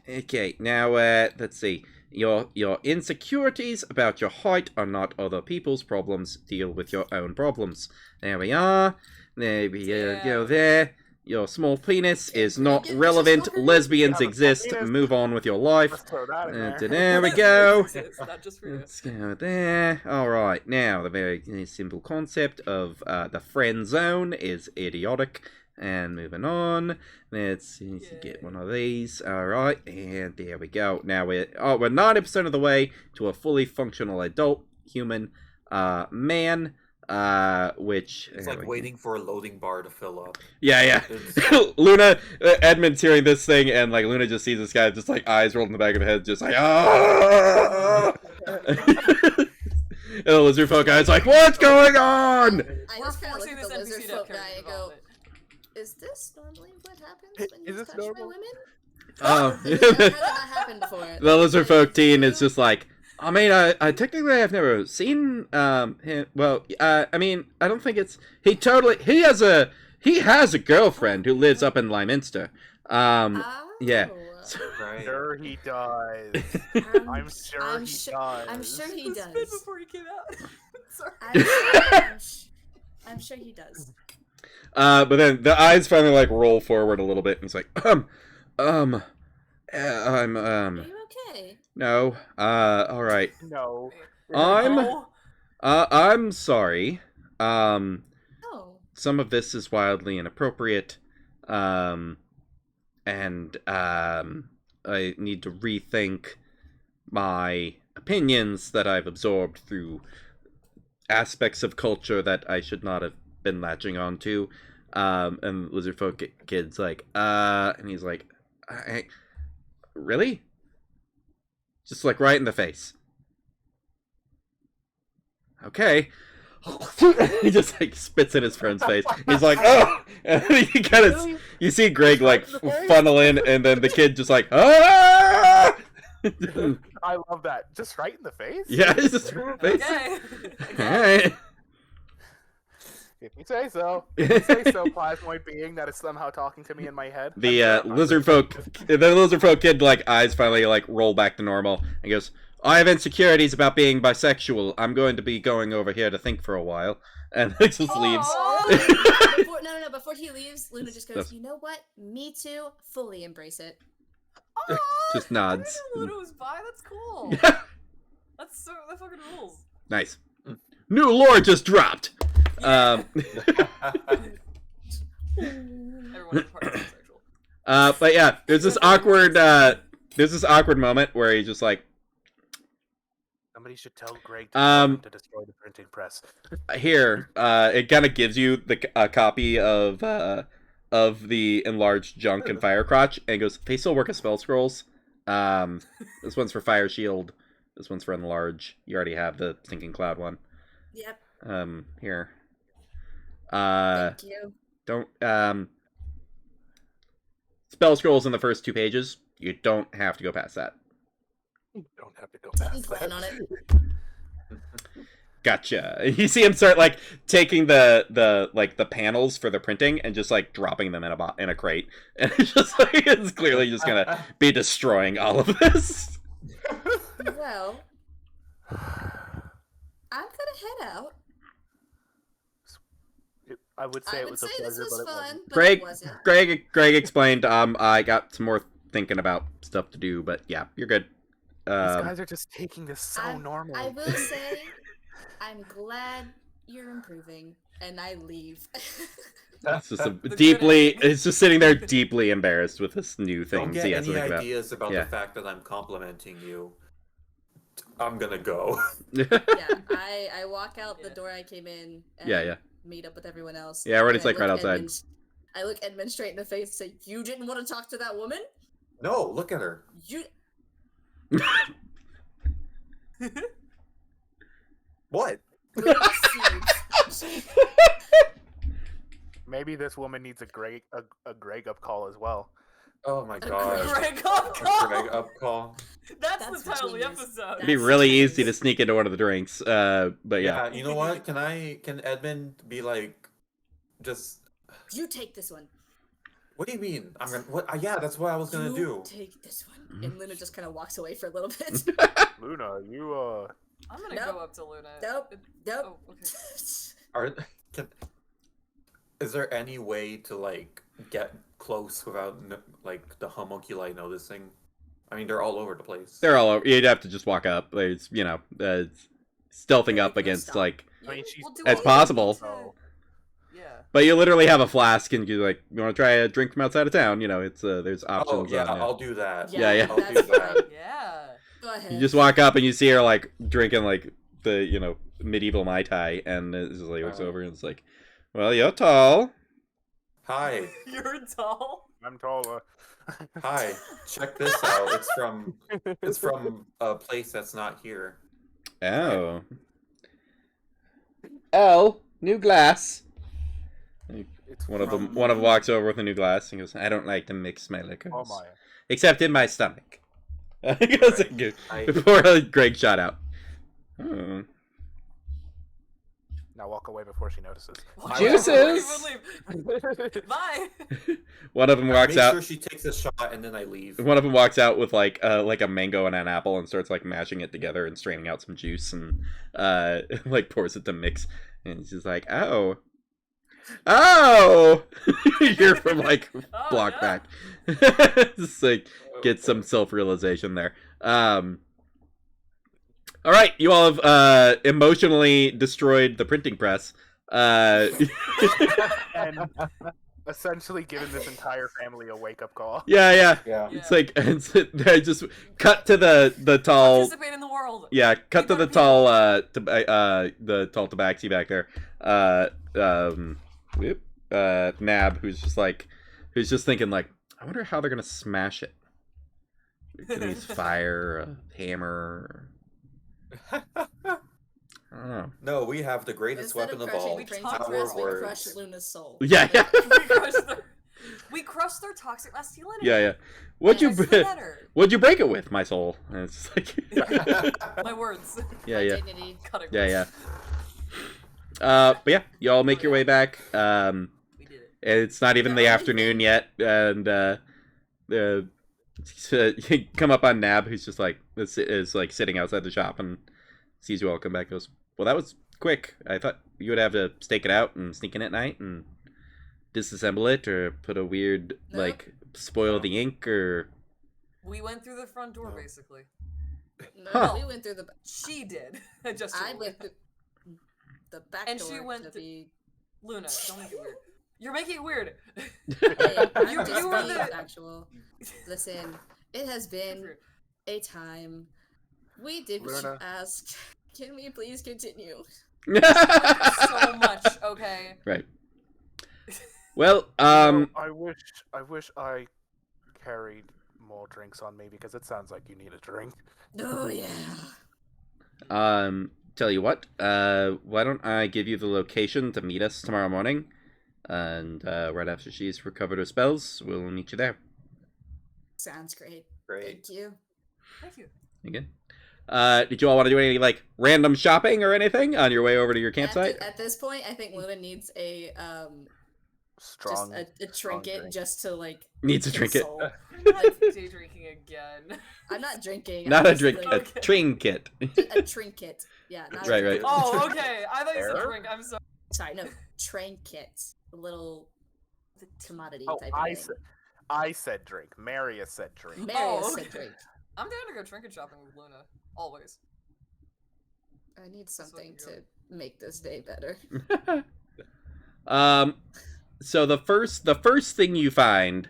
Okay, now let's see. Your insecurities about your height are not other people's problems. Deal with your own problems. There we are. There we go. There. Your small penis is not Get relevant. this over. Lesbians Yeah, exist. penis. Move on with your life. Let's throw that in there. There we go. It's not just for you. Let's go there. Alright, now the very simple concept of the friend zone is idiotic. And moving on. Let's see, get one of these. Alright, and there we go. Now we're 90% of the way to a fully functional adult human man. Which It's like waiting for a loading bar to fill up. Yeah. Luna, Edmund's hearing this thing, and like Luna just sees this guy, just like eyes rolled in the back of the head, just like ah. And the lizard folk guy's like, "What's going on?" I We're just kind of look forcing at this the lizard NPC to folk have guy character and go, development. "Is this normally what happens when Is you this touch my normal? women? Oh. Has that not happened before?" The lizard folk teen is just like, I mean, I technically have never seen him. Well, I mean, I don't think it's he has a girlfriend who lives up in Lyminster. Yeah. Oh. Right. Sure he does. I'm sure I'm he sure- does. I'm sure he The spin does. before he came out. Sorry. I'm sure he does. But then the eyes finally like roll forward a little bit, and it's like, I'm Are you okay? no, all right, No. I'm sorry. Oh. Some of this is wildly inappropriate, and I need to rethink my opinions that I've absorbed through aspects of culture that I should not have been latching onto. And Lizard Folk Kid's like, and he's like, really? Just like right in the face. Okay. He just like spits in his friend's face. He's like, oh! And you kind of you see Greg like funnel in, and then the kid just like, ah! I love that. Just right in the face? Yeah, it's just right in the face. Okay. Alright. If you say so. If you say so, plasmoid being that is somehow talking to me in my head. The lizard folk kid like eyes finally like roll back to normal and goes, I have insecurities about being bisexual. I'm going to be going over here to think for a while. And he just leaves. No. Before he leaves, Luna just goes, you know what? Me too. Fully embrace it. Aw, Just nods. I didn't know Luna was bi. That's cool. That fucking rules. Nice. New lore just dropped. Everyone is part bisexual. But yeah, there's this awkward moment where he's just like, Somebody should tell Greg to destroy the printing press. here, it kind of gives you a copy of the enlarged junk and fire crotch, and goes, they still work as spell scrolls. This one's for fire shield. This one's for enlarge. You already have the stinking cloud one. Yep. Here. Thank you. Don't spell scrolls in the first 2 pages. You don't have to go past that. You don't have to go I'm past playing that. on it. Gotcha. You see him start like taking the panels for the printing and just like dropping them in a crate, and it's just like it's clearly just gonna be destroying all of this. Well, I'm gonna head out. I would say I it would was say a this pleasure, was but it fun, wasn't. but Greg, it wasn't. Greg explained. I got some more thinking about stuff to do, but yeah, you're good. These guys are just taking this so normally. I will say, I'm glad you're improving, and I leave. It's just good it's just sitting there deeply embarrassed with this new Don't things get he has to any think about. ideas about Yeah. the fact that I'm complimenting you. I'm gonna go. Yeah, I walk out the Yeah. door I came in. And Yeah. Meet up with everyone else. Yeah, Reddy's, and I like, right look outside. I look Edmund straight in the face and say, "You didn't want to talk to that woman? No, look at her. You." What? Luna seeds. Maybe this woman needs a Greg up call as well. Oh my god. Greg up call. Greg up call. That's That's the title of the genius. episode. It'd be That's really genius. easy to sneak into one of the drinks. But yeah. Yeah, you know what? Can Edmund be like, just, You take this one. what do you mean? I'm gonna, what? Yeah, that's what I was gonna You do. take this one. And Luna just kind of walks away for a little bit. Luna, you I'm gonna Nope. go up to Luna. Nope. Nope. Oh, okay. Are, is there any way to like get close without like the homunculi noticing? I mean, they're all over the place. They're all over. You'd have to just walk up. It's, stealthing Yeah, up you can against stop. like. I mean, she's We'll do It's all we possible. can to- Yeah. But you literally have a flask, and you're like, you want to try a drink from outside of town? You know, it's there's Oh options. yeah, on it. I'll do that. Yeah. I'll do that's that. fine. Yeah. Go ahead. You just walk up and you see her like drinking like the medieval Mai Tai, and it just like looks over and it's like, well, you're tall. Hi, You're tall. I'm taller. hi. Check this out. It's from a place that's not here. Oh. L, new glass. It's One of from- them walks over with a new glass and goes, I don't like to mix my liquors. Oh my. Except in my stomach. He goes, I- before Greg shot out. Oh. Now walk away before she notices. Walk Juices! away, leave. Bye. One of them walks Make out. sure she takes a shot and then I leave. One of them walks out with like a mango and an apple and starts like mashing it together and straining out some juice and like pours it to mix. And she's like, oh. You hear from like Oh, block no. back. Just like get some self-realization there. All right, you all have emotionally destroyed the printing press. And essentially given this entire family a wake-up call. Yeah. Yeah. It's like I just cut to the tall. Participate in the world. Yeah, cut to the tall the tall tabaxi back there. Nab, who's just thinking like, I wonder how they're gonna smash it. Gonna use fire, a hammer. I don't know. No, we have the greatest Instead weapon of of crushing all. the printing Our press, we words. crush Luna's soul. Yeah. We crushed their toxic masculinity. Yeah. What'd you That's the better. What'd you break it with, my soul? And it's just like My words. yeah. Dignity. Cutting Yeah. words. But yeah, you all make your way back. We did it. It's not even the Yeah. afternoon yet, and you come up on Nab, who's just like is like sitting outside the shop and sees you all come back. Goes, well, that was quick. I thought you would have to stake it out and sneak in at night and disassemble it, or put a weird No. like spoil the ink, or We went through the front door, No. basically. No, Huh. we went through the. She did. Just I went through the back And door she went to to- be. Luna, don't make it weird. You're making it weird. Hey, I'm You- just you were being the- actual. Listen, it has been a time. We did what you Luna. asked. Can we please continue? So much, okay? Right. Well, I wish I carried more drinks on me because it sounds like you need a drink. Oh yeah. tell you what, why don't I give you the location to meet us tomorrow morning, and right after she's recovered her spells, we'll meet you there. Sounds great. Great. Thank you. Thank you. Again. Did you all want to do any like random shopping or anything on your way over to your campsite? At this point, I think Luna needs a Strong. just a trinket drink. just to like Needs a trinket. console. I'm not day drinking again. I'm not drinking. Not I'm a just, drink, like, a Okay. trinket. a trinket. Yeah, not a Right, drink. right. Oh, okay. I thought you said Fair. drink. I'm sorry. Sorry, no, trinket. A little commodity Oh, type I of thing. I said drink. Marius said drink. Marius Oh, said okay. drink. I'm down to go trinket shopping with Luna. Always. I need what something you to make this day better. So the first thing you find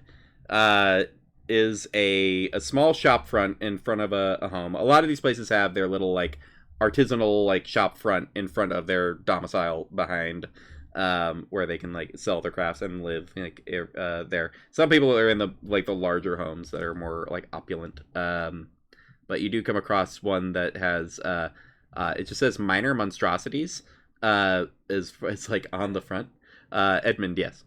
is a small shop front in front of a home. A lot of these places have their little like artisanal like shop front in front of their domicile behind, where they can like sell their crafts and live like there. Some people are in the like the larger homes that are more like opulent. But you do come across one that has it just says minor monstrosities. It's like on the front. Edmund, yes.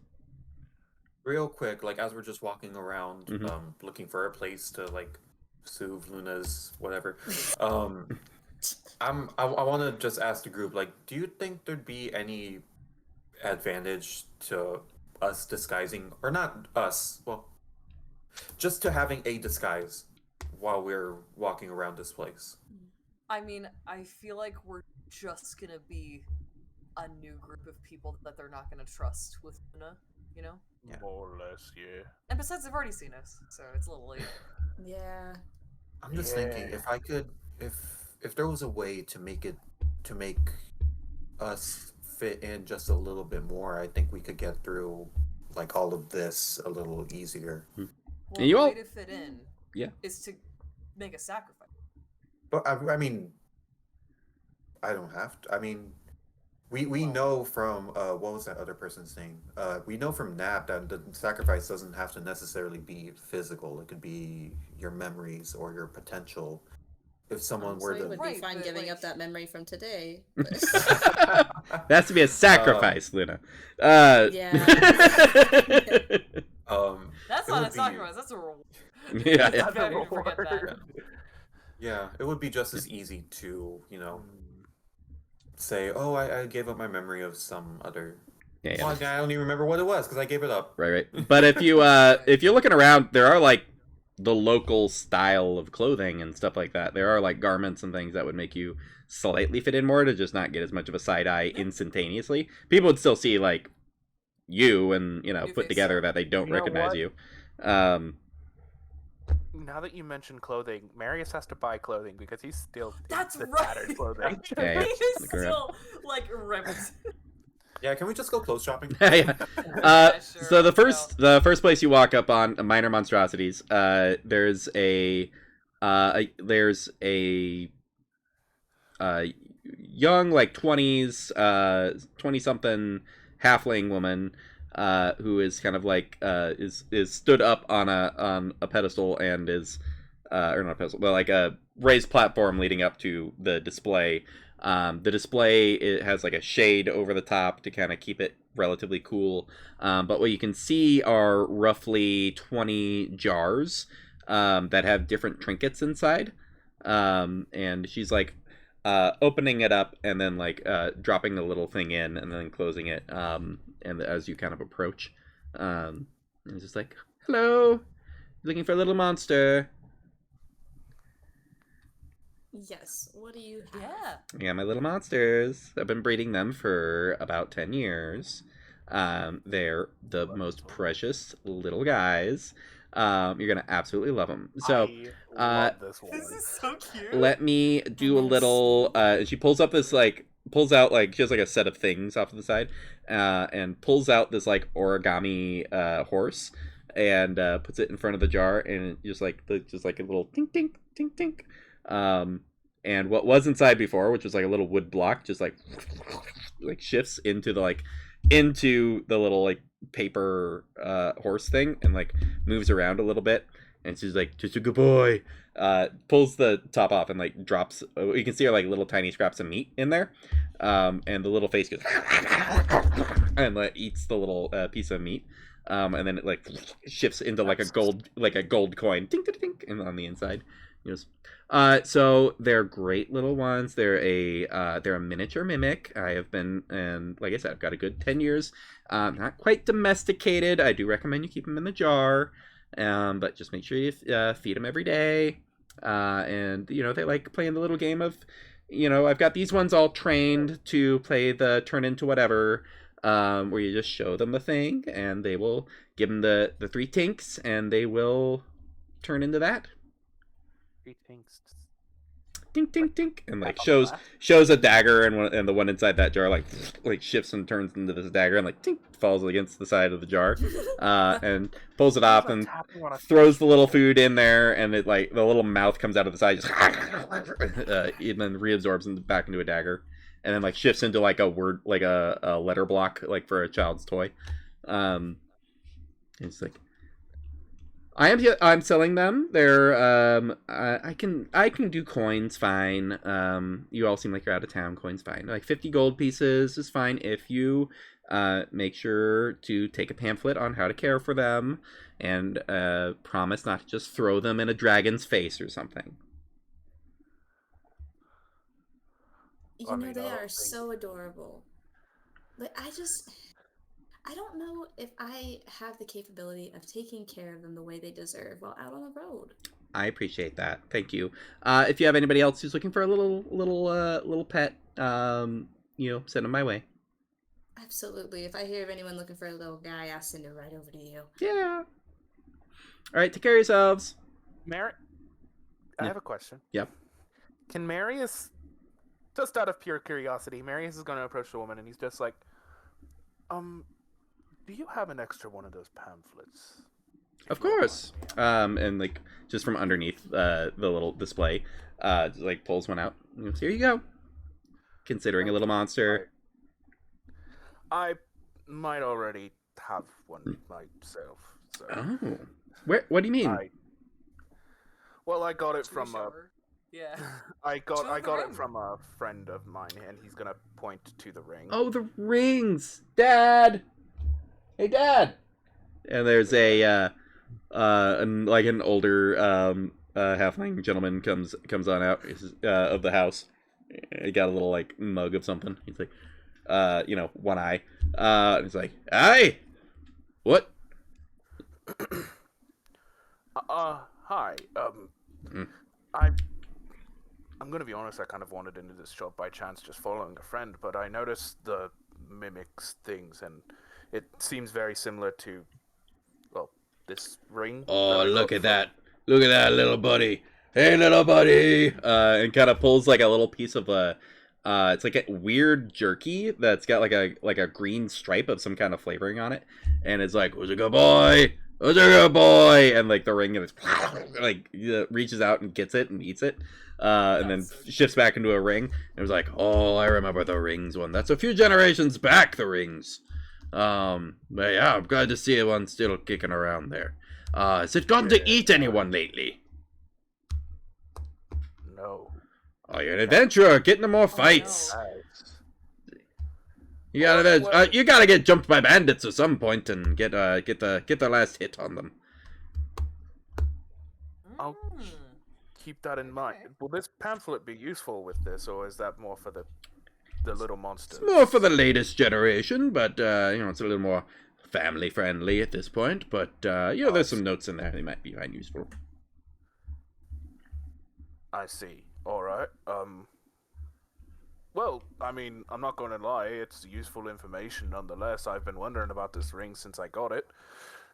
Real quick, like as we're just walking around, Mhm. looking for a place to like soothe Luna's whatever. I want to just ask the group, like, do you think there'd be any advantage to us disguising, or not us? Well, just to having a disguise while we're walking around this place. I mean, I feel like we're just gonna be a new group of people that they're not gonna trust with Luna, you know? Yeah. More or less, yeah. And besides, they've already seen us, so it's a little late. Yeah. I'm just thinking Yeah. if I could, if there was a way to make us fit in just a little bit more, I think we could get through like all of this a little easier. Well, And you the all- way to fit in Yeah. is to make a sacrifice. But I mean, I don't have to. I mean, we Well- know from what was that other person's name? We know from Nap that the sacrifice doesn't have to necessarily be physical. It could be your memories or your potential. If someone were Honestly, to would Right, be fine but, giving like- up that memory from today. That has to be a sacrifice, Luna. Yeah. That's it not would a be- sacrifice. That's a reward. yeah, That's Can't a even forget that. reward. Yeah, it would be just as easy to, say, oh, I gave up my memory of some other. yeah. Well, I don't even remember what it was because I gave it up. Right. But if you're looking around, there are like the local style of clothing and stuff like that. There are like garments and things that would make you slightly fit in more to just not get as much of a side eye instantaneously. People would still see like you and Your put face, together yeah. that they don't You know recognize what? you. Now that you mentioned clothing, Marius has to buy clothing because he's still That's the right. tattered clothing. Yeah, He is Look around. still like ripped. Yeah, can we just go clothes shopping? Yeah. Yeah, sure, So the let's first place you walk up on Minor Monstrosities, there's a young like 20 something halfling woman who is kind of like is stood up on a pedestal and is or not a pedestal but like a raised platform leading up to the display. The display, it has like a shade over the top to kind of keep it relatively cool. But what you can see are roughly 20 jars that have different trinkets inside. And she's like opening it up and then like dropping the little thing in and then closing it. And as you kind of approach, and it's just like, hello, looking for a little monster. Yes. What do you have? Yeah. Yeah, my little monsters. I've been breeding them for about 10 years. They're the most precious little guys. You're gonna absolutely love them. So I love this one. This is so cute. let me do a little. She pulls out this pulls out like she has like a set of things off to the side, and pulls out this like origami horse, and puts it in front of the jar, and just like a little tink tink tink tink. And what was inside before, which was like a little wood block, just like shifts into the little like paper horse thing and like moves around a little bit. And she's like, just a good boy. Pulls the top off and like drops. You can see her like little tiny scraps of meat in there. And the little face goes and like eats the little piece of meat. And then it like shifts into like a gold coin, tink tink tink, and on the inside. So they're great little ones. They're a miniature mimic. I have been, and like I said, I've got a good 10 years. Not quite domesticated. I do recommend you keep them in the jar, but just make sure you feed them every day. And they like playing the little game of, I've got these ones all trained to play the turn into whatever, where you just show them the thing, and they will give them the 3 tinks, and they will turn into that. Tink tink tink, and like shows a dagger, and the one inside that jar like shifts and turns into this dagger and like tink falls against the side of the jar, and pulls it off and throws the little food in there, and it like the little mouth comes out of the side, just and then reabsorbs back into a dagger, and then like shifts into like a word like a letter block like for a child's toy. It's like, I'm selling them. They're I can do coins fine. You all seem like you're out of town. Coins fine. Like 50 gold pieces is fine if you make sure to take a pamphlet on how to care for them and promise not to just throw them in a dragon's face or something. They are so adorable. Like I don't know if I have the capability of taking care of them the way they deserve while out on the road. I appreciate that. Thank you. If you have anybody else who's looking for a little pet, send them my way. Absolutely. If I hear of anyone looking for a little guy, I'll send it right over to you. Yeah. All right. Take care of yourselves. I Yeah. have a question. Yep. Can Marius just out of pure curiosity, Marius is going to approach the woman, and he's just like, do you have an extra one of those pamphlets? Of course. And like just from underneath the little display, just, like pulls one out. And goes, here you go. Considering a little monster. I might already have one myself. So Oh. What do you mean? I got it To the from shower. Yeah. I got the it ring. from a friend of mine, and he's gonna point to the ring. Oh, the rings, Dad. Hey, Dad. And there's a like an older halfling gentleman comes on out of the house. He got a little like mug of something. He's like, one eye. He's like, "Hi, what?" Hi. Mm. I'm gonna be honest. I kind of wandered into this shop by chance, just following a friend. But I noticed the mimics things, and it seems very similar to, well, this ring. Oh, that I look got at that! Look at that, little buddy! Hey, little buddy! And kind of pulls like a little piece of it's like a weird jerky that's got like a green stripe of some kind of flavoring on it, and it's like, "Who's a good boy? Who's a good boy?" And like the ring is like reaches out and gets it and eats it, and then shifts back into a ring. And it was like, "Oh, I remember the rings one. That's a few generations back. The rings." But yeah, I'm glad to see one still kicking around there. Has it gone to eat anyone lately? No. Oh, you're an adventurer, get into more fights. no. You gotta get jumped by bandits at some point and get the last hit on them. I'll Mm. keep that in mind. Okay. Will this pamphlet be useful with this, or is that more for the little monsters? It's more for the latest generation, but it's a little more family friendly at this point. But there's some notes in there they might find useful. I see. All right. Well, I mean, I'm not going to lie. It's useful information nonetheless. I've been wondering about this ring since I got it.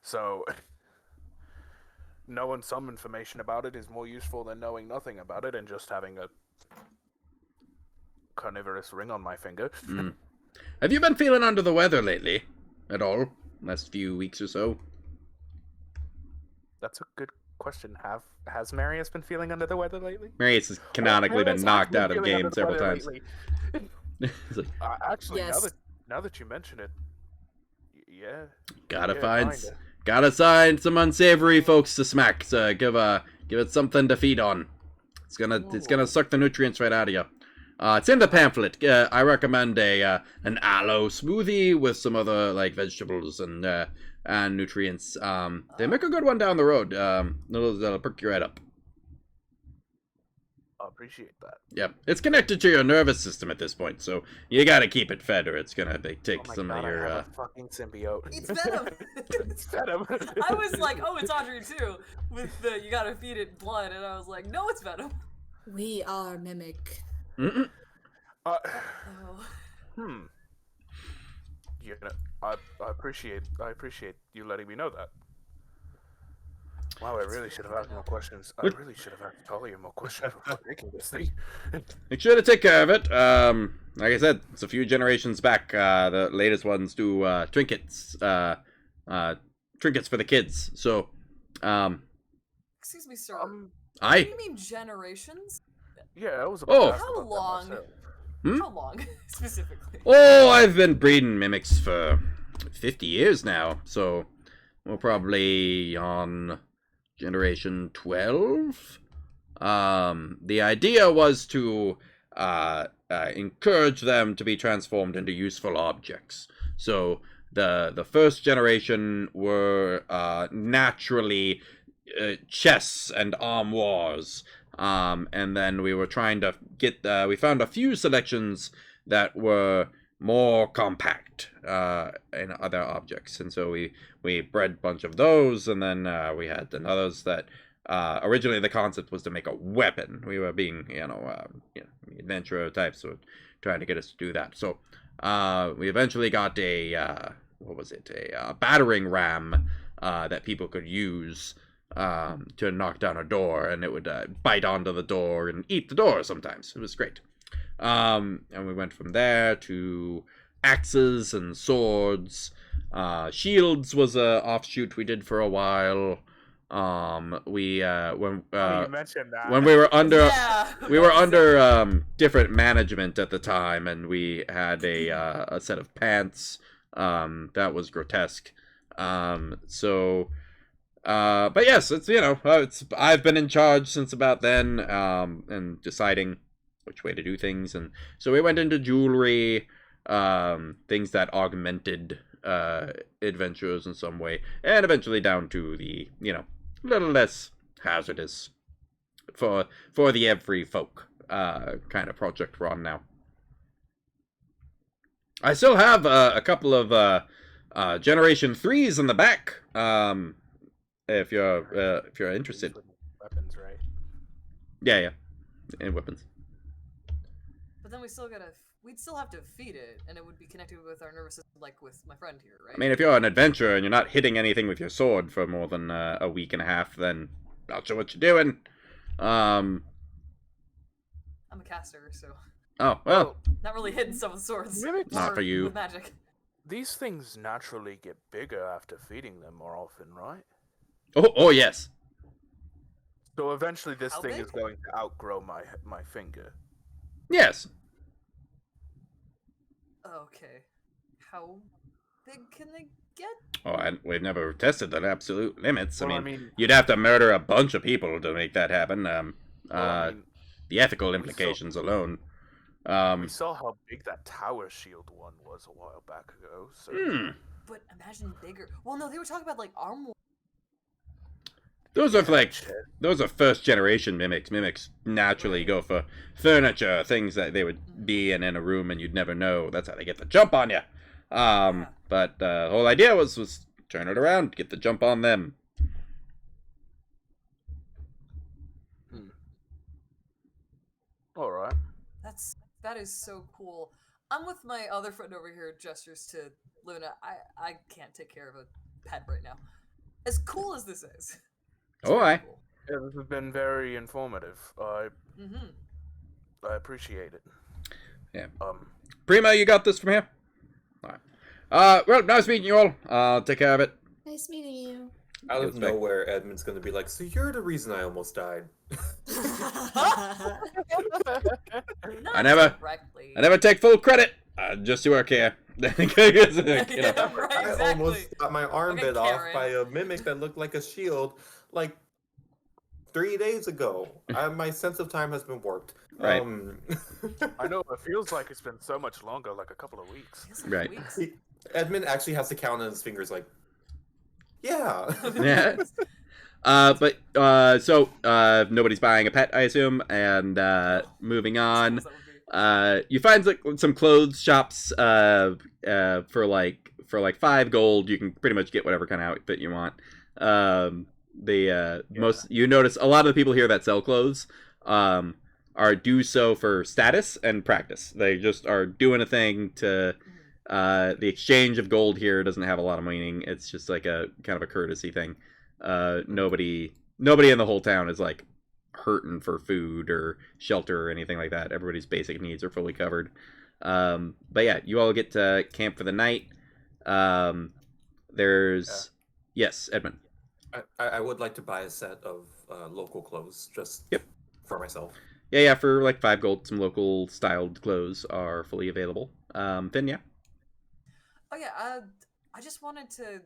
So, knowing some information about it is more useful than knowing nothing about it and just having a carnivorous ring on my finger. Have you been feeling under the weather lately? At all? Last few weeks or so? That's a good question. Has Marius been feeling under the weather lately? Marius has canonically been Marius has knocked out of feeling under game the several weather times. lately. It's like, Actually, Yes. now that you mention it, yeah. gotta yeah, find kinda. some unsavory folks to smack. So give it something to feed on. It's gonna suck the nutrients right out of you. It's in the pamphlet. I recommend an aloe smoothie with some other like vegetables and nutrients. They make a good one down the road. That'll perk you right up. I appreciate that. Yep, it's connected to your nervous system at this point, so you gotta keep it fed, or it's gonna take Oh my some God, of your. I have a fucking symbiote. It's Venom. It's Venom. I was like, oh, it's Audrey too, with the you gotta feed it blood, and I was like, no, it's Venom. We are mimic. Mm-mm. Oh. You know, I appreciate you letting me know that. Wow, I really should have asked more questions. I really should have asked Talia more questions before making this thing. Make sure to take care of it. Like I said, it's a few generations back. The latest ones do trinkets, trinkets for the kids. So, Excuse me, sir. Um, Do I you mean generations? yeah, I was about Oh. to ask How about that long? myself. Hmm? How long, specifically? I've been breeding mimics for 50 years now. So we're probably on generation 12. The idea was to encourage them to be transformed into useful objects. So the first generation were naturally chests and armoires, and then we were trying to get we found a few selections that were more compact in other objects, and so we bred a bunch of those, and then we had others that originally the concept was to make a weapon. We were being adventurer types, so trying to get us to do that. So we eventually got a battering ram that people could use to knock down a door, and it would bite onto the door and eat the door sometimes. It was great. And we went from there to axes and swords. Shields was a offshoot we did for a while. We you mentioned that. when we were under Yeah. we were under different management at the time, and we had a set of pants that was grotesque. But yes, it's I've been in charge since about then, and deciding which way to do things, and so we went into jewelry, things that augmented adventures in some way, and eventually down to the little less hazardous for the every folk kind of project we're on now. I still have a couple of Generation 3s in the back. If you're interested. Weapons, right? Yeah, and weapons. But then we'd still have to feed it, and it would be connected with our nervous system, like with my friend here, right? I mean, if you're an adventurer and you're not hitting anything with your sword for more than a week and a half, then not sure what you're doing. I'm a caster, so Oh, well, not really hitting some of the swords. Mimics Not or for you. with magic. These things naturally get bigger after feeding them more often, right? oh yes. So eventually this How thing big? is going to outgrow my finger. Yes. Okay. How big can they get? Oh, we've never tested the absolute limits. Well, I mean, you'd have to murder a bunch of people to make that happen. well, The ethical we implications alone. we saw how big that tower shield one was a while back ago. So But imagine bigger. Well, no, they were talking about like armor. Those are first generation mimics. Mimics naturally go for furniture, things that they would be in a room and you'd never know. That's how they get the jump on you. But the whole idea was turn it around, get the jump on them. all right. That is so cool. I'm with my other friend over here, gestures to Luna. I can't take care of a pet right now. As cool as this is. it's Oh, very aye. cool. Yeah, this has been very informative. I appreciate it. Yeah. Um. Prima, you got this from here? Alright. Well, nice meeting you all. Take care of it. Nice meeting you. Out of That's right. nowhere, Edmund's gonna be like, "So you're the reason I almost died." Not I never- directly. I never take full credit. Just to work here. Yeah, right, I exactly. almost got my arm Okay, bit off Karen. by a mimic that looked like a shield, like 3 days ago. My sense of time has been warped. Right. I know it feels like it's been so much longer, like a couple of weeks. Feels like Right. weeks. Edmund actually has to count on his fingers, like, yeah. Yeah. So nobody's buying a pet, I assume, and moving on. That would be- You find like some clothes shops for like 5 gold. You can pretty much get whatever kind of outfit you want. Most you notice a lot of the people here that sell clothes are do so for status and practice. They just are doing a thing to the exchange of gold here doesn't have a lot of meaning. It's just like a kind of a courtesy thing. Nobody in the whole town is like hurting for food or shelter or anything like that. Everybody's basic needs are fully covered. But yeah, you all get to camp for the night. There's yes, Edmund. I would like to buy a set of local clothes just Yep. for myself. Yeah, for like 5 gold, some local styled clothes are fully available. Finn, yeah. Oh yeah, I just wanted to.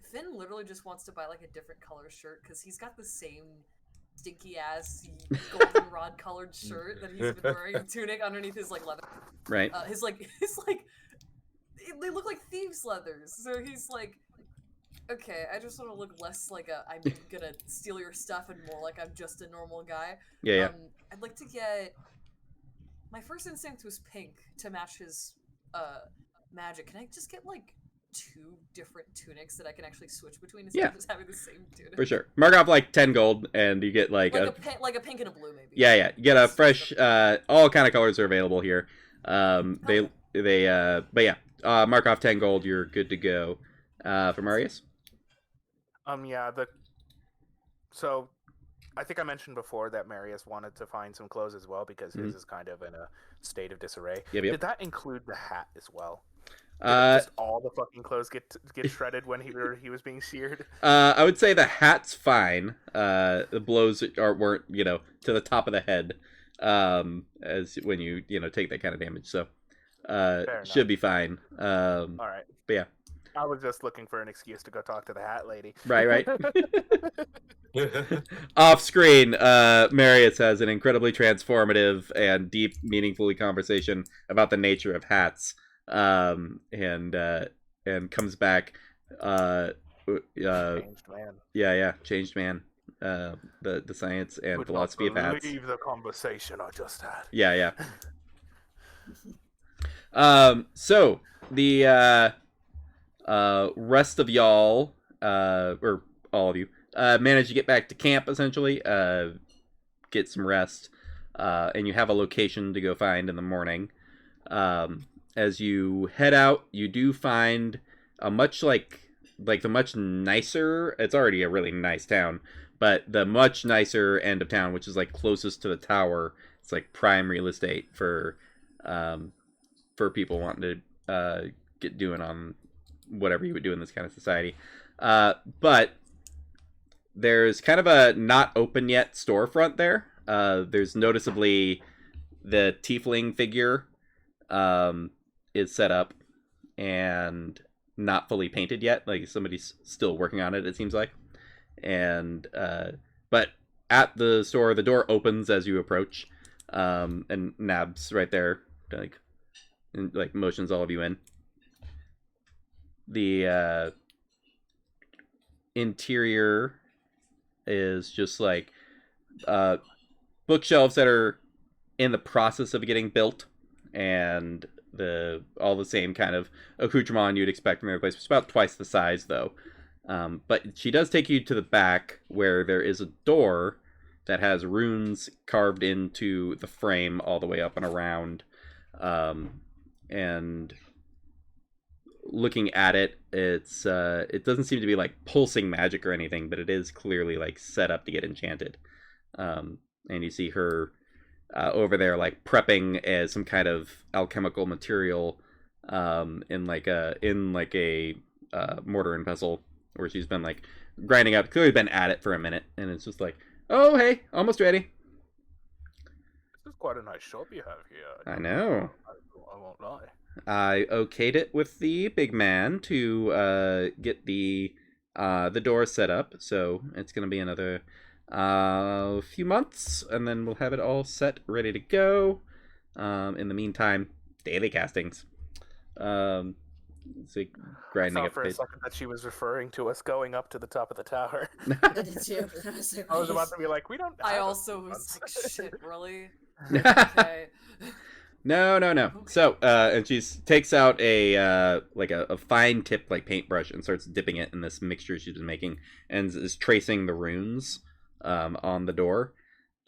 Finn literally just wants to buy like a different color shirt because he's got the same stinky ass goldenrod colored shirt that he's been wearing, a tunic underneath his like leather. Right. His like they look like thieves' leathers. So he's like, okay, I just want to look less like I'm gonna steal your stuff and more like I'm just a normal guy. Yeah. I'd like to get. My first instinct was pink to match his magic. Can I just get like 2 different tunics that I can actually switch between instead of just having the same tunic? For sure. Mark off like 10 gold and you get like a pink and a blue maybe. Yeah. You get a fresh all kind of colors are available here. But yeah. Mark off 10 gold, you're good to go. For Marius? Yeah, so I think I mentioned before that Marius wanted to find some clothes as well because his is kind of in a state of disarray. Yep. Did that include the hat as well? Did Uh, just all the fucking clothes get shredded when he was being sheared? I would say the hat's fine. The blows weren't to the top of the head. As when you take that kind of damage, so should be fine. All right. But yeah. I was just looking for an excuse to go talk to the hat lady. Right. Off screen, Marius has an incredibly transformative and deep, meaningful conversation about the nature of hats, and comes back. Changed man. Yeah, changed man. The science and Would philosophy of not hats. believe the conversation I just had. Yeah. So the rest of y'all, or all of you, manage to get back to camp, essentially, get some rest, and you have a location to go find in the morning. As you head out, you do find a much the much nicer, it's already a really nice town, but the much nicer end of town, which is closest to the tower. It's prime real estate for people wanting to get doing on whatever you would do in this kind of society. But there's kind of a not open yet storefront there. There's noticeably the tiefling figure is set up and not fully painted yet. Somebody's still working on it, it seems like. And but at the store, the door opens as you approach, and Nab's right there, motions all of you in. The interior is just bookshelves that are in the process of getting built, and all the same kind of accoutrement you'd expect from every place. It's about twice the size, though. But she does take you to the back, where there is a door that has runes carved into the frame all the way up and around. And looking at it, it doesn't seem to be pulsing magic or anything, but it is clearly set up to get enchanted. And you see her over there prepping as some kind of alchemical material, in a mortar and pestle, where she's been grinding up, clearly been at it for a minute, and it's just oh hey, almost ready. This is quite a nice shop you have here. I know. I won't lie. I okayed it with the big man to get the door set up, so it's gonna be another few months, and then we'll have it all set, ready to go. In the meantime, daily castings. It's grinding I up thought for a second that she was referring to us going up to the top of the tower. I did too. I was about to be we don't. I have also a- was shit, really? Okay. No. So, and she takes out a fine tip paintbrush and starts dipping it in this mixture she's been making, and is tracing the runes on the door.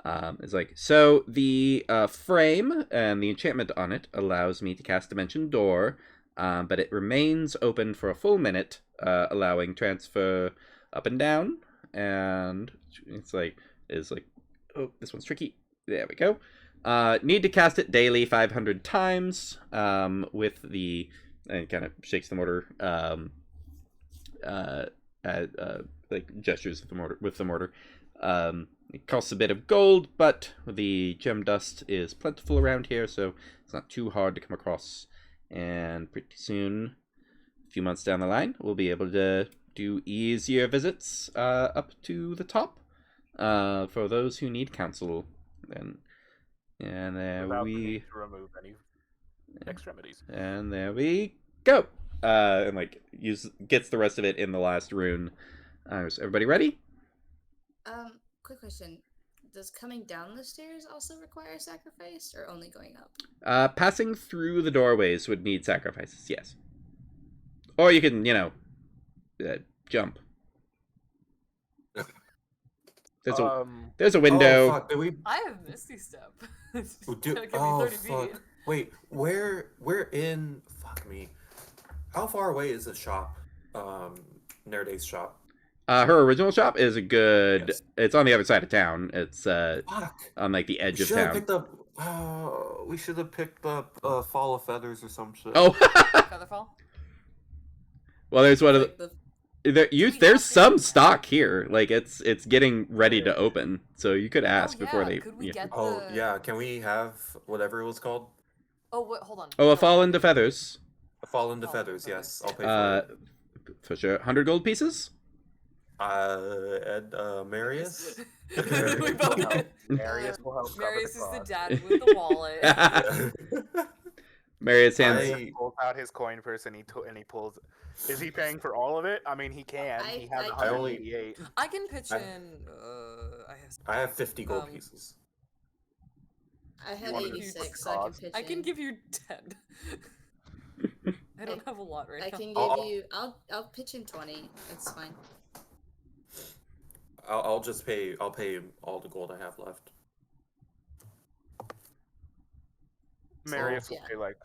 It's so the frame and the enchantment on it allows me to cast Dimension Door, but it remains open for a full minute, allowing transfer up and down. And it's oh, this one's tricky. There we go. Need to cast it daily 500 times, with the, and kind of shakes the mortar, gestures with the mortar. It costs a bit of gold, but the gem dust is plentiful around here, so it's not too hard to come across. And pretty soon, a few months down the line, we'll be able to do easier visits up to the top, for those who need counsel. And there without the we need to remove any extremities. and there we go. And gets the rest of it in the last rune. Is everybody ready? Quick question. Does coming down the stairs also require sacrifice, or only going up? Passing through the doorways would need sacrifices, yes. Or you can, jump. There's a window. Oh, fuck. Did we? I have Misty Step. It's Oh, gonna give me oh 30 fuck. feet. Wait, we're in. Fuck me. How far away is the shop? Nerda's shop. Her original shop is a good. Yes. It's on the other side of town. It's Fuck. on like the We edge of should have town. picked up. We should have picked up Fall of Feathers or some shit. Oh, Featherfall? well, there's one of Like the. the There's some stock here. Like it's getting ready to open, so you could Oh, ask before yeah, they. could we yeah. get Oh the... yeah, can we have whatever it was called? Oh, wait, hold on. Oh, a fall into feathers. Fall into Fall into Feathers. Yes, Feathers. I'll pay for it. For sure. 100 gold pieces. Marius. We both No. did. Marius will help cover Marius the is the cost. dad with the wallet. Marius hands. He pulls out his coin purse and he pulls. Is he paying for all of it? I mean, he can. He has I 188. I can pitch I- in. I have 50 gold Um, pieces. I have wanna do 86, the so I can cost? pitch I can in. give you 10. I don't have a lot right I now. can give I'll- you. I'll pitch in 20. It's fine. I'll just pay. I'll pay all the gold I have left. Marius will Yeah. pay like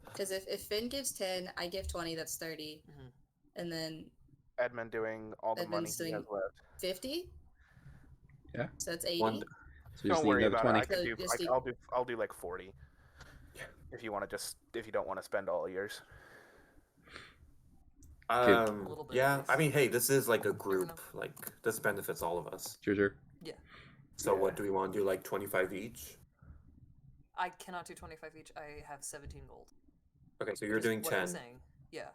Because if Finn gives 10, I give 20. That's 30, Mhm. and then Edmund doing all the Edmund's money he has doing- left. 50. Yeah. So that's 80. One. So you just Don't need worry another about 20. it. I can So do. just do- I'll do like 40. If you want to if you don't want to spend all yours. A little bit Yeah. at I least. mean, hey, this is like a Fair group. enough. Like this benefits all of us. Sure. So Yeah. what do we want to do? Like 25 each? I cannot do 25 each. I have 17 gold. Okay, so you're Which is doing what I'm 10. saying. Yeah.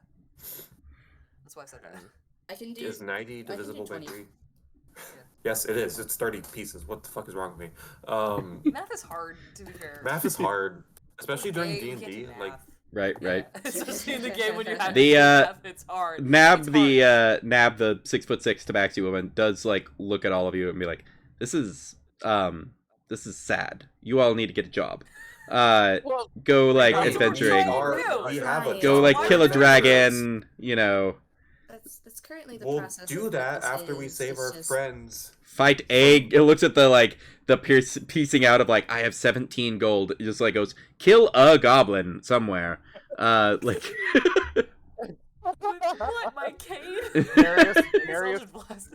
That's why I said that. I can do. Is 90 can do divisible by 20. 3? Yes, it is. It's 30 pieces. What the fuck is wrong with me? Math is hard, to be fair. Math is hard, especially during Okay, we can't D&D. do Like, math. Right. Yeah, especially in the game when you have The, to do math, it's hard. Nab It's the hard. Nab the 6'6" tabaxi woman does like look at all of you and be like, this is sad. You all need to get a job. Well, Go like That's adventuring. we have a Right. Go job. like Why kill a would dragon. You know, That's currently the We'll process. do of that what this after we is. save It's our just- friends. fight egg. It looks at the piecing out of like I have 17 gold. It just like goes kill a goblin somewhere. Like What, my cane? Marius, Eldritch Blast.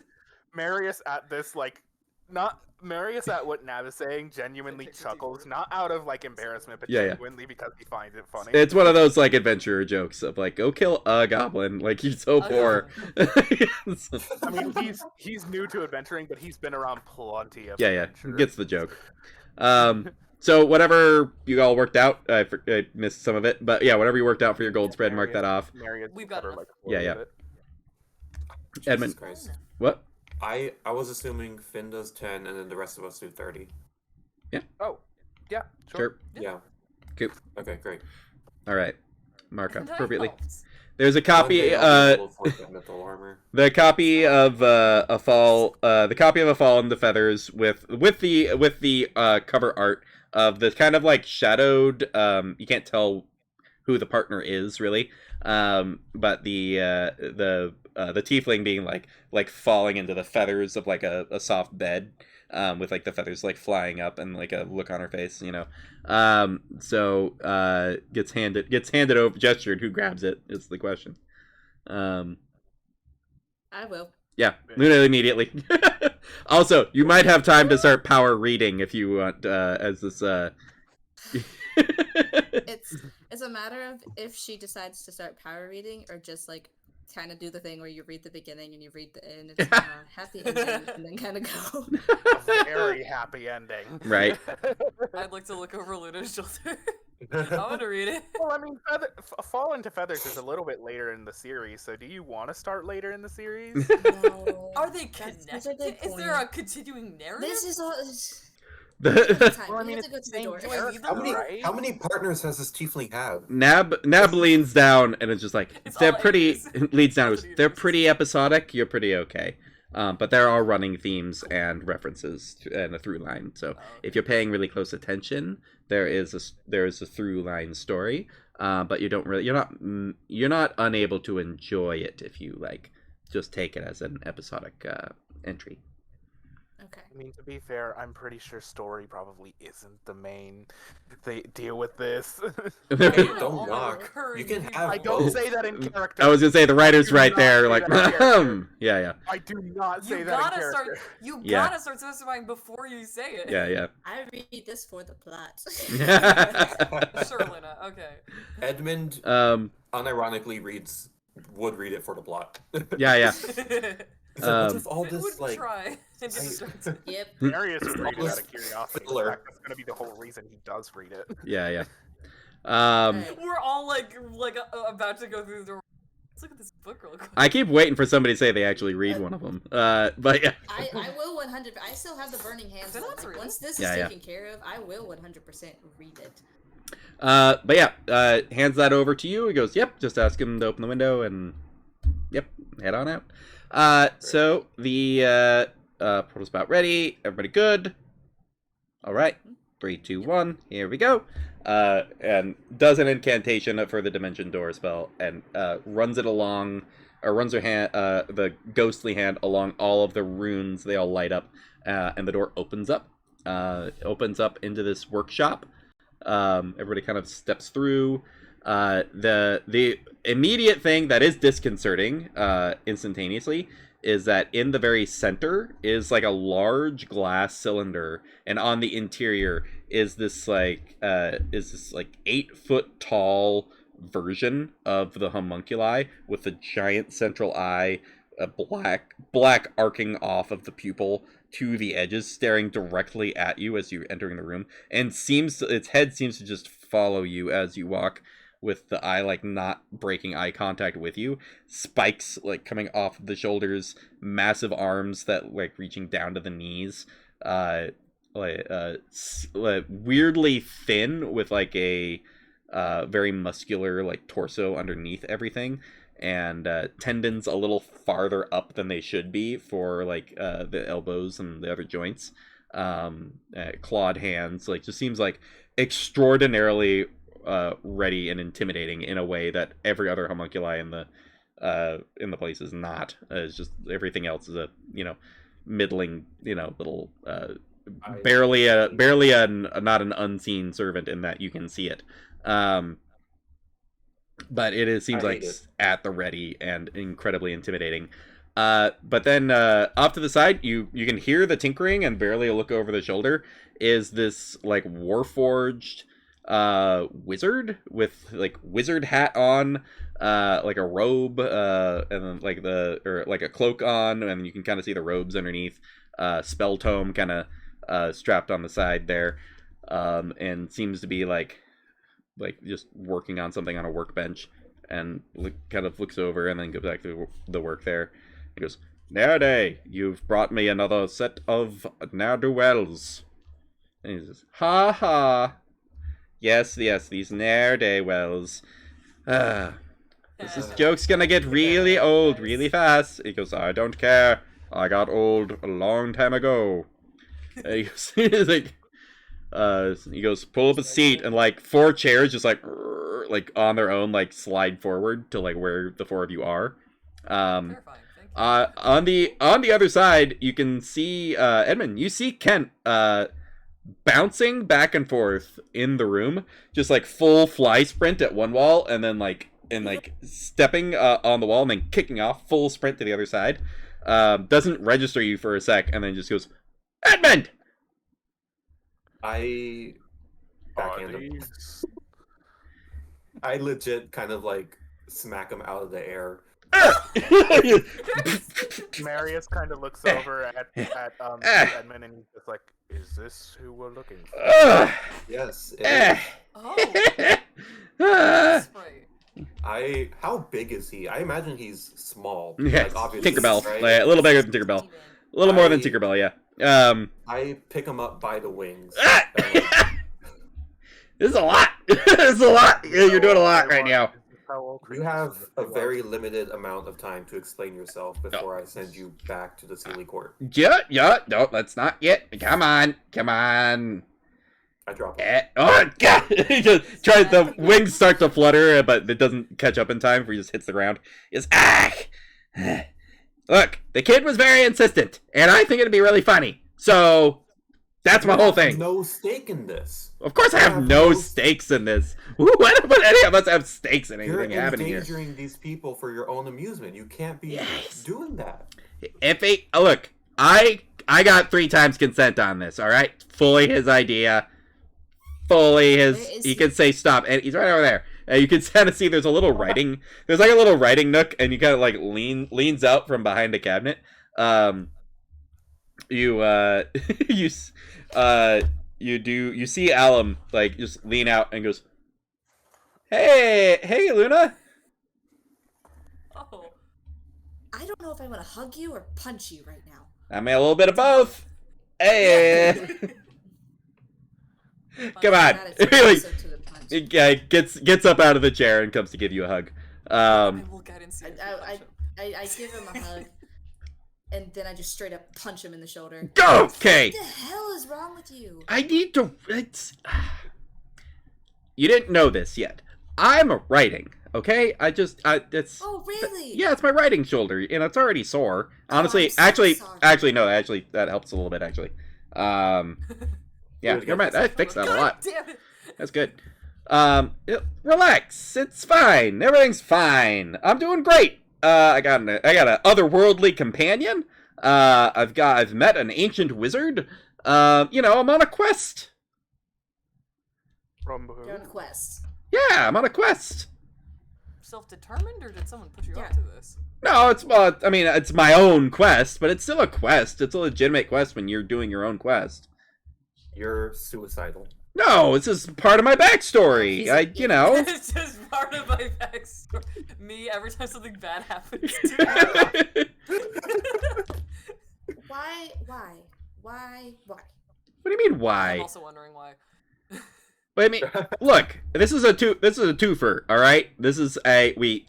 Marius at this like not Marius at what Nav is saying genuinely chuckles, not out of like embarrassment, but Yeah. genuinely because he finds it funny. it's one of those like adventurer jokes of like go kill a goblin. Like he's so A poor. I mean, he's new to adventuring, but he's been around plenty of Yeah, adventure. gets the joke. So whatever you all worked out, I missed some of it, but yeah, whatever you worked out for your gold spread, mark that off. Marius We've will got cover, enough. like, Yeah, 40 yeah. of it. Edmund, Jesus Christ. what? I was assuming Finn does 10 and then the rest of us do 30. Oh, yeah, sure. Sure. Yeah. Cool. Okay, great. All right. Mark up And I appropriately. helped. There's a One copy. day I'll be able to afford that metal armor. The copy of a fall. The copy of a fall in the feathers with the cover art of the kind of like shadowed. You can't tell who the partner is really. But the tiefling being like falling into the feathers of like a soft bed, with like the feathers like flying up and like a look on her face, you know. So gets handed over, gestured. Who grabs it is the question. I will. Yeah, Luna immediately. Also, you might have time to start power reading if you want, as this. It's a matter of if she decides to start power reading or just like kind of do the thing where you read the beginning and you read the end. It's happy ending and then kind of go. A very happy ending. Right. I'd like to look over Luna's shoulder. I want to read it. Well, I mean, Fall into Feathers is a little bit later in the series, so do you want to start later in the series? No. Are they That's a connected? good Is there a point. continuing narrative? This is all. The- Time. Well, I We mean, have to go it's to the the door. same Do I need How them? many, Right? how many partners has this tiefling have? Nab leans down and it's just like It's they're all pretty. enemies. Leads down. Lots of They're enemies. pretty episodic. You're pretty okay. But there are running themes and references and a through line. So Oh, if you're paying really close attention, there is a through line story. But you're not unable to enjoy it if you like just take it as an episodic entry. Okay. I mean, to be fair, I'm pretty sure story probably isn't the main deal with this. Hey, All don't my knock. recurring You can people. have I don't both. say that in character. I was gonna say the writer's do right not there, say like, that in character. yeah. I do not say You that in gotta character. start. You Yeah. gotta start specifying before you say it. Yeah. I read this for the plot. Sure, Luna. Okay. Edmund um, unironically would read it for the plot. yeah. It's like, what if all It this would like try and get distracted. Yep. Marius would read it Almost out of curiosity. In filler. fact, that's gonna be the whole reason he does read it. Yeah. Alright. We're all like about to go through the door. Let's look at this book real quick. I keep waiting for somebody to say they actually read one of them. But yeah. I will 100. I still have the burning hands. Then on. let's read Once this Yeah, is yeah. taken care of, I will 100% read it. But yeah, hands that over to you. He goes, yep, just ask him to open the window and yep, head on out. So the portal's about ready. Everybody good? All right. 3, 2, 1. Here we go. And does an incantation for the dimension door spell and runs it along, or runs her hand, the ghostly hand along all of the runes. They all light up, and the door opens up. Opens up into this workshop. Everybody kind of steps through. The immediate thing that is disconcerting instantaneously is that in the very center is like a large glass cylinder, and on the interior is this like 8-foot tall version of the homunculi with a giant central eye, a black arcing off of the pupil to the edges, staring directly at you as you're entering the room, and its head seems to just follow you as you walk, with the eye like not breaking eye contact with you. Spikes like coming off the shoulders, massive arms that like reaching down to the knees, weirdly thin with like a very muscular like torso underneath everything, and tendons a little farther up than they should be for like the elbows and the other joints. Clawed hands, like just seems like extraordinarily ready and intimidating in a way that every other homunculi in the place is not. It's just everything else is a middling little barely not an unseen servant in that you can see it. But it seems I like hate it. at the ready and incredibly intimidating. But then off to the side, you can hear the tinkering, and barely a look over the shoulder is this like warforged wizard with like wizard hat on, like a robe, and then like a cloak on, and you can kind of see the robes underneath. Spell tome kind of strapped on the side there, and seems to be like just working on something on a workbench, and kind of looks over and then goes back to the work there. He goes, "Ne'er-day, you've brought me another set of ne'er-do-wells." And he says, "Ha ha. Yes, these ne'er-day wells. This joke's gonna get really old really fast." He goes, "I don't care. I got old a long time ago." And he goes, he goes, "Pull up a seat," and like 4 chairs just like on their own like slide forward to like where the 4 of you are. Terrifying. Thank you. On the other side, you can see Edmund. You see Kent bouncing back and forth in the room, just like full fly sprint at one wall, and then like stepping on the wall, and then kicking off full sprint to the other side. Doesn't register you for a sec, and then just goes, "Edmund!" I backhand him. I legit kind of like smack him out of the air. Marius kind of looks over at Edmund, and he's just like, "Is this who we're looking for?" Yes. it is. Oh, spray. How big is he? I imagine he's small. Yeah, Like, obviously, Tinkerbell, right? like, a little bigger than Tinkerbell, a little more than Tinkerbell, yeah. I pick him up by the wings. This is a lot. This is a lot. Yeah, you're doing a lot right now. You have a very limited amount of time to explain yourself before I send you back to the Sealy Court. Yeah, no, let's not yet. Come on. I drop it. Oh, God! He just tries, the wings start to flutter, but it doesn't catch up in time before he just hits the ground. It's, Look, the kid was very insistent, and I think it'd be really funny. So that's my You whole have thing. No stake in this. Of course, I You have have no no- stakes in this. Why would any of us have stakes in You're anything happening here? endangering these people for your own amusement. You can't be Yes. doing that. If he look, I got 3 times consent on this. All right, fully his idea, fully his. Where is He he? can say stop, and he's right over there. You can kind of see there's a little writing. There's like a little writing nook, and you kind of like leans out from behind a cabinet. You you see Alum like just lean out and goes, hey Luna. Oh. I don't know if I want to hug you or punch you right now. I mean a little bit of both. Hey. Come on. That is Like, closer to the punch. the guy gets up out of the chair and comes to give you a hug. I will get and see. if you I, punch him. I give him a hug, and then I just straight up punch him in the shoulder. Okay. What the hell is wrong with you? I need to. You didn't know this yet. I'm writing. Okay. It's. Oh, really? Yeah, it's my writing shoulder, and it's already sore. Honestly, I'm so actually, sorry. no, actually, that helps a little bit. Actually, yeah, Good, never mind. I fixed that a God lot. damn it! That's good. Relax. It's fine. Everything's fine. I'm doing great. I got an otherworldly companion. I've met an ancient wizard. I'm on a quest. From who? You're on a quest. Yeah, I'm on a quest. Self-determined, or did someone put you Yeah. up to this? No, it's my own quest, but it's still a quest. It's a legitimate quest when you're doing your own quest. You're suicidal. No, this is part of my backstory. It's just part of my backstory. Me, every time something bad happens to me. Why? What do you mean I'm why? also wondering why. But I mean, look, this is a twofer, all right? This is we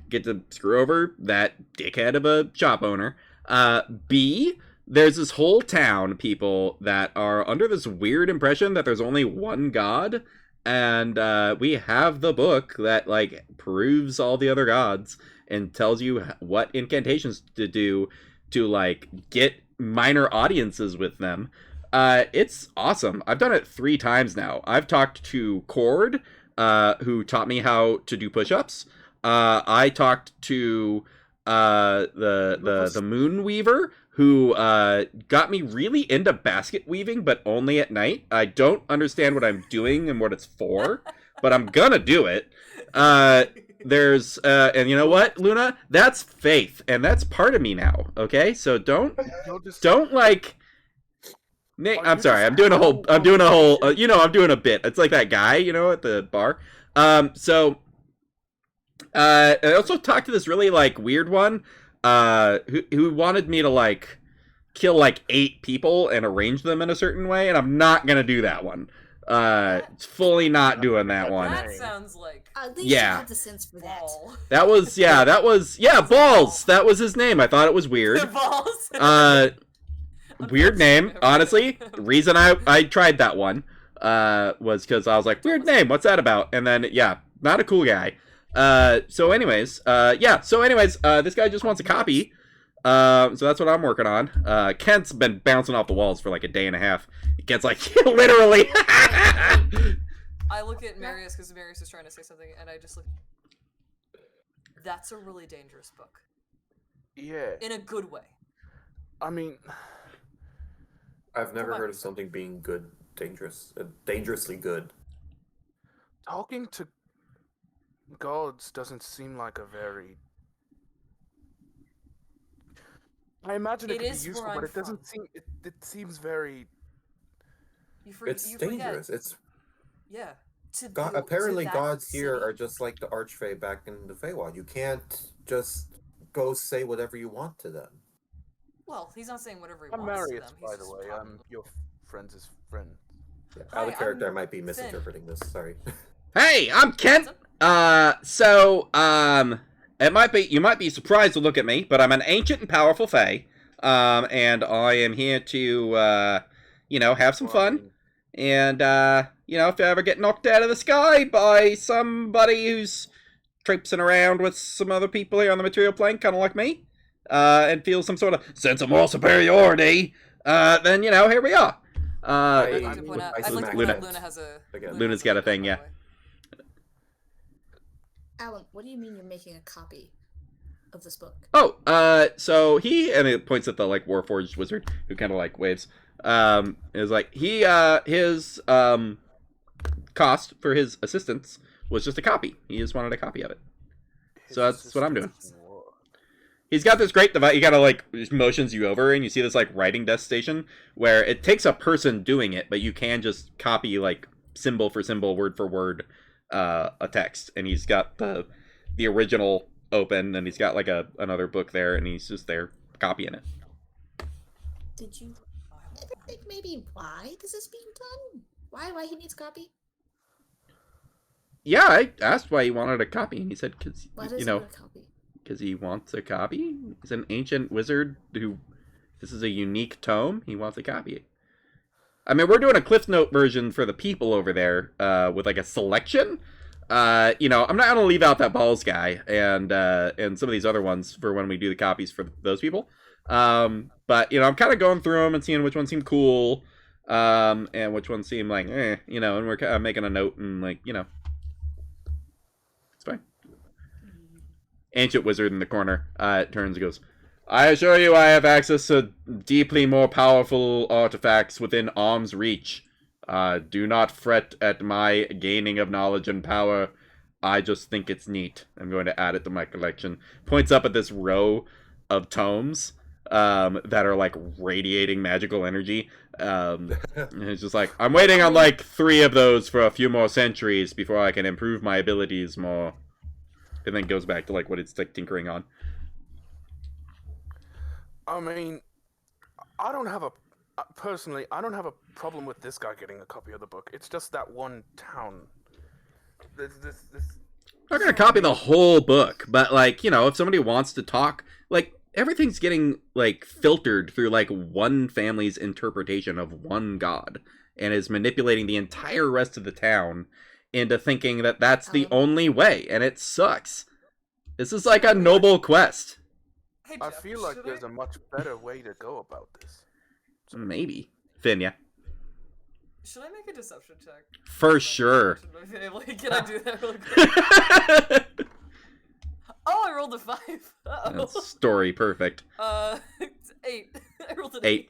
get to screw over that dickhead of a shop owner. B, there's this whole town people that are under this weird impression that there's only one god, and we have the book that like proves all the other gods and tells you what incantations to do to like get minor audiences with them. It's awesome. I've done it 3 times now. I've talked to Cord, who taught me how to do push-ups. I talked to the Moonweaver, who got me really into basket weaving, but only at night. I don't understand what I'm doing and what it's for, but I'm gonna do it. There's and you know what, Luna? That's faith, and that's part of me now. Okay, so don't like. Nick, I'm sorry. I'm doing a whole. I'm doing a bit. It's like that guy, at the bar. I also talked to this really like weird one, who wanted me to like kill like 8 people and arrange them in a certain way, and I'm not gonna do that one. Fully not doing that one. That sounds like At least Yeah. you have the sense for that. ball. That was Balls. That was his name. I thought it was weird. Balls. Weird name, honestly. The reason I tried that one was because I was like, weird name, what's that about? And then, yeah, not a cool guy. So anyways, this guy just wants a copy. So that's what I'm working on. Kent's been bouncing off the walls for like a day and a half. Kent's like, literally. I look at Marius because Marius is trying to say something, and I just look. That's a really dangerous book. Yeah. In a good way. I mean, I've never Come on. heard of something being good, dangerous, dangerously good. talking to gods doesn't seem like a very. I imagine it It could be is useful, where but I'm it doesn't from. seem. It seems very. It's You forget. dangerous. It's Yeah. To God, to apparently that gods here city. are just like the Archfey back in the Feywild. You can't just go say whatever you want to them. Well, he's not saying whatever he I'm wants to Marius, them. He's by the just way. talking. I'm your friend's friend. Yeah, Hi, out of character, I I'm might be Finn. misinterpreting this. Sorry. Hey, I'm Kent. You might be surprised to look at me, but I'm an ancient and powerful Fae. And I am here to, have some fun. And, if you ever get knocked out of the sky by somebody who's traipsing around with some other people here on the material plane, kind of like me, and feels some sort of sense of moral superiority, then here we are. I'd like I to point out, smacked Luna has a. again. Luna's got a thing, by yeah. the way. Alan, what do you mean you're making a copy of this book? So he, and it points at the Warforged wizard who kind of waves. Is his cost for his assistance was just a copy. He just wanted a copy of it. So that's what I'm doing. He's got this great device. He kind of motions you over, and you see this writing desk station where it takes a person doing it, but you can just copy symbol for symbol, word for word, a text. And he's got the original open, and he's got another book there, and he's just there copying it. Did you ever think maybe why this is being done? Why he needs a copy? Yeah, I asked why he wanted a copy, and he said because Why does he want a copy? because he wants a copy. He's an ancient wizard who, this is a unique tome. He wants a copy. I mean, we're doing a Cliff Note version for the people over there, with a selection. I'm not gonna leave out that Balls guy and some of these other ones for when we do the copies for those people. But I'm kind of going through them and seeing which ones seem cool, and which ones seem and we're kind of making a note and it's fine. Ancient wizard in the corner turns and goes, I assure you I have access to deeply more powerful artifacts within arm's reach. Do not fret at my gaining of knowledge and power. I just think it's neat. I'm going to add it to my collection. Points up at this row of tomes that are radiating magical energy. And it's just I'm waiting on 3 of those for a few more centuries before I can improve my abilities more. And then goes back to what it's tinkering on. I mean, I don't have a personally. I don't have a problem with this guy getting a copy of the book. It's just that one town. This. I'm not gonna copy the whole book, but if somebody wants to talk, everything's getting filtered through one family's interpretation of one god, and is manipulating the entire rest of the town into thinking that that's the only way, and it sucks. This is a noble quest. Hey, I Jeff, feel like should there's a much better way to go about this. Maybe. Finn, yeah. Should I make a deception check? For sure. Can I do that really quick? Oh, I rolled a 5. Uh-oh. That's story perfect. 8. I rolled an 8.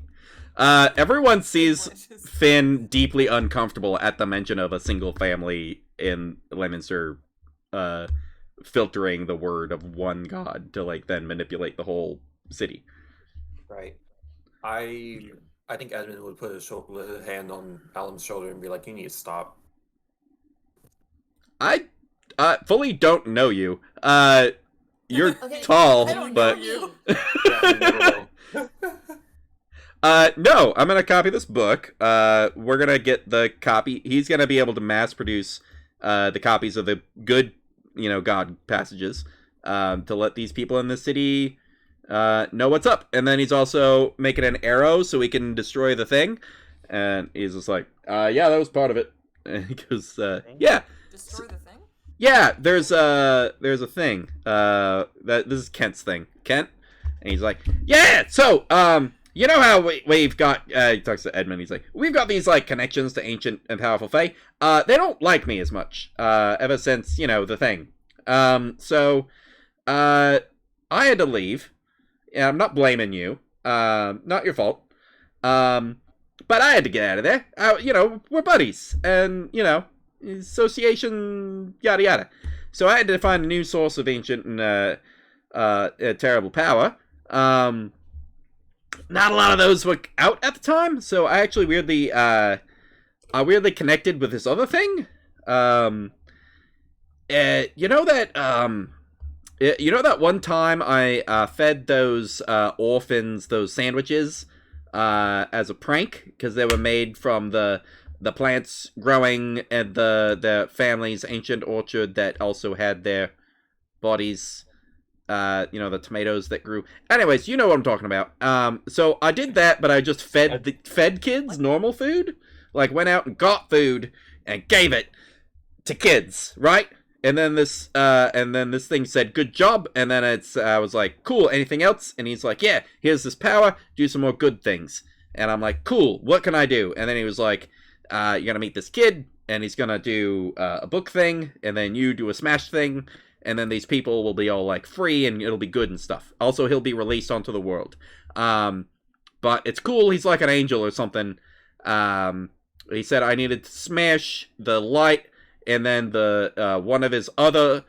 Everyone sees Finn deeply uncomfortable at the mention of a single family in Leominster filtering the word of one god to then manipulate the whole city. Right. I think Edmund would put his hand on Alan's shoulder and be like, you need to stop. I fully don't know you. You're Okay, tall, I don't but know you. Yeah, you never will. no, I'm gonna copy this book. We're gonna get the copy. He's gonna be able to mass produce the copies of the good, God passages, to let these people in the city know what's up. And then he's also making an arrow so we can destroy the thing. And he's just yeah, that was part of it. And he goes, yeah. Destroy the thing? Yeah, there's a thing. That this is Kent's thing. Kent? And he's yeah, so, you know how we've got, he talks to Edmund, he's we've got these, connections to ancient and powerful Fae. They don't like me as much, ever since, the thing. So, I had to leave. Yeah, I'm not blaming you. Not your fault. But I had to get out of there. We're buddies. And, association, yada yada. So I had to find a new source of ancient and, terrible power. Not a lot of those were out at the time, so I actually weirdly connected with this other thing. That one time I fed those orphans those sandwiches as a prank because they were made from the plants growing at the family's ancient orchard that also had their bodies. The tomatoes that grew. Anyways, you know what I'm talking about. So I did that, but I just fed kids normal food. Went out and got food and gave it to kids, right? And then this thing said, "Good job." And then I was cool. Anything else? And he's yeah, here's this power. Do some more good things. And I'm like, cool, what can I do? And then he was like, you're gonna meet this kid, and he's gonna do a book thing, and then you do a Smash thing, and then these people will be all like free, and it'll be good and stuff. Also, he'll be released onto the world. But it's cool, he's like an angel or something. He said I needed to smash the light, and then the one of his other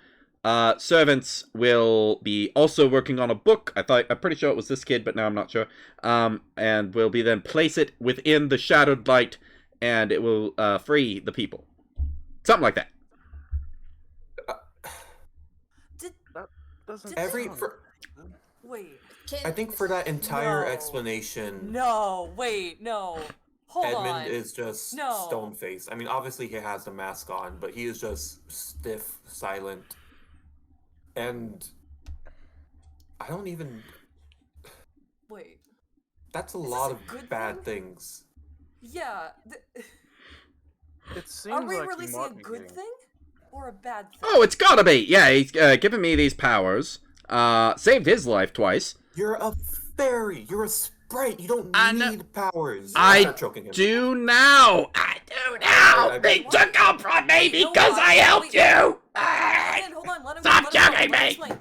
servants will be also working on a book. I'm pretty sure it was this kid, but now I'm not sure. And will be then place it within the shadowed light, and it will free the people. Something like that. Doesn't Wait. I think for that entire No. explanation, No, wait, no. Hold Edmund on. is just No. stone faced. I mean, obviously he has the mask on, but he is just stiff, silent, and I don't even. Wait. That's a Is lot this a of good bad things. Yeah. It seems Are we like he releasing might a be good getting- thing or a bad thing? Oh, it's gotta be. Yeah, he's giving me these powers. Saved his life twice. You're a fairy. You're a sprite. You don't I know- need powers. I Start choking him. Do now. I do now. They took them from me You know because what? I helped Wait. you. Hold on, let him Stop let him choking let him me. explain.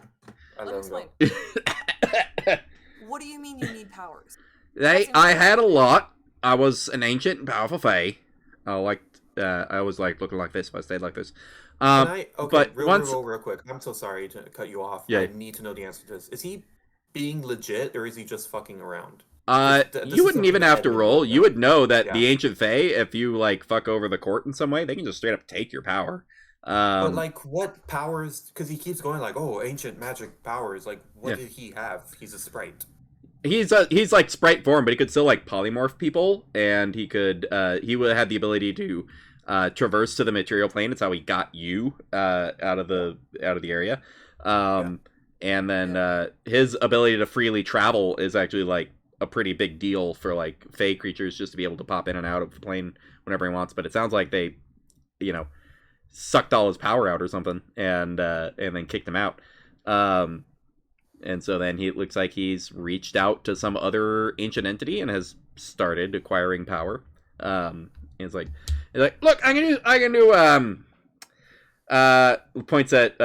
I Let him let him go. explain. What do you mean you need powers? I had a lot. I was an ancient and powerful fae. I was like looking like this if I stayed like this. Okay, but real quick. I'm so sorry to cut you off. Yeah. I need to know the answer to this. Is he being legit or is he just fucking around? This you is wouldn't something even have to Edmund roll. would You know. would know that the Yeah. ancient fae, if you like fuck over the court in some way, they can just straight up take your power. But like, what powers? Because he keeps going like, "Oh, ancient magic powers." Like, what Yeah. did he have? He's a sprite. He's like sprite form, but he could still like polymorph people, and he would have the ability to traverse to the material plane. It's how he got you out of the area. And then his ability to freely travel is actually like a pretty big deal for like fae creatures, just to be able to pop in and out of the plane whenever he wants. But it sounds like they, sucked all his power out or something, and then kicked him out. And so then it looks like he's reached out to some other ancient entity and has started acquiring power. And it's like, look, I can do points at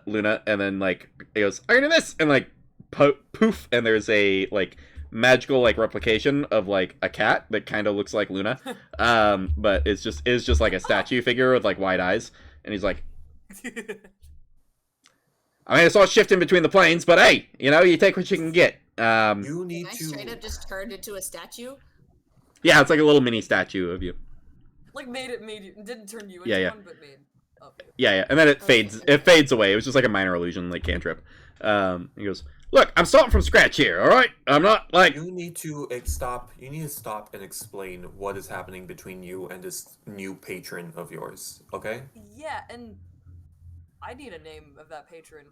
Luna, and then like he goes, I can do this, and like poof, and there's a like magical like replication of like a cat that kind of looks like Luna, but it's just like a statue figure with like wide eyes, and he's like, I mean, it's all shifting between the planes, but hey, you take what you can get. You need Can I to. straight up just turned into a statue? Yeah, it's like a little mini statue of you. Like made you didn't turn you into Yeah. one, but made up. Yeah, and then it fades. Okay. It fades away. It was just like a minor illusion, like cantrip. He goes, "Look, I'm starting from scratch here. All right, I'm not like." You need to stop. You need to stop and explain what is happening between you and this new patron of yours. Okay? Yeah, and I need a name of that patron.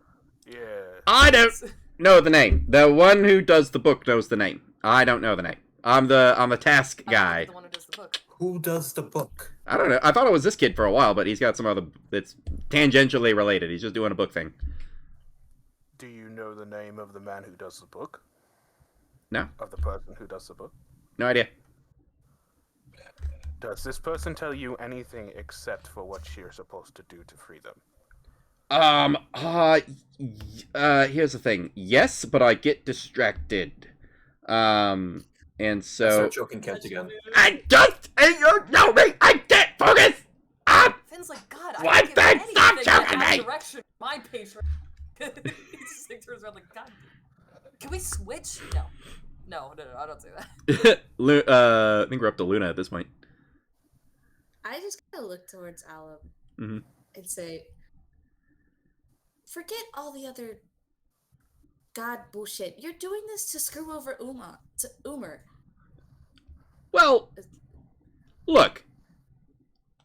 Yeah. I don't know the name. The one who does the book knows the name. I don't know the name. I'm the task I guy. the one who does the book. Who does the book? I don't know. I thought it was this kid for a while, but he's got some other that's tangentially related. He's just doing a book thing. Do you know the name of the man who does the book? No, Of the person who does the book? no idea. Does this person tell you anything except for what you're supposed to do to free them? Here's the thing. Yes, but I get distracted. And I so start choking Kent again. I you know me. I can't focus. Finn's like, God, What I don't the- give stop anything shouting in at that me!" direction. My patron. He just like turns around like, God. Can we switch? No, I don't say that. I think we're up to Luna at this point. I just kind of look towards Alum Mhm. and say, forget all the other god bullshit. You're doing this to screw over Umar. Well, look,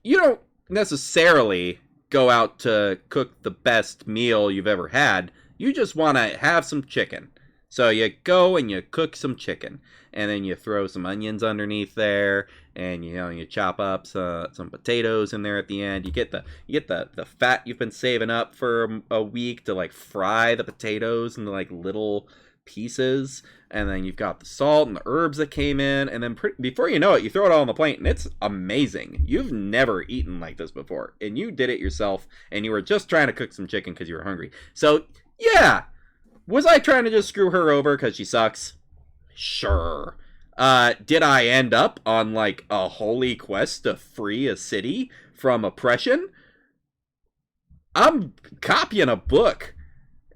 you don't necessarily go out to cook the best meal you've ever had. You just want to have some chicken. So you go and you cook some chicken, and then you throw some onions underneath there, and you chop up some potatoes in there at the end. You get the fat you've been saving up for a week to like fry the potatoes into like little pieces, and then you've got the salt and the herbs that came in, and then before you know it, you throw it all on the plate, and it's amazing. You've never eaten like this before, and you did it yourself, and you were just trying to cook some chicken because you were hungry. So, yeah, was I trying to just screw her over because she sucks? Sure. Did I end up on, like, a holy quest to free a city from oppression? I'm copying a book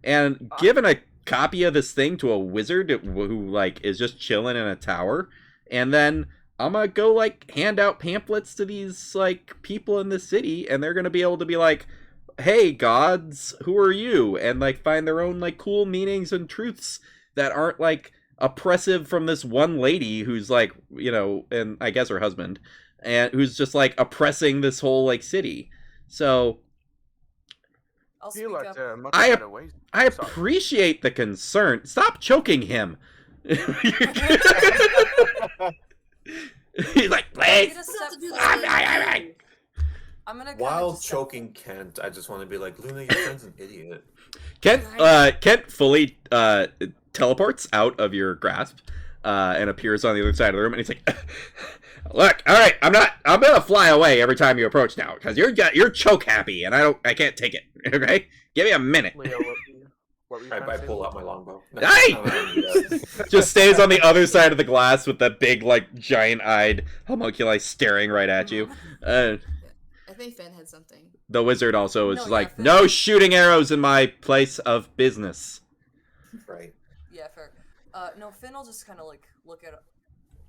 and giving a copy of this thing to a wizard who, like, is just chilling in a tower, and then I'm gonna go, like, hand out pamphlets to these, like, people in the city, and they're gonna be able to be like, hey, gods, who are you? And, like, find their own, like, cool meanings and truths that aren't, like, oppressive from this one lady who's, like, you know, and I guess her husband, and who's just, like, oppressing this whole, like, city. So I'll I speak feel like up. there are much I better ways. I Sorry. appreciate the concern. Stop choking him. He's like, I'm please. gonna step to do forward. I'm gonna kinda While just step choking Kent, I just want to be like, Luna, your friend's an idiot. Kent fully teleports out of your grasp and appears on the other side of the room, and he's like, look, all right, I'm gonna fly away every time you approach now, because you're choke happy, and I can't take it. Okay, give me a minute. Leo, what were you trying I to say? pull out my longbow. Hey! No. Just stays on the other side of the glass with that big, like, giant-eyed homunculi staring right at you. I think Finn had something. The wizard also is No, yeah, like, Finn- no shooting arrows in my place of business. Right. Yeah, fair. No, Finn will just kind of like look at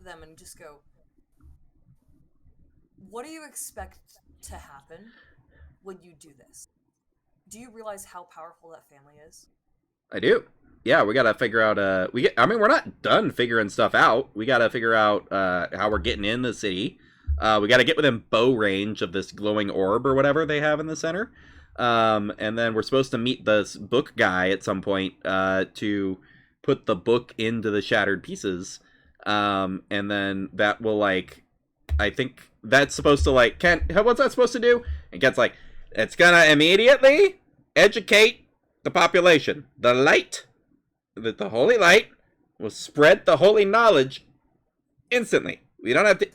them and just go, what do you expect to happen when you do this? Do you realize how powerful that family is? I do. Yeah, we gotta figure out, we're not done figuring stuff out. We gotta figure out, how we're getting in the city. We gotta get within bow range of this glowing orb or whatever they have in the center. And then we're supposed to meet this book guy at some point, to put the book into the shattered pieces. And then that will, like, I think that's supposed to, like, Kent, what's that supposed to do? And Kent's like, it's gonna immediately educate the population. The light, the holy light, will spread the holy knowledge instantly. We don't have to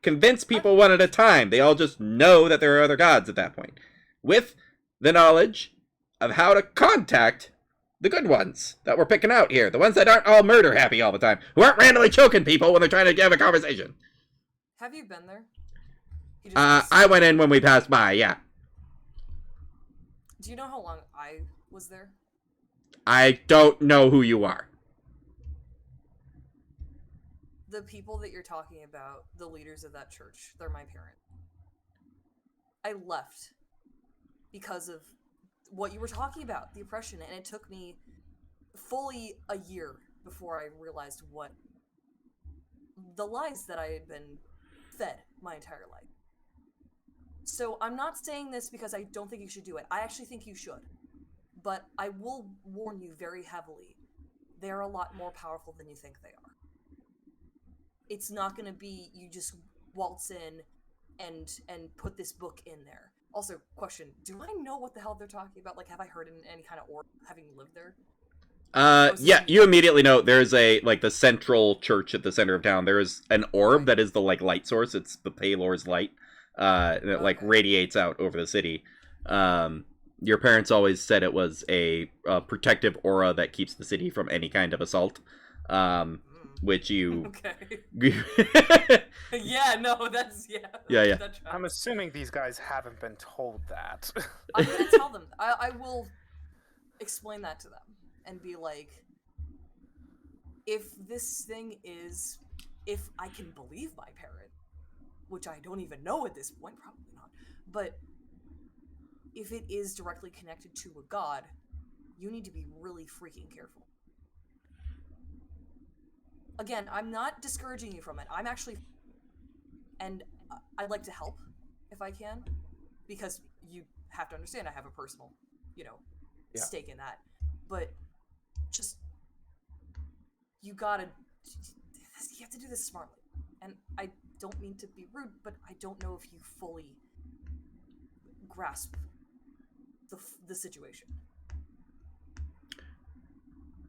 convince people one at a time. They all just know that there are other gods at that point. With the knowledge of how to contact the good ones that we're picking out here. The ones that aren't all murder happy all the time. Who aren't randomly choking people when they're trying to have a conversation. Have you been there? You just- I went in when we passed by, yeah. Do you know how long I was there? I don't know who you are. The people that you're talking about, the leaders of that church, they're my parent. I left because of what you were talking about, the oppression, and it took me fully a year before I realized what the lies that I had been fed my entire life. So I'm not saying this because I don't think you should do it. I actually think you should. But I will warn you very heavily. They're a lot more powerful than you think they are. It's not going to be you just waltz in and put this book in there. Also, question, do I know what the hell they're talking about? Like, have I heard in any kind of orb having lived there? Yeah, you immediately know there's a, like, the central church at the center of town. There is an orb that is the, like, light source. It's the Paylor's light. And it, like, radiates out over the city. Your parents always said it was a protective aura that keeps the city from any kind of assault. Which you... Okay. Yeah, no, that's... Yeah. Yeah. That tracks. I'm assuming these guys haven't been told that. I'm gonna tell them. I will explain that to them and be like, if this thing is, if I can believe my parent, which I don't even know at this point, probably not, but if it is directly connected to a god, you need to be really freaking careful. Again, I'm not discouraging you from it. I'm actually, and I'd like to help if I can, because you have to understand I have a personal, stake in that. But just, you have to do this smartly. And I don't mean to be rude, but I don't know if you fully grasp the situation.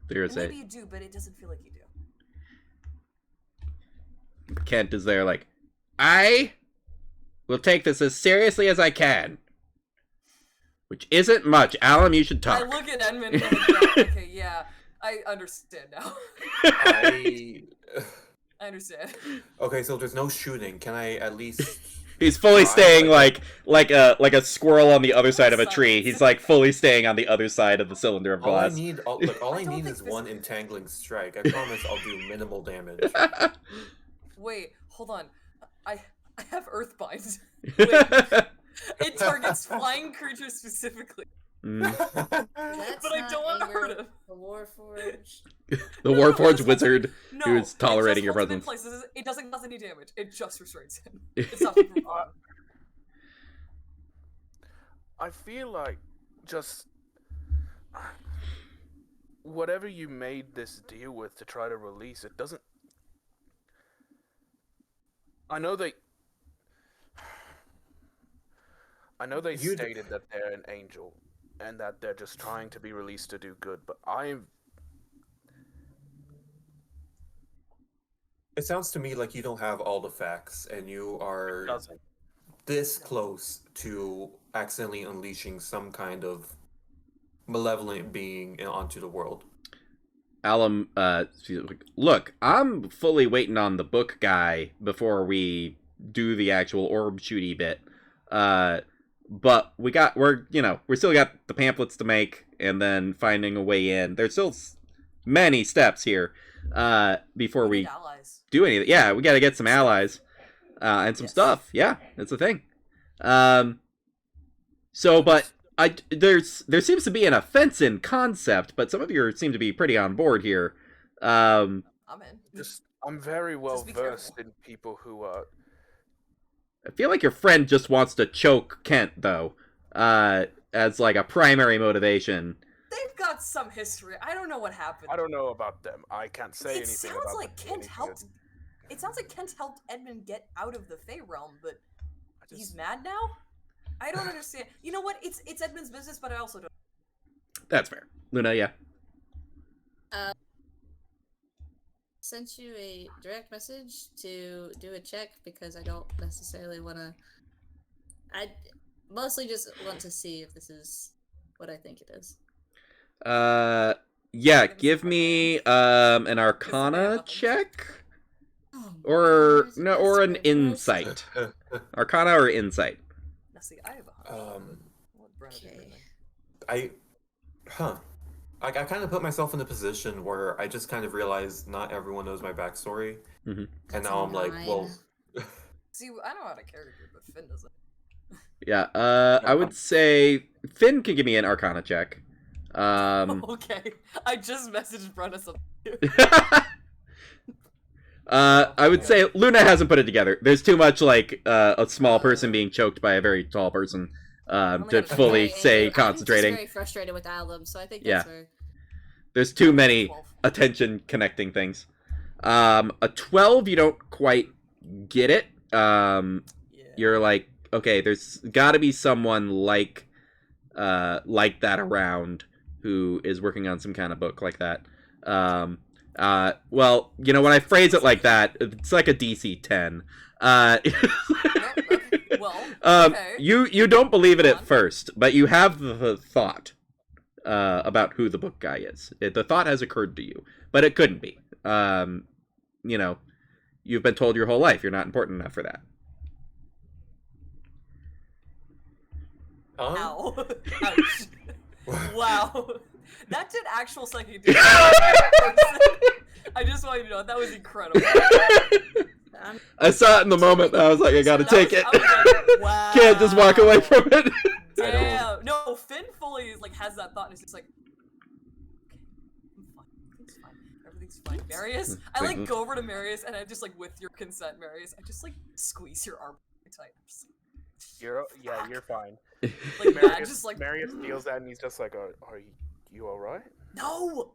There's Maybe a you do, but it doesn't feel like you do. Kent is there like, I will take this as seriously as I can. Which isn't much. Alum, you should talk. I look at Edmund and I'm like, okay, yeah, I understand now. I I understand. okay, so there's no shooting. Can I at least? He's fully Right, staying like- like a squirrel on the other side of a tree. Silence. He's like fully staying on the other side of the cylinder of All I glass. need, all I I don't need think is this- one entangling strike. I promise I'll do minimal damage. Wait, hold on. I have Earthbind. Wait, it targets flying creatures specifically. Mm. That's But I not don't want to anger hurt him. The Warforged. The No, Warforged this wizard No, who's tolerating it your just holds him in presence. place. It doesn't cause any damage. It just restrains him. It's not for fun. I feel like just whatever you made this deal with to try to release it doesn't. I know they You'd- stated that they're an angel and that they're just trying to be released to do good, but It sounds to me like you don't have all the facts, and you are doesn't. this close to accidentally unleashing some kind of malevolent being onto the world. Alum, look, I'm fully waiting on the book guy before we do the actual orb shooty bit. But we're still got the pamphlets to make, and then finding a way in. There's still many steps here, before we Need allies. do anything. Yeah, we gotta get some allies, and some Yes. stuff. Yeah, that's the thing. But there seems to be an offense in concept, but some of you seem to be pretty on board here. I'm in. I'm very well be versed careful. in people who are. I feel like your friend just wants to choke Kent, though, as like a primary motivation. They've got some history. I don't know what happened. I don't know about them. I can't say It anything sounds about like them Kent being helped. good. It sounds like Kent helped Edmund get out of the Fey realm, but I just- he's mad now. I don't understand. You know what? It's Edmund's business, but I also don't. That's fair. Luna, yeah. Sent you a direct message to do a check because I don't necessarily want to. I mostly just want to see if this is what I think it is. Yeah, give me an Arcana check, or Where's no, or an Esper Verse? Insight. Arcana or Insight. Now see, I have a hunch. What Brenna did Okay. right I kind of put myself in a position where I just kind of realized not everyone knows my backstory, Mhm. and That's now I'm like, well, nine. See, I know how to character, but Finn doesn't. Yeah. I would say Finn can give me an Arcana check. Okay, I just messaged Brenna something. I would say Luna hasn't put it together. There's too much like a small person being choked by a very tall person only to got a fully Very say angry. concentrating. I'm just very frustrated with Alum, so I think Yeah. that's where. There's too many 12. attention connecting things. A 12, you don't quite get it. Yeah. You're like, okay, there's got to be someone like that around who is working on some kind of book like that. Well, when I phrase it like that, it's like a DC 10. Okay, well, okay. You don't believe it Go at on. first, but you have the thought about who the book guy is. The thought has occurred to you, but it couldn't be. You've been told your whole life you're not important enough for that. Ow. Ouch. Wow. That did actual psychic damage. I just want you to know that was incredible. I'm, I saw it in the moment. I was like, I gotta That take was- it. I was like, wow. Can't just walk away from it. Damn. No, Finn fully has that thought and is just like, okay, I'm fine. Everything's fine. Everything's fine. Marius, I like go over to Marius and I just like, with your consent, Marius, I just like squeeze your arm really tight. I'm just You're fine. like, Marius, just like, Marius feels that and he's just like, are you alright? no,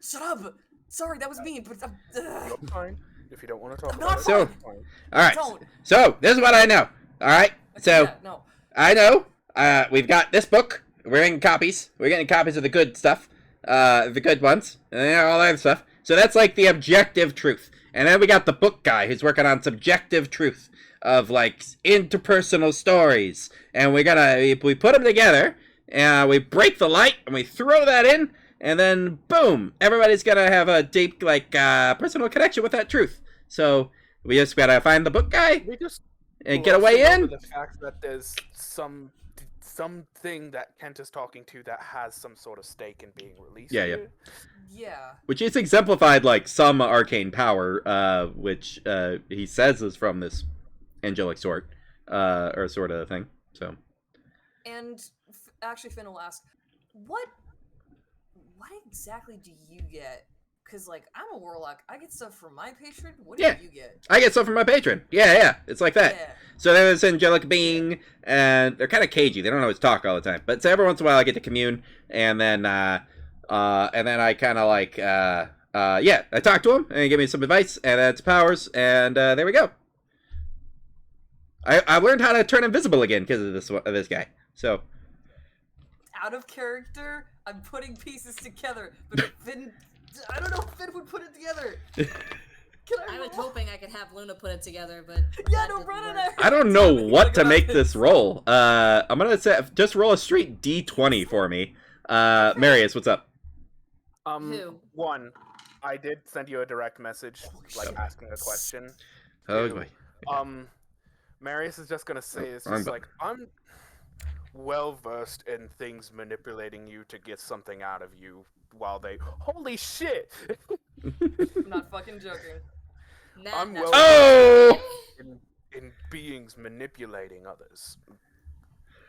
shut up. Sorry, that was me, but You're fine. If you don't want to talk I'm about not it, So- it's fine. All right. don't. So this is what I know. All right. So Yeah, no. I know we've got this book. We're getting copies. We're getting copies of the good stuff. the good ones, and all that stuff. So that's like the objective truth. And then we got the book guy who's working on subjective truth of like interpersonal stories. And we put them together, and we break the light, and we throw that in, and then boom, everybody's gonna have a deep like personal connection with that truth. So we just gotta find the book guy We just and get a way glossing over in. the fact that there's something that Kent is talking to that has some sort of stake in being released. Yeah, yeah. here. Yeah. Which is exemplified like some arcane power, which he says is from this angelic sort, or sort of thing. So And actually, Finn will ask, what exactly do you get? Because, like, I'm a warlock. I get stuff from my patron. What do Yeah. you get? I get stuff from my patron. Yeah, it's like that. Yeah. So there's this angelic being, and they're kind of cagey. They don't always talk all the time, but so every once in a while I get to commune, and then I kind of like, I talk to him, and he give me some advice, and that's powers, and there we go. I learned how to turn invisible again because of this guy. So Out of character, I'm putting pieces together, but if Finn, I don't know if Finn would put it together. Can I I was roll? hoping I could have Luna put it together, but Yeah, that no, didn't Brennan and work. I don't know Tell me, what like, to about make this roll. I'm gonna say just roll a straight D20 for me. Marius, what's up? Who? One, I did send you a direct message, like asking a question. Oh Two, boy. Marius is just gonna say it's I'm just bu- like I'm well versed in things manipulating you to get something out of you while they holy shit I'm not fucking joking. Nah, I'm that's well- Oh! in beings manipulating others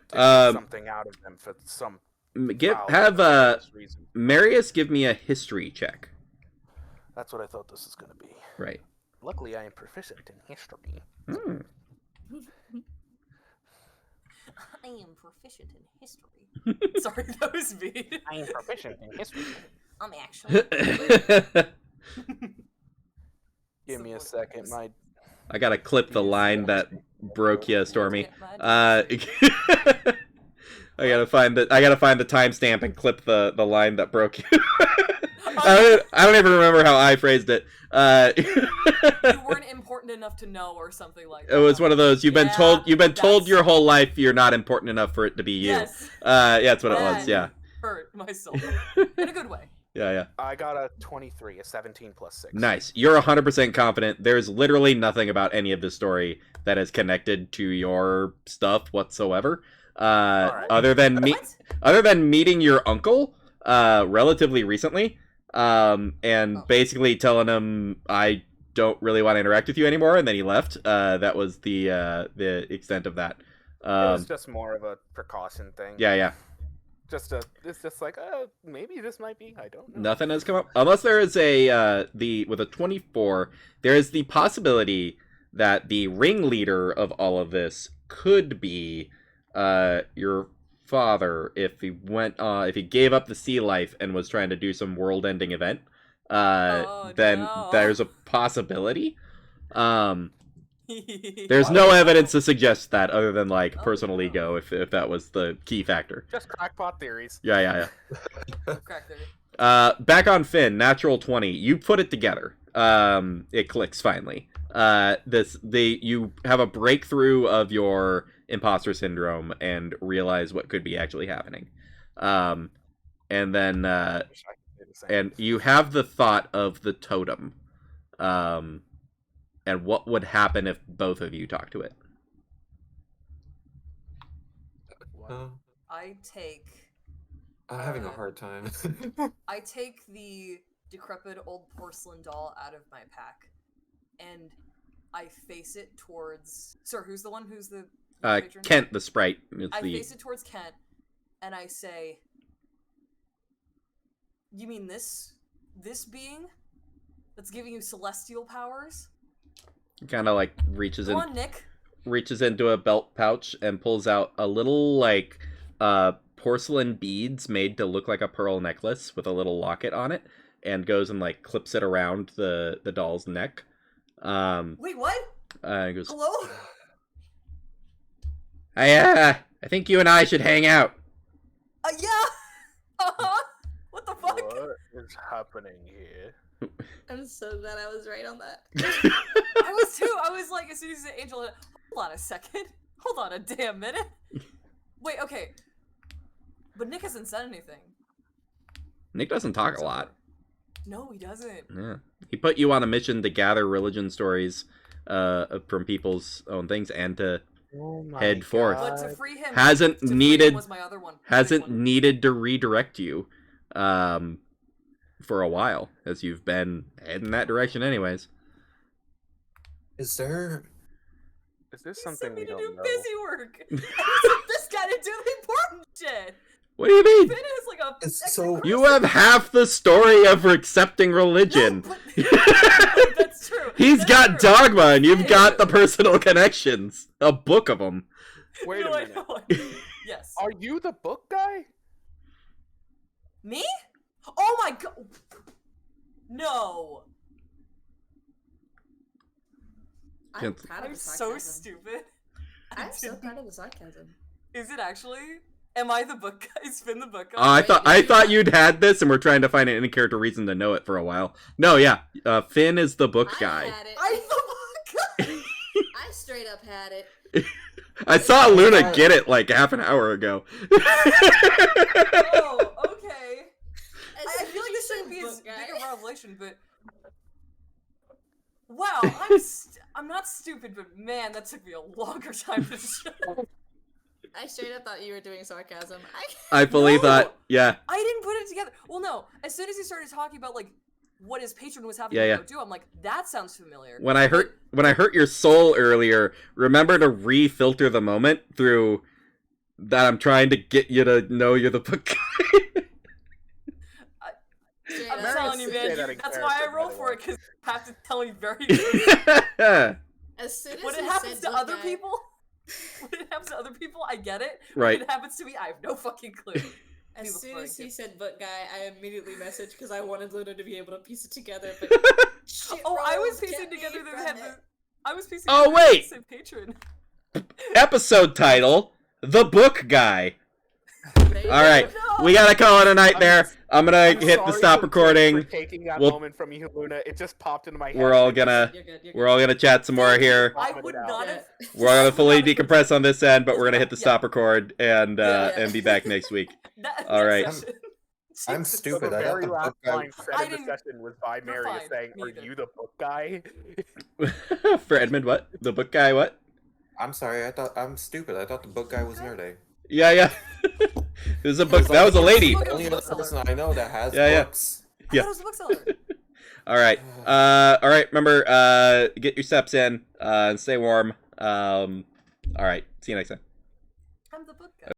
to Um, get something out of them for some foul, Have nefarious reason. Marius give me a history check. That's what I thought this was gonna be. Right. Luckily, I am proficient in history. Hmm. I am proficient in history. Sorry, that was me. I am proficient in history. I'm actually. Give me a second, my I gotta clip the line that broke you, Stormy. I gotta find the timestamp and clip the line that broke you. I don't even remember how I phrased it. You weren't important enough to know, or something like that. It was one of those you've been Yeah, told that's- your whole life you're not important enough for it to be you. Yes. Yeah, that's what it was. That Yeah. Hurt my soul in a good way. Yeah. I got a 23, a 17 plus 6. Nice. You're 100% confident. There's literally nothing about any of this story that is connected to your stuff whatsoever. Alright. Other than What? meeting your uncle relatively recently, and Oh. basically telling him I don't really want to interact with you anymore, and then he left. That was the extent of that. It was just more of a precaution thing. Yeah. It's just like, maybe this might be. I don't know. Nothing has come up unless there is with a 24. There is the possibility that the ringleader of all of this could be your father if he gave up the sea life and was trying to do some world-ending event. Then no. there's a possibility. There's no evidence to suggest that other than like Oh, personal no. ego if that was the key factor. Just crackpot theories. Yeah. Crack theory. Back on Finn, natural 20. You put it together. It clicks finally. You have a breakthrough of your imposter syndrome and realize what could be actually happening. And then I wish I could do the same. and you have the thought of the totem. And what would happen if both of you talk to it? I take I'm having a hard time. the decrepit old porcelain doll out of my pack, and I face it towards. Sir, who's the one? Who's the patron? Kent the sprite. It's I the face it towards Kent, and I say, "You mean this being that's giving you celestial powers? kind of like reaches Go in. on, Nick." Reaches into a belt pouch and pulls out a little like porcelain beads made to look like a pearl necklace with a little locket on it, and goes and like clips it around the doll's neck. Wait, what? And goes, Hello? I think you and I should hang out. Yeah. What the fuck? What is happening here? I'm so glad I was right on that. I was too. I was like, as soon as you said Angel, hold on a second. Hold on a damn minute. Wait, okay. But Nick hasn't said anything. Nick doesn't talk a lot. No, he doesn't. Yeah, he put you on a mission to gather religion stories from people's own things and to Oh my Head forth. But to free him, Hasn't to free him needed- was my other one. hasn't Big one. needed to redirect you for a while, as you've been heading that direction anyways. Is there? Is this He something sent me we to don't do know? busy work. And he sent this guy to do the important shit. What do you mean? Finn is like a. It's so- You have half the story of accepting religion. No, but... That's true. He's That's got true. dogma, and you've got the personal connections. A book of them. Wait No, a I minute. know. Yes. Are you the book guy? Me? Oh my god. No. I'm Can't- proud of I'm the so sarcasm. stupid. I'm so proud of the sarcasm. Is it actually? Am I the book guy? Is Finn the book guy? I thought you'd had this, and we're trying to find an in-character reason to know it for a while. No, yeah, Finn is the book guy. I had it. I'm the book guy. I straight up had it. I saw Luna get it like half an hour ago. Oh, okay. I feel like this shouldn't be as Book guy. big a revelation, but wow, I'm not stupid, but man, that took me a longer time to show. I straight up thought you were doing sarcasm. I fully No! thought, yeah, I didn't put it together. Well, no. As soon as he started talking about like what his patron was having Yeah, to go do, I'm like, that sounds familiar. when I hurt your soul earlier, remember to re-filter the moment through that I'm trying to get you to know you're the book guy. Straight I'm up. Mary telling you, did man. say that in That's why I character, roll by the for way. it because you have to tell me very. As soon as When he it happens said to book other guy, people, when it happens to other people, I get it. Right. When it happens to me, I have no fucking clue. As Needless soon to as say. he said book guy, I immediately messaged because I wanted Luna to be able to piece it together. But shit Oh, I was rolls piecing kept me together that from we had it. the. I was piecing. Oh, together we had wait! the same patron. Episode title: The Book Guy. There you All go. right, No! we gotta call it a night there. I'm gonna I'm hit the sorry stop for recording. taking that We'll- moment from you, Luna. It just popped into my head. We're all gonna You're good. You're we're all gonna chat some more here. I Vomit would it out. not Yeah. have. We're all gonna fully Not a- decompress on this end, but we're gonna hit the Yeah. stop record and Yeah. and be back next week. That, All right. session. I'm Jesus. So stupid. the I got very the last book guy. line said I in the didn't- session was by You're Mary fine, saying, me "Are either. you the book guy?" For Edmund, what? The book guy, what? I'm sorry. I thought I'm stupid. I thought the book guy was Nerday. Yeah, yeah. It was a book. He's That was a lady. Look at Only the other bookseller. person I know that has Yeah, yeah. books. I Yeah. thought it was a bookseller. All right. All right. Remember, get your steps in and stay warm. All right. See you next time.